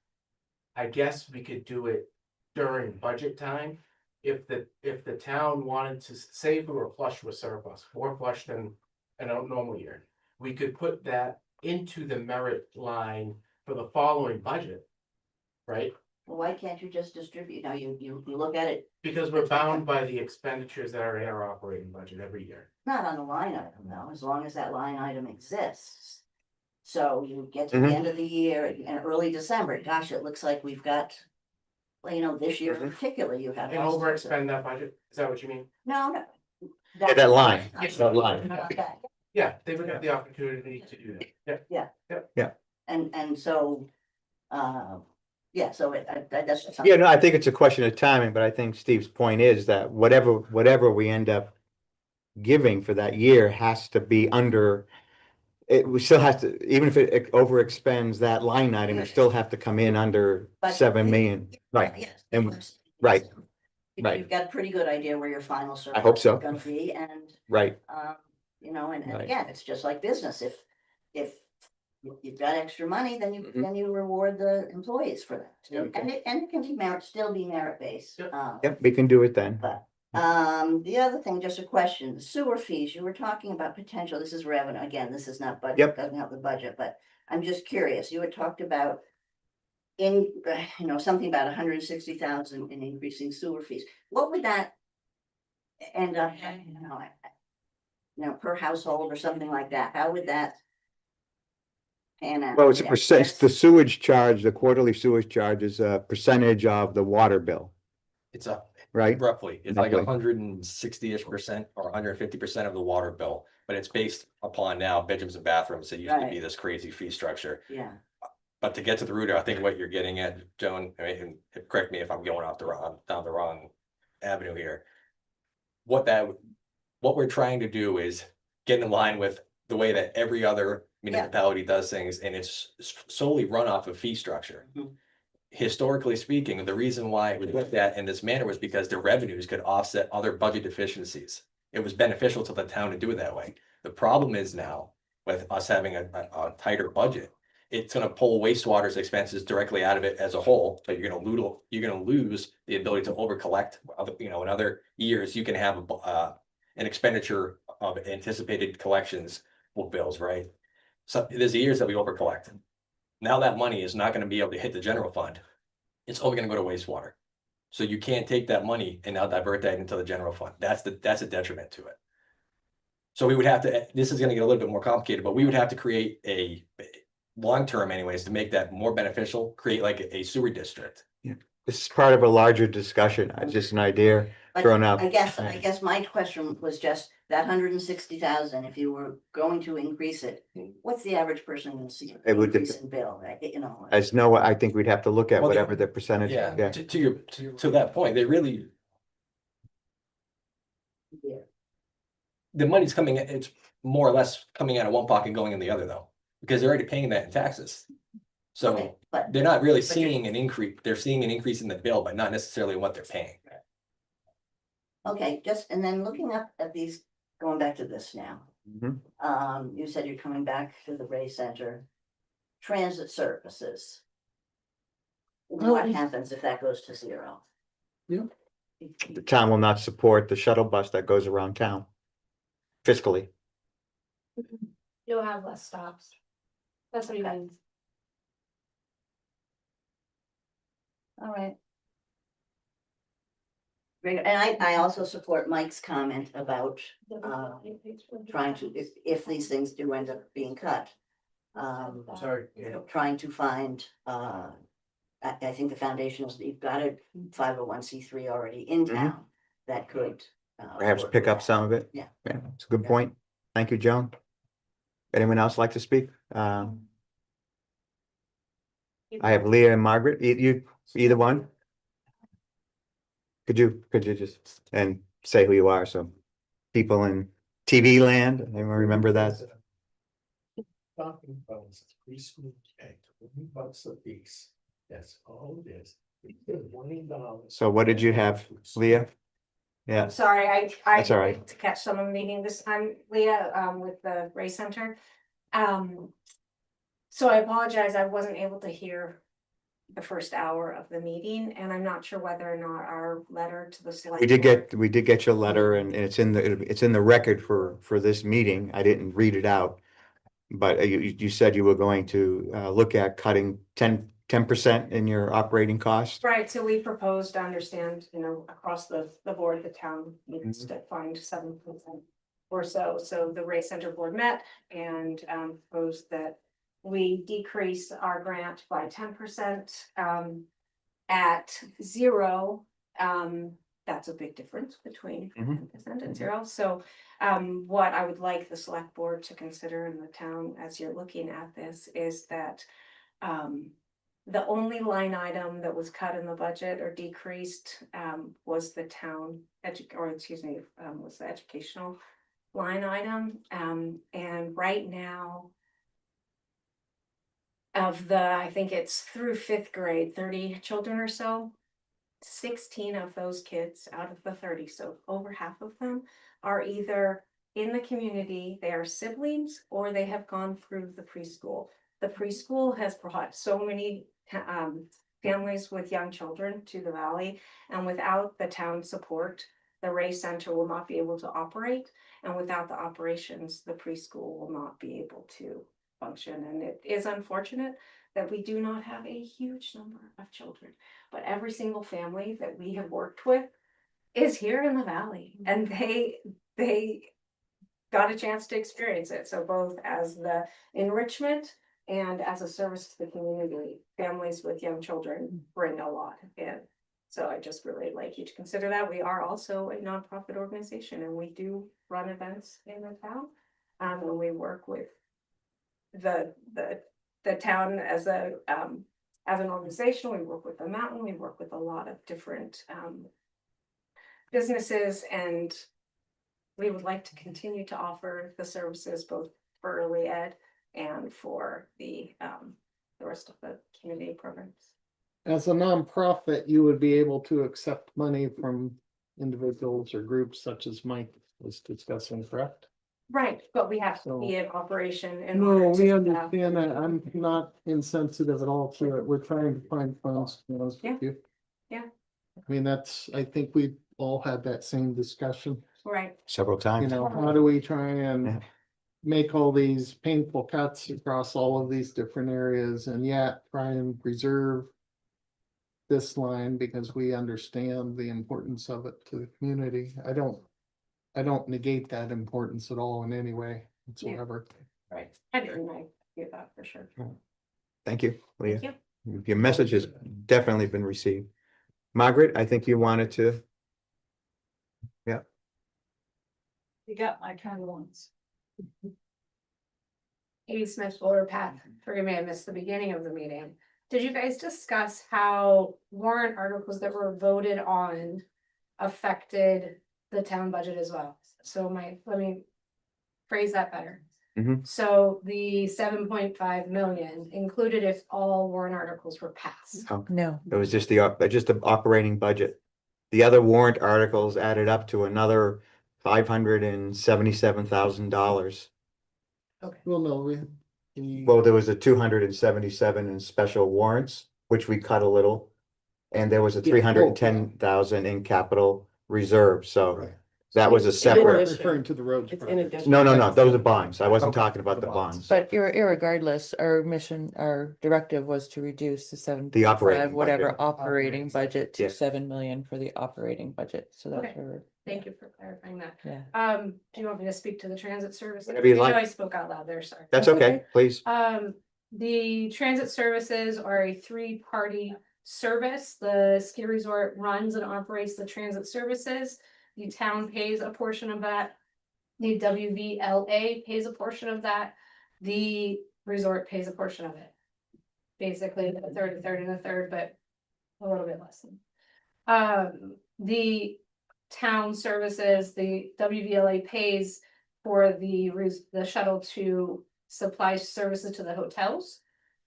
S3: I guess we could do it during budget time. If the town wanted to say we were flush with surplus, more flush than a normal year, we could put that into the merit line for the following budget, right?
S14: Well, why can't you just distribute? Now, you look at it,
S3: Because we're bound by the expenditures that are in our operating budget every year.
S14: not on the line item though, as long as that line item exists. So you get to the
S1: Mhm.
S14: end of the year in early December, gosh, it looks like we've got. Well, you know, this year in particular, you have.
S3: And
S14: all sorts of-
S3: overexpend that budget, is that what you mean?
S14: No, no.
S1: Yeah, that line,
S3: Yes.
S1: that line.
S14: Okay.
S3: Yeah, they would have the opportunity to do that, yeah.
S14: And so, yeah, so that's. something-
S1: Yeah, no, I think it's a question of timing, but I think Steve's point is that whatever we end up giving for that year has to be under. We still have to, even if it overexpends that line item, it still have to come in under
S14: But-
S1: 7 million, right?
S14: Yes.
S1: And-
S14: yes,
S1: right,
S14: yes.
S1: right.
S14: You've got a pretty good idea where your final surplus
S1: hope so.
S14: is gonna be, and,
S1: Right,
S14: you know, and
S1: Right.
S14: again, it's just like business, if you've got extra money, then
S1: Mhm.
S14: then you reward the employees for that.
S3: Yeah.
S14: And it can be still be merit-based.
S3: Yep.
S1: yep, we can do it then.
S14: But, the other thing, just a question, sewer fees, you were talking about potential, this is revenue, again, this is not budget,
S1: Yep.
S14: doesn't have the budget, but I'm just curious, you had talked about. Something about 160,000 in increasing sewer fees, what would that? End up, per household or something like that, how would that? Pan out?
S1: Well, it's a
S14: Yeah,
S1: percent,
S14: yes.
S1: the sewage charge, the quarterly sewage charge is a percentage of the water bill,
S6: It's a,
S1: right?
S6: roughly, it's like
S1: Roughly.
S6: 160-ish% or 150% of the water bill, but it's based upon now bedrooms and bathrooms. It used to be
S14: Right.
S6: this crazy fee structure.
S14: Yeah,
S6: But to get to the root of, I think what you're getting at, Joan, I mean, and correct me if I'm going down the wrong avenue here. What we're trying to do is get in line with the way that every other municipality does things, and it's solely run off of fee structure.
S14: Mhm.
S6: Historically speaking, the reason why it was looked at in this manner was because the revenues could offset other budget deficiencies. It was beneficial to the town to do it that way. The problem is now with us having a tighter budget, it's gonna pull wastewater's expenses directly out of it as a whole, but you're gonna lose the ability to over collect other, in other years, you can have an expenditure of anticipated collections with bills, right? So there's years that we over collect. Now that money is not gonna be able to hit the general fund. It's only gonna go to wastewater. So you can't take that money and now divert that into the general fund. That's a detriment to it. So we would have to, this is gonna get a little bit more complicated, but we would have to create a long-term anyways, to make that more beneficial, create like a sewer district.
S1: This is part of a larger discussion, just an idea
S14: but
S1: thrown out.
S14: I guess my question was just that 160,000, if you were going to increase it, what's the average person gonna see?
S1: It would
S14: Increase in bill, right,
S1: As Noah, I think we'd have to look at
S6: Well,
S1: whatever the percentage,
S6: Yeah,
S1: yeah.
S6: to that point, they really,
S14: Yeah.
S6: the money's coming, it's more or less coming out of one pocket going in the other though, because they're already paying that in taxes. So
S14: Okay, but
S6: they're not really
S14: but you're-
S6: seeing an increase, they're seeing an increase in the bill, but not necessarily in what they're paying.
S14: Okay, just, and then looking up at these, going back to this now.
S1: Mhm.
S14: You said you're coming back to the Ray Center. Transit services. What happens if that goes to zero?
S1: The town will not support the shuttle bus that goes around town fiscally.
S5: You'll have less stops. That's what he
S14: Okay.
S5: means.
S14: All right. Very good. And I also support Mike's comment about trying to, if these things do end up being cut.
S11: Sorry.
S14: Trying to find, I think the foundation is, you've got a 501c3 already in
S1: Mhm.
S14: town that could.
S1: Perhaps
S14: work
S1: pick
S14: with
S1: up
S14: that.
S1: some of it.
S14: Yeah.
S1: Yeah, it's a good
S14: Yeah.
S1: point. Thank you, Joan. Anyone else like to speak? I have Leah and Margaret, either one? Could you just, and say who you are, so people in TV land, anyone remember that?
S11: Talking about is preschool K, $20 a piece. That's all it is. $20.
S1: So what did you have, Leah? Yeah,
S15: Sorry, I
S1: That's all right.
S15: didn't to catch some of the meeting this time, Leah, with the Ray Center. So I apologize, I wasn't able to hear the first hour of the meeting, and I'm not sure whether or not our letter to the select.
S1: we did get your letter and it's in the record for this meeting. I didn't read it out. But you said you were going to look at cutting 10% in your operating cost?
S15: Right, so we proposed to understand, across the board, the town needs to find 7% or so. So the Ray Center Board met and proposed that we decrease our grant by 10%. At 0, that's a big difference between 10% and 0. So what I would like the select board to consider in the town as you're looking at this is that the only line item that was cut in the budget or decreased was the town was the educational line item. And right now, I think it's through 5th grade, 30 children or so, 16 of those kids out of the 30, so over half of them are either in the community, they are siblings, or they have gone through the preschool. The preschool has brought so many families with young children to the valley, and without the town support, the Ray Center will not be able to operate, and without the operations, the preschool will not be able to function. And it is unfortunate that we do not have a huge number of children, but every single family that we have worked with is here in the valley, and they got a chance to experience it. So both as the enrichment and as a service to the community, families with young children bring a lot in. So I just really like you to consider that. We are also a nonprofit organization, and we do run events in the town. And we work with the town as an organization. We work with the mountain, we work with a lot of different businesses, and we would like to continue to offer the services both for early ed and for the rest of the community programs.
S2: As a nonprofit, you would be able to accept money from individuals or groups such as Mike was discussing, correct?
S15: Right, but we have to
S2: So-
S15: be in operation. In
S2: No,
S15: order
S2: we
S15: to,
S2: understand that. I'm not insensitive at all to it. We're trying to find funds, to be honest with you.
S15: Yeah.
S2: I mean, I think we all had that same discussion,
S15: Right,
S1: Several
S2: you
S1: times.
S2: know, how do we try
S1: Yeah.
S2: and make all these painful cuts across all of these different areas and yet try and preserve this line because we understand the importance of it to the community. I don't negate that importance at all in any way whatsoever.
S15: right. I didn't get that for sure.
S1: Thank you, Leah.
S15: Thank you.
S1: Your message has definitely been received. Margaret, I think you wanted to,
S9: You got my kind of ones.
S16: Amy Smith, Fuller Path. Forgive me, I missed the beginning of the meeting. Did you guys discuss how warrant articles that were voted on affected the town budget as well? So let me phrase that better.
S1: Mhm.
S16: So the 7.5 million included if all warrant articles were passed.
S4: No,
S1: it was just the operating budget. The other warrant articles added up to another $577,000.
S2: Well, no,
S1: Well, there was a 277 in special warrants, which we cut a little. And there was a
S2: Yeah.
S1: 310,000 in capital reserve, so
S10: Right.
S1: that was a
S8: It's in
S2: We're
S1: separate.
S8: addition.
S2: referring to the roads.
S8: It's in
S2: project.
S8: addition.
S1: No, those are bonds. I wasn't
S2: Okay.
S1: talking about the
S2: The bonds.
S1: bonds.
S4: but irregardless, our directive was to reduce the
S1: The operating
S4: 7.5, whatever
S1: budget.
S4: operating budget to
S1: Yeah.
S4: 7 million for the operating budget, so that's
S16: Okay.
S4: where.
S16: Thank you for clarifying that.
S4: Yeah.
S16: Do you want me to speak to the transit services?
S1: Whatever you
S16: I know
S1: like.
S16: I spoke out loud there, sorry.
S1: That's okay, please.
S16: The transit services are a 3-party service. The ski resort runs and operates the transit services. The town pays a portion of that. The WVLA pays a portion of that. The resort pays a portion of it. Basically, a third, and a third, but a little bit less than. The town services, the WVLA pays for the shuttle to supply services to the hotels.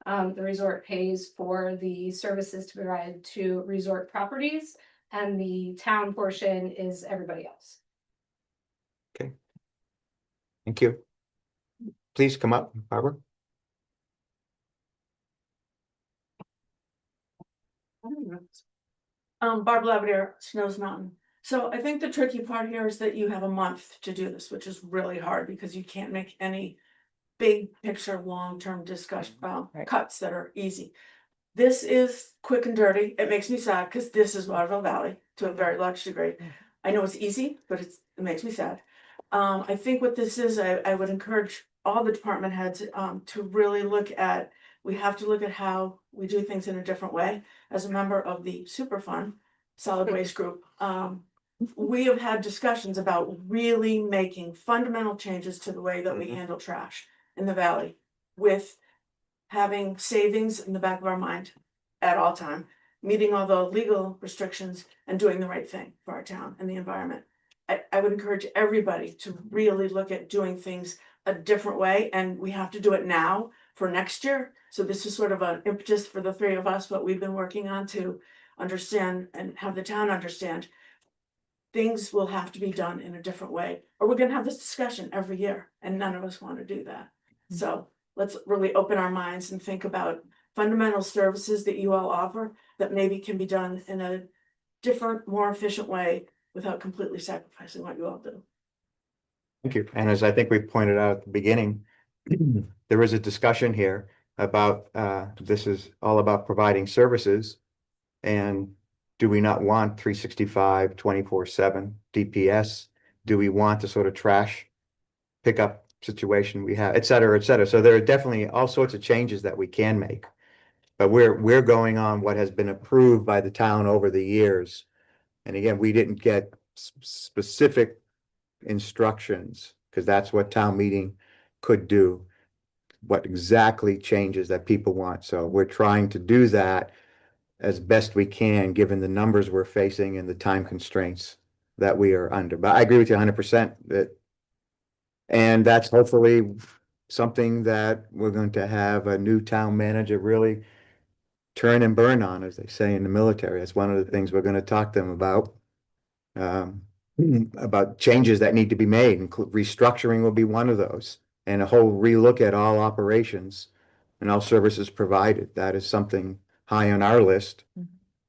S16: The resort pays for the services to provide to resort properties. and the town portion is everybody else.
S1: Thank you. Please come up, Barbara.
S17: Barb Lavender, Snows Mountain. So I think the tricky part here is that you have a month to do this, which is really hard because you can't make any big picture, long-term discussion, cuts that are easy. This is quick and dirty. It makes me sad because this is Waterville Valley to a very large degree. I know it's easy, but it makes me sad. I think what this is, I would encourage all the department heads to really look at, we have to look at how we do things in a different way. As a member of the Superfund Solid Waste Group, we have had discussions about really making fundamental changes to the way that we handle trash in the valley, with having savings in the back of our mind at all time, meeting all the legal restrictions and doing the right thing for our town and the environment. I would encourage everybody to really look at doing things a different way, and we have to do it now for next year. So this is sort of an impetus for the three of us, what we've been working on to understand and have the town understand. Things will have to be done in a different way, or we're gonna have this discussion every year, and none of us want to do that. So let's really open our minds and think about fundamental services that you all offer that maybe can be done in a different, more efficient way without completely sacrificing what you all do.
S1: Thank you. And as I think we pointed out at the beginning, there is a discussion here about, this is all about providing services. And do we not want 365, 24/7 DPS? Do we want the sort of trash pickup situation we have, et cetera, et cetera? So there are definitely all sorts of changes that we can make. But we're going on what has been approved by the town over the years. And again, we didn't get specific instructions, because that's what town meeting could do. What exactly changes that people want. So we're trying to do that as best we can, given the numbers we're facing and the time constraints that we are under. But I agree with you 100% that, and that's hopefully something that we're going to have a new town manager really turn and burn on, as they say in the military. That's one of the things we're going to talk to them about changes that need to be made. Restructuring will be one of those, and a whole relook at all operations and all services provided. That is something high on our list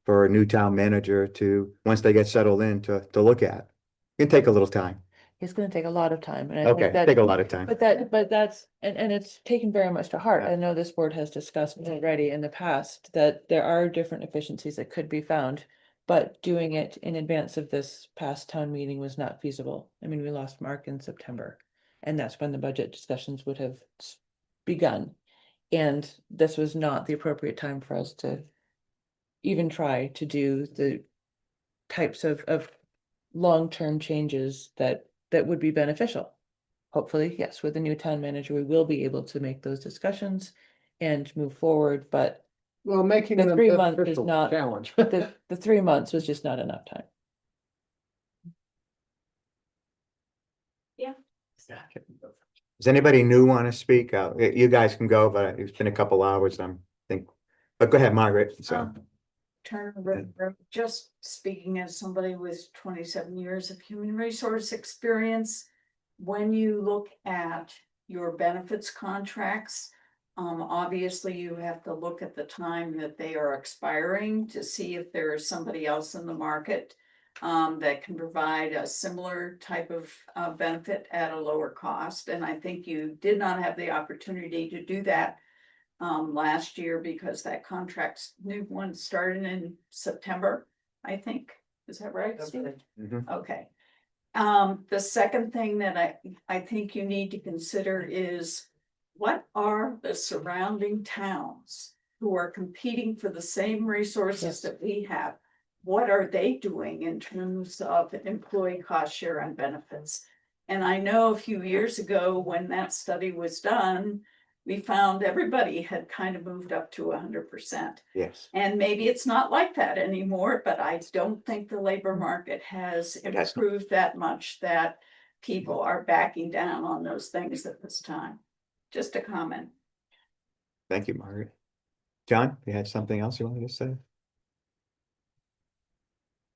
S1: for a new town manager to, once they get settled in, to look at. It can take a little time.
S4: It's gonna take a lot of time, and I
S1: Okay,
S4: think that.
S1: take a lot of time.
S4: But that's, and it's taken very much to heart. I know this board has discussed already in the past that there are different efficiencies that could be found. But doing it in advance of this past town meeting was not feasible. I mean, we lost Mark in September, and that's when the budget discussions would have begun. And this was not the appropriate time for us to even try to do the types of long-term changes that would be beneficial. Hopefully, yes, with the new town manager, we will be able to make those discussions and move forward, but
S2: Well, making
S4: the
S2: them
S4: 3 months is
S2: official
S4: not,
S2: challenge.
S4: the 3 months was just not enough time.
S15: Yeah.
S1: Does anybody new want to speak? You guys can go, but it's been a couple hours, but go ahead, Margaret. So,
S9: Turner, just speaking as somebody with 27 years of human resource experience, when you look at your benefits contracts, obviously you have to look at the time that they are expiring to see if there is somebody else in the market that can provide a similar type of benefit at a lower cost. And I think you did not have the opportunity to do that last year because that contract's new one started in September, I think. Is that right, Steve? Okay. The second thing that I think you need to consider is, what are the surrounding towns who are competing for the same resources that we have? What are they doing in terms of employee cost share and benefits? And I know a few years ago when that study was done, we found everybody had kind of moved up to 100%.
S1: yes.
S9: And maybe it's not like that anymore, but I don't think the labor market has improved that much that people are backing down on those things at this time. Just a comment.
S1: Thank you, Margaret. John, you had something else you wanted to say?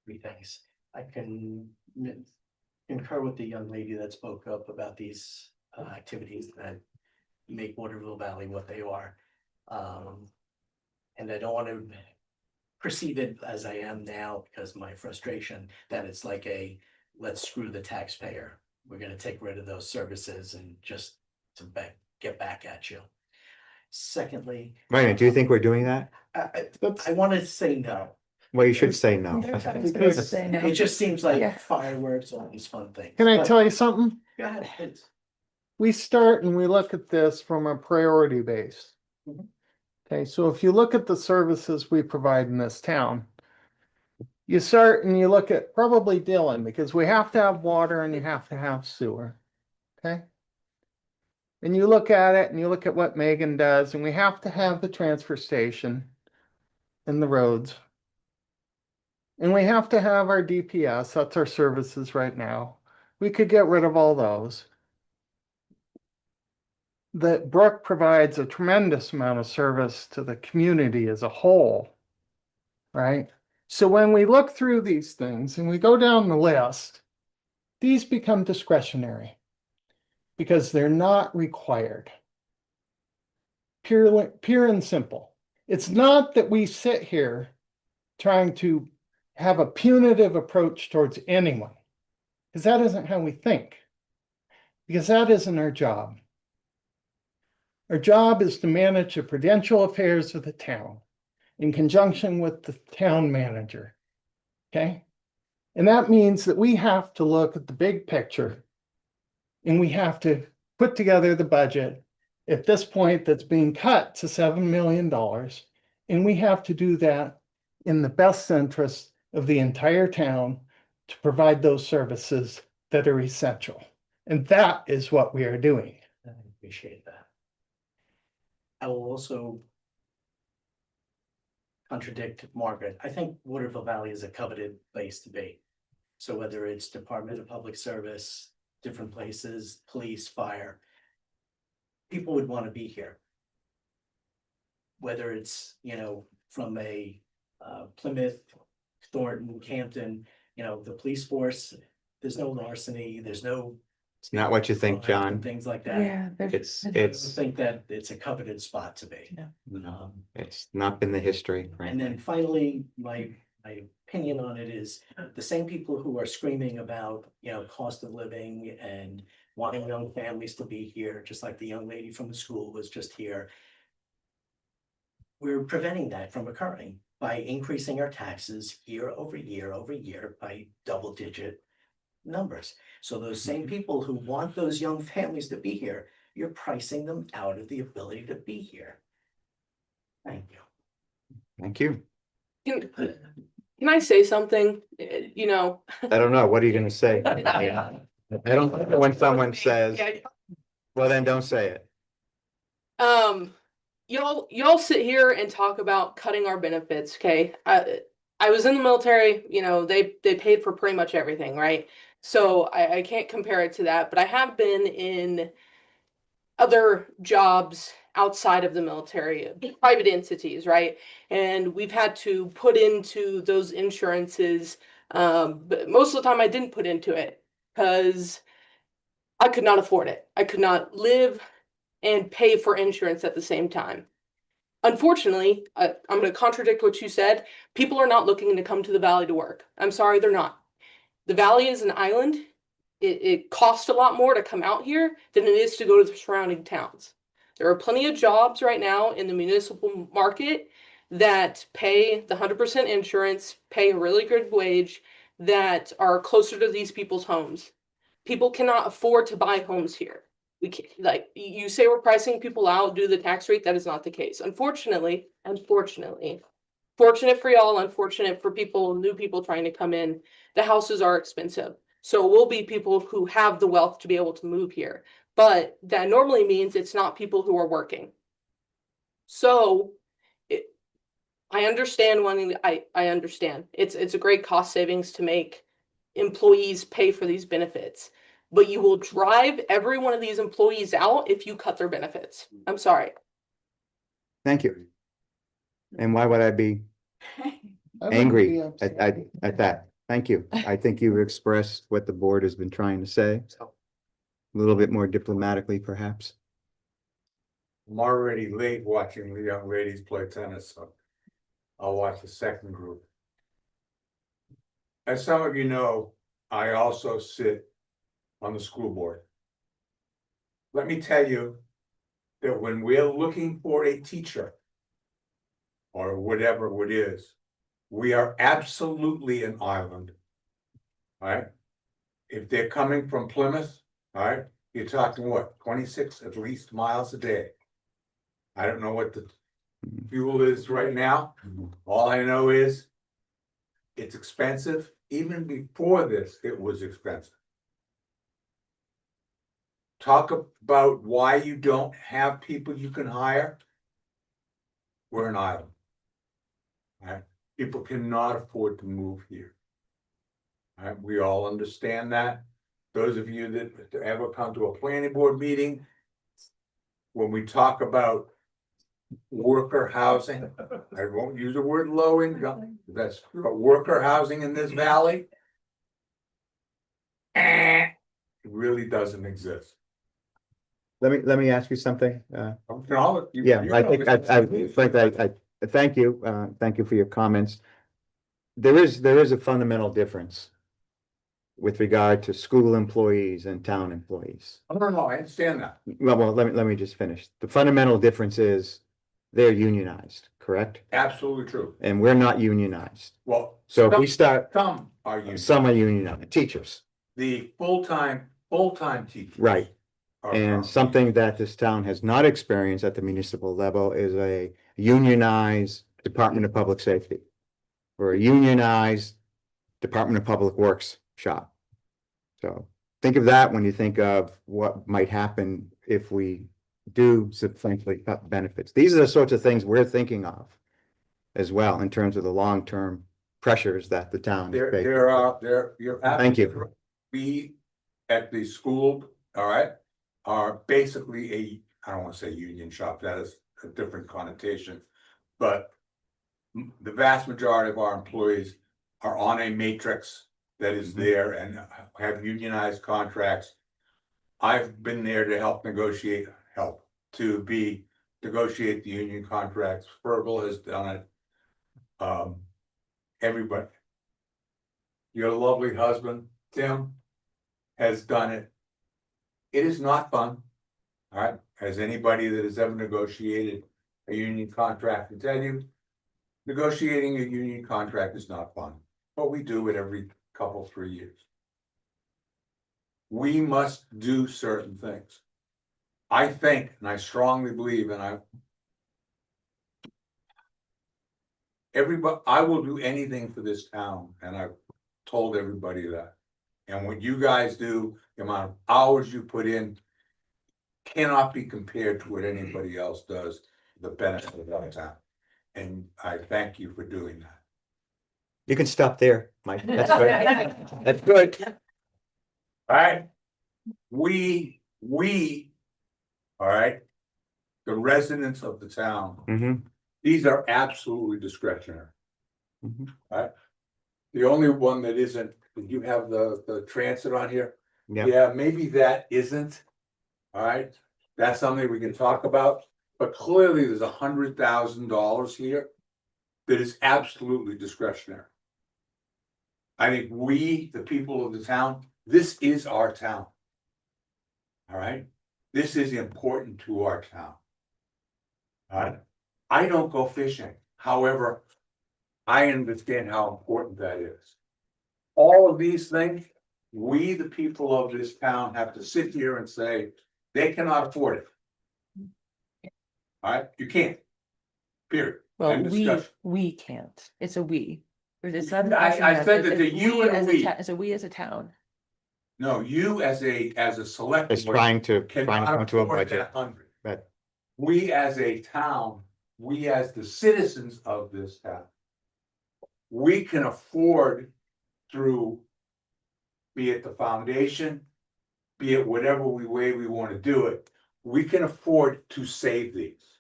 S11: three things. I can concur with the young lady that spoke up about these activities that make Waterville Valley what they are. And I don't want to perceive it as I am now because of my frustration that it's like let's screw the taxpayer. We're gonna take rid of those services and just to get back at you. Secondly,
S1: Wait a minute, do you think we're doing that?
S11: I want to say no.
S1: Well, you should say no.
S2: Because-
S11: It just seems
S4: Yeah.
S11: like fireworks, all these fun things.
S2: Can I
S11: But-
S2: tell you something?
S11: Go ahead, please.
S2: We start and we look at this from a priority base.
S11: Mhm.
S2: Okay, so if you look at the services we provide in this town, you start and you look at probably Dillon, because we have to have water and you have to have sewer. Okay? And you look at it and you look at what Megan does, and we have to have the transfer station and the roads. And we have to have our DPS, that's our services right now. We could get rid of all those. That Brook provides a tremendous amount of service to the community as a whole. Right? So when we look through these things and we go down the list, these become discretionary because they're not required. Pure and simple. It's not that we sit here trying to have a punitive approach towards anyone, because that isn't how we think, because that isn't our job. Our job is to manage the prudential affairs of the town in conjunction with the town manager. Okay? And that means that we have to look at the big picture and we have to put together the budget at this point that's being cut to $7 million. And we have to do that in the best interest of the entire town to provide those services that are essential. And that is what we are doing.
S11: I appreciate that. I will also contradict Margaret. I think Waterville Valley is a coveted place to be. So whether it's Department of Public Service, different places, police, fire, people would want to be here. Whether it's, from a Plymouth, Thornton, Campton, the police force, there's no larceny, there's no.
S1: It's not what you think, John.
S11: Things like that.
S4: Yeah.
S1: It's,
S11: I think that it's a coveted spot to be.
S1: no, it's not been the history.
S11: And then finally, my opinion on it is the same people who are screaming about, cost of living and wanting young families to be here, just like the young lady from the school was just here. We're preventing that from occurring by increasing our taxes year over year by double-digit numbers. So those same people who want those young families to be here, you're pricing them out of the ability to be here. Thank you.
S1: Thank you.
S5: Can I say something?
S1: I don't know. What are you gonna say? I don't like it when someone says, well, then don't say it.
S5: Y'all sit here and talk about cutting our benefits, okay? I was in the military, they paid for pretty much everything, right? So I can't compare it to that, but I have been in other jobs outside of the military, private entities, right? And we've had to put into those insurances, but most of the time I didn't put into it because I could not afford it. I could not live and pay for insurance at the same time. Unfortunately, I'm going to contradict what you said. People are not looking to come to the Valley to work. I'm sorry, they're not. The Valley is an island. It costs a lot more to come out here than it is to go to the surrounding towns. There are plenty of jobs right now in the municipal market that pay the 100% insurance, pay a really good wage, that are closer to these people's homes. People cannot afford to buy homes here. We can't, like you say, we're pricing people out due to the tax rate. That is not the case. Unfortunately, fortunate for y'all, unfortunate for new people trying to come in, the houses are expensive. So it will be people who have the wealth to be able to move here. But that normally means it's not people who are working. So I understand I understand. It's a great cost savings to make employees pay for these benefits. But you will drive every one of these employees out if you cut their benefits. I'm sorry.
S1: Thank you. And why would I be
S2: I wouldn't
S1: angry
S2: be upset.
S1: at that? Thank you. I think you've expressed what the board has been trying to say. A little bit more diplomatically, perhaps.
S10: I'm already late watching the young ladies play tennis, so I'll watch the second group. As some of you know, I also sit on the school board. Let me tell you that when we're looking for a teacher or whatever it is, we are absolutely an island. All right? If they're coming from Plymouth, all right, you're talking what, 26 at least miles a day. I don't know what the fuel is right now. All I know is it's expensive. Even before this, it was expensive. Talk about why you don't have people you can hire. We're an island. All right? People cannot afford to move here. All right? We all understand that. Those of you that ever come to a planning board meeting, when we talk about worker housing, I won't use the word low income, that's worker housing in this valley. It really doesn't exist.
S1: Let me ask you something.
S10: You
S1: Yeah, I
S10: know
S1: think
S10: this.
S1: I thank you for your comments. There is a fundamental difference with regard to school employees and town employees.
S10: No, I understand that.
S1: Well, let me just finish. The fundamental difference is they're unionized, correct?
S10: Absolutely true.
S1: And we're not unionized.
S10: Well,
S1: So if we start,
S10: some are union.
S1: some are unionized, teachers,
S10: The full-time teachers.
S1: right?
S10: are-
S1: And something that this town has not experienced at the municipal level is a unionized Department of Public Safety or a unionized Department of Public Works shop. So think of that when you think of what might happen if we do substantially cut benefits. These are the sorts of things we're thinking of as well in terms of the long-term pressures that the town is facing.
S10: You're
S1: Thank you.
S10: absolutely right. We at the school, all right, are basically I don't want to say union shop, that is a different connotation. But the vast majority of our employees are on a matrix that is there and have unionized contracts. I've been there to help negotiate the union contracts. Fergal has done it. Everybody. Your lovely husband, Tim, has done it. It is not fun. All right, as anybody that has ever negotiated a union contract can tell you, negotiating a union contract is not fun, but we do it every couple, 3 years. We must do certain things. I think, and I strongly believe, and I will do anything for this town, and I've told everybody that. And what you guys do, the amount of hours you put in cannot be compared to what anybody else does, the benefit of our town. And I thank you for doing that.
S1: You can stop there, Mike. That's good. That's good.
S10: All right? All right, the residents of the town,
S1: Mhm.
S10: these are absolutely discretionary.
S1: Mhm.
S10: All right? The only one that isn't, did you have the transit on here?
S1: Yeah.
S10: Yeah, maybe that isn't. All right, that's something we can talk about, but clearly there's $100,000 here that is absolutely discretionary. I think we, the people of the town, this is our town. All right, this is important to our town. All right, I don't go fishing, however, I understand how important that is. All of these things, we, the people of this town, have to sit here and say, they cannot afford it. All right, you can't. Period.
S4: Well,
S10: End of discussion.
S4: we can't. It's a we. It's not.
S10: I said that the you and a
S4: as
S10: we.
S4: It's a we as a town.
S10: No, you as a select.
S1: It's
S10: board
S1: trying to
S10: cannot
S1: come to a
S10: afford
S1: budget.
S10: that 100.
S1: But
S10: We as a town, we as the citizens of this town. We can afford through, be it the foundation, be it whatever way we want to do it, we can afford to save these.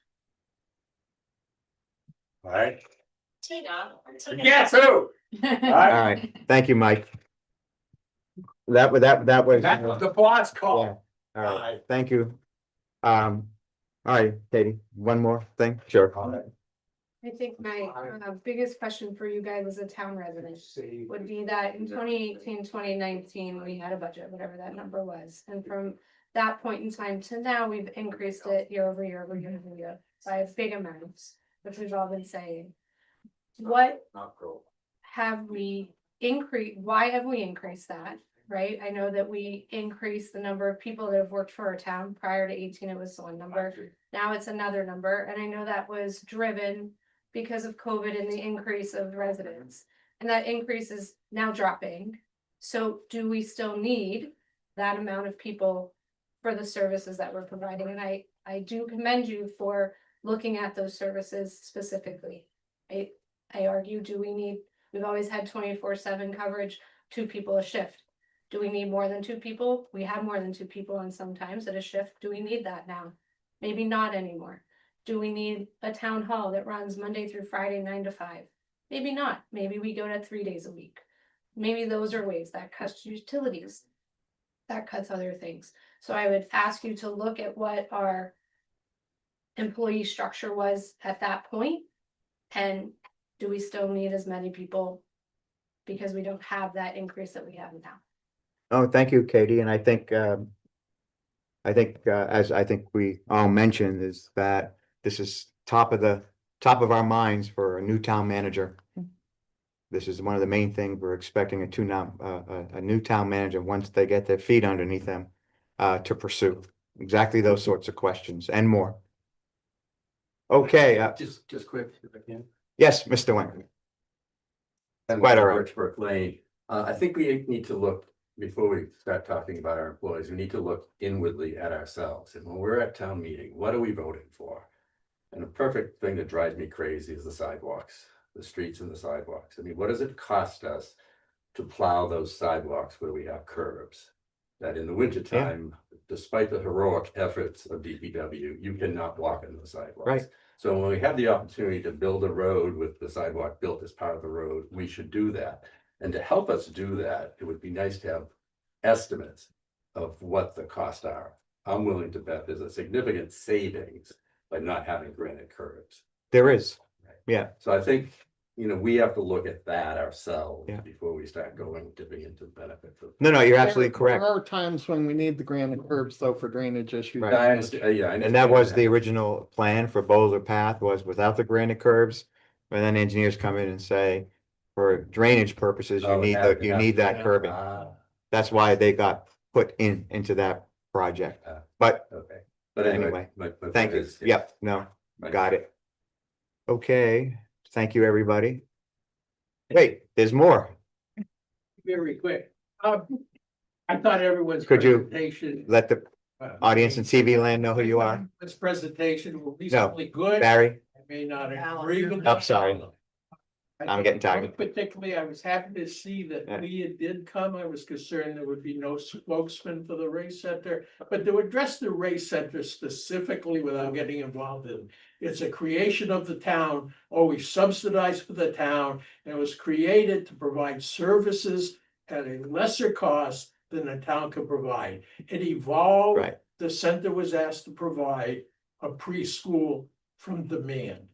S10: All right, Guess who?
S1: All right, thank you, Mike. That was.
S10: That was the boss
S1: Yeah,
S10: call.
S1: all right, thank you. All right, Katie, one more thing, sure.
S16: I think my biggest question for you guys as a town resident would be that in 2018, 2019, we had a budget, whatever that number was. And from that point in time to now, we've increased it year over year over year over year by big amounts, which we've all been saying. What have we increased? Why have we increased that? Right? I know that we increased the number of people that have worked for our town. Prior to 18, it was one number. Now it's another number. And I know that was driven because of COVID and the increase of residents. And that increase is now dropping. So do we still need that amount of people for the services that we're providing? And I do commend you for looking at those services specifically. I argue, we've always had 24/7 coverage, 2 people a shift. Do we need more than 2 people? We have more than 2 people and sometimes at a shift. Do we need that now? Maybe not anymore. Do we need a town hall that runs Monday through Friday, 9 to 5? Maybe not. Maybe we go to 3 days a week. Maybe those are ways that cuts utilities. That cuts other things. So I would ask you to look at what our employee structure was at that point. And do we still need as many people because we don't have that increase that we have now?
S1: Oh, thank you, Katie, and I think, as I think we all mentioned, is that this is top of our minds for a new town manager. This is one of the main things we're expecting a new town manager, once they get their feet underneath them, to pursue exactly those sorts of questions and more. Okay,
S13: Just quick, if I can.
S1: yes, Mr. Wing.
S13: And
S1: Quite all right.
S13: Birchbrook Lane. I think we need to look, before we start talking about our employees, we need to look inwardly at ourselves. And when we're at town meeting, what are we voting for? And a perfect thing that drives me crazy is the sidewalks, the streets and the sidewalks. I mean, what does it cost us to plow those sidewalks where we have curbs? That in the wintertime, despite the heroic efforts of DPW, you cannot walk on the sidewalks.
S1: Right.
S13: So when we have the opportunity to build a road with the sidewalk built as part of the road, we should do that. And to help us do that, it would be nice to have estimates of what the costs are. I'm willing to bet there's a significant savings by not having granite curbs.
S1: There is, yeah.
S13: So I think, we have to look at that ourselves
S1: Yeah.
S13: before we start dipping into benefits.
S1: No, you're absolutely correct.
S2: There are times when we need the granite curbs though for drainage issues.
S1: Right.
S13: I understand, yeah. I
S1: And that was
S13: understand
S1: the original plan for Boulder Path, was without the granite curbs. And then engineers come in and say, for drainage purposes,
S13: Oh,
S1: you need that curbing. That's why they got put into that project. But
S13: Okay, but anyway.
S1: thank you. Yep, no, got it. Okay, thank you, everybody. Wait, there's more.
S18: Very quick. I thought everyone's
S1: Could you
S18: presentation.
S1: let the audience in TV land know who you are?
S18: This presentation will be
S1: No,
S18: simply good.
S1: Barry?
S18: I may not agree with.
S1: I'm sorry.
S18: I
S1: I'm
S18: think
S1: getting tired.
S18: Particularly, I was happy to see that
S1: Yeah.
S18: Leah did come. I was concerned there would be no spokesman for the race center. But to address the race center specifically without getting involved in, it's a creation of the town, always subsidized for the town. And it was created to provide services at a lesser cost than the town could provide. It evolved.
S1: Right.
S18: The center was asked to provide a preschool from demand.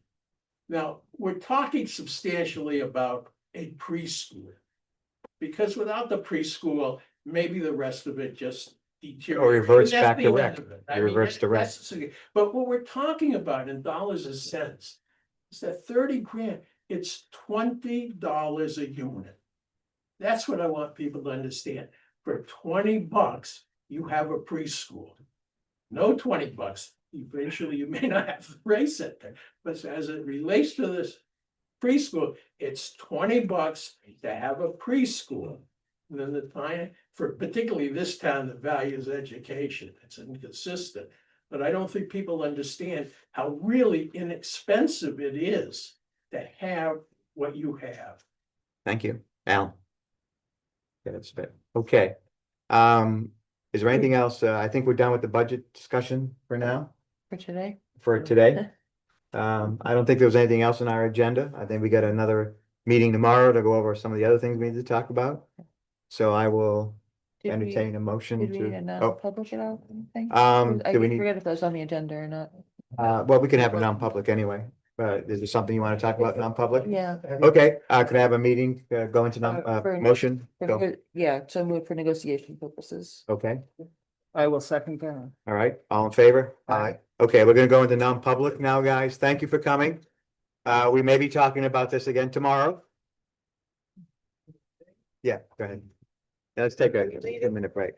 S18: Now, we're talking substantially about a preschool. Because without the preschool, maybe the rest of it just deteriorates.
S1: Or reverts
S18: And that's
S1: back to
S18: the
S1: rec.
S18: end of it.
S1: It
S18: I mean,
S1: reverts to rec.
S18: that's the- But what we're talking about in dollars and cents is that 30 grand, it's $20 a unit. That's what I want people to understand. For $20, you have a preschool. No $20. Eventually, you may not have the race center, but as it relates to this preschool, it's $20 to have a preschool. And then the time for particularly this town that values education, it's inconsistent. But I don't think people understand how really inexpensive it is to have what you have.
S1: Thank you, Al. Yeah, that's it. Okay. Is there anything else? I think we're done with the budget discussion for now,
S4: For today?
S1: for today. I don't think there was anything else on our agenda. I think we got another meeting tomorrow to go over some of the other things we need to talk about. So I will
S4: Did we-
S1: entertain a motion
S4: Did we need a
S1: to,
S4: non-public at all? anything?
S1: do we need,
S4: forget if that was on the agenda or not.
S1: well, we can have a non-public anyway, but is there something you want to talk about non-public?
S4: Yeah.
S1: Okay, could I have a meeting, go into motion? Go.
S4: Yeah, so move for negotiation purposes.
S1: Okay,
S2: I will second that.
S1: all right, all in favor?
S2: Aye.
S1: Okay, we're gonna go into non-public now, guys. Thank you for coming. We may be talking about this again tomorrow. Yeah, go ahead. Let's take a 2-minute break.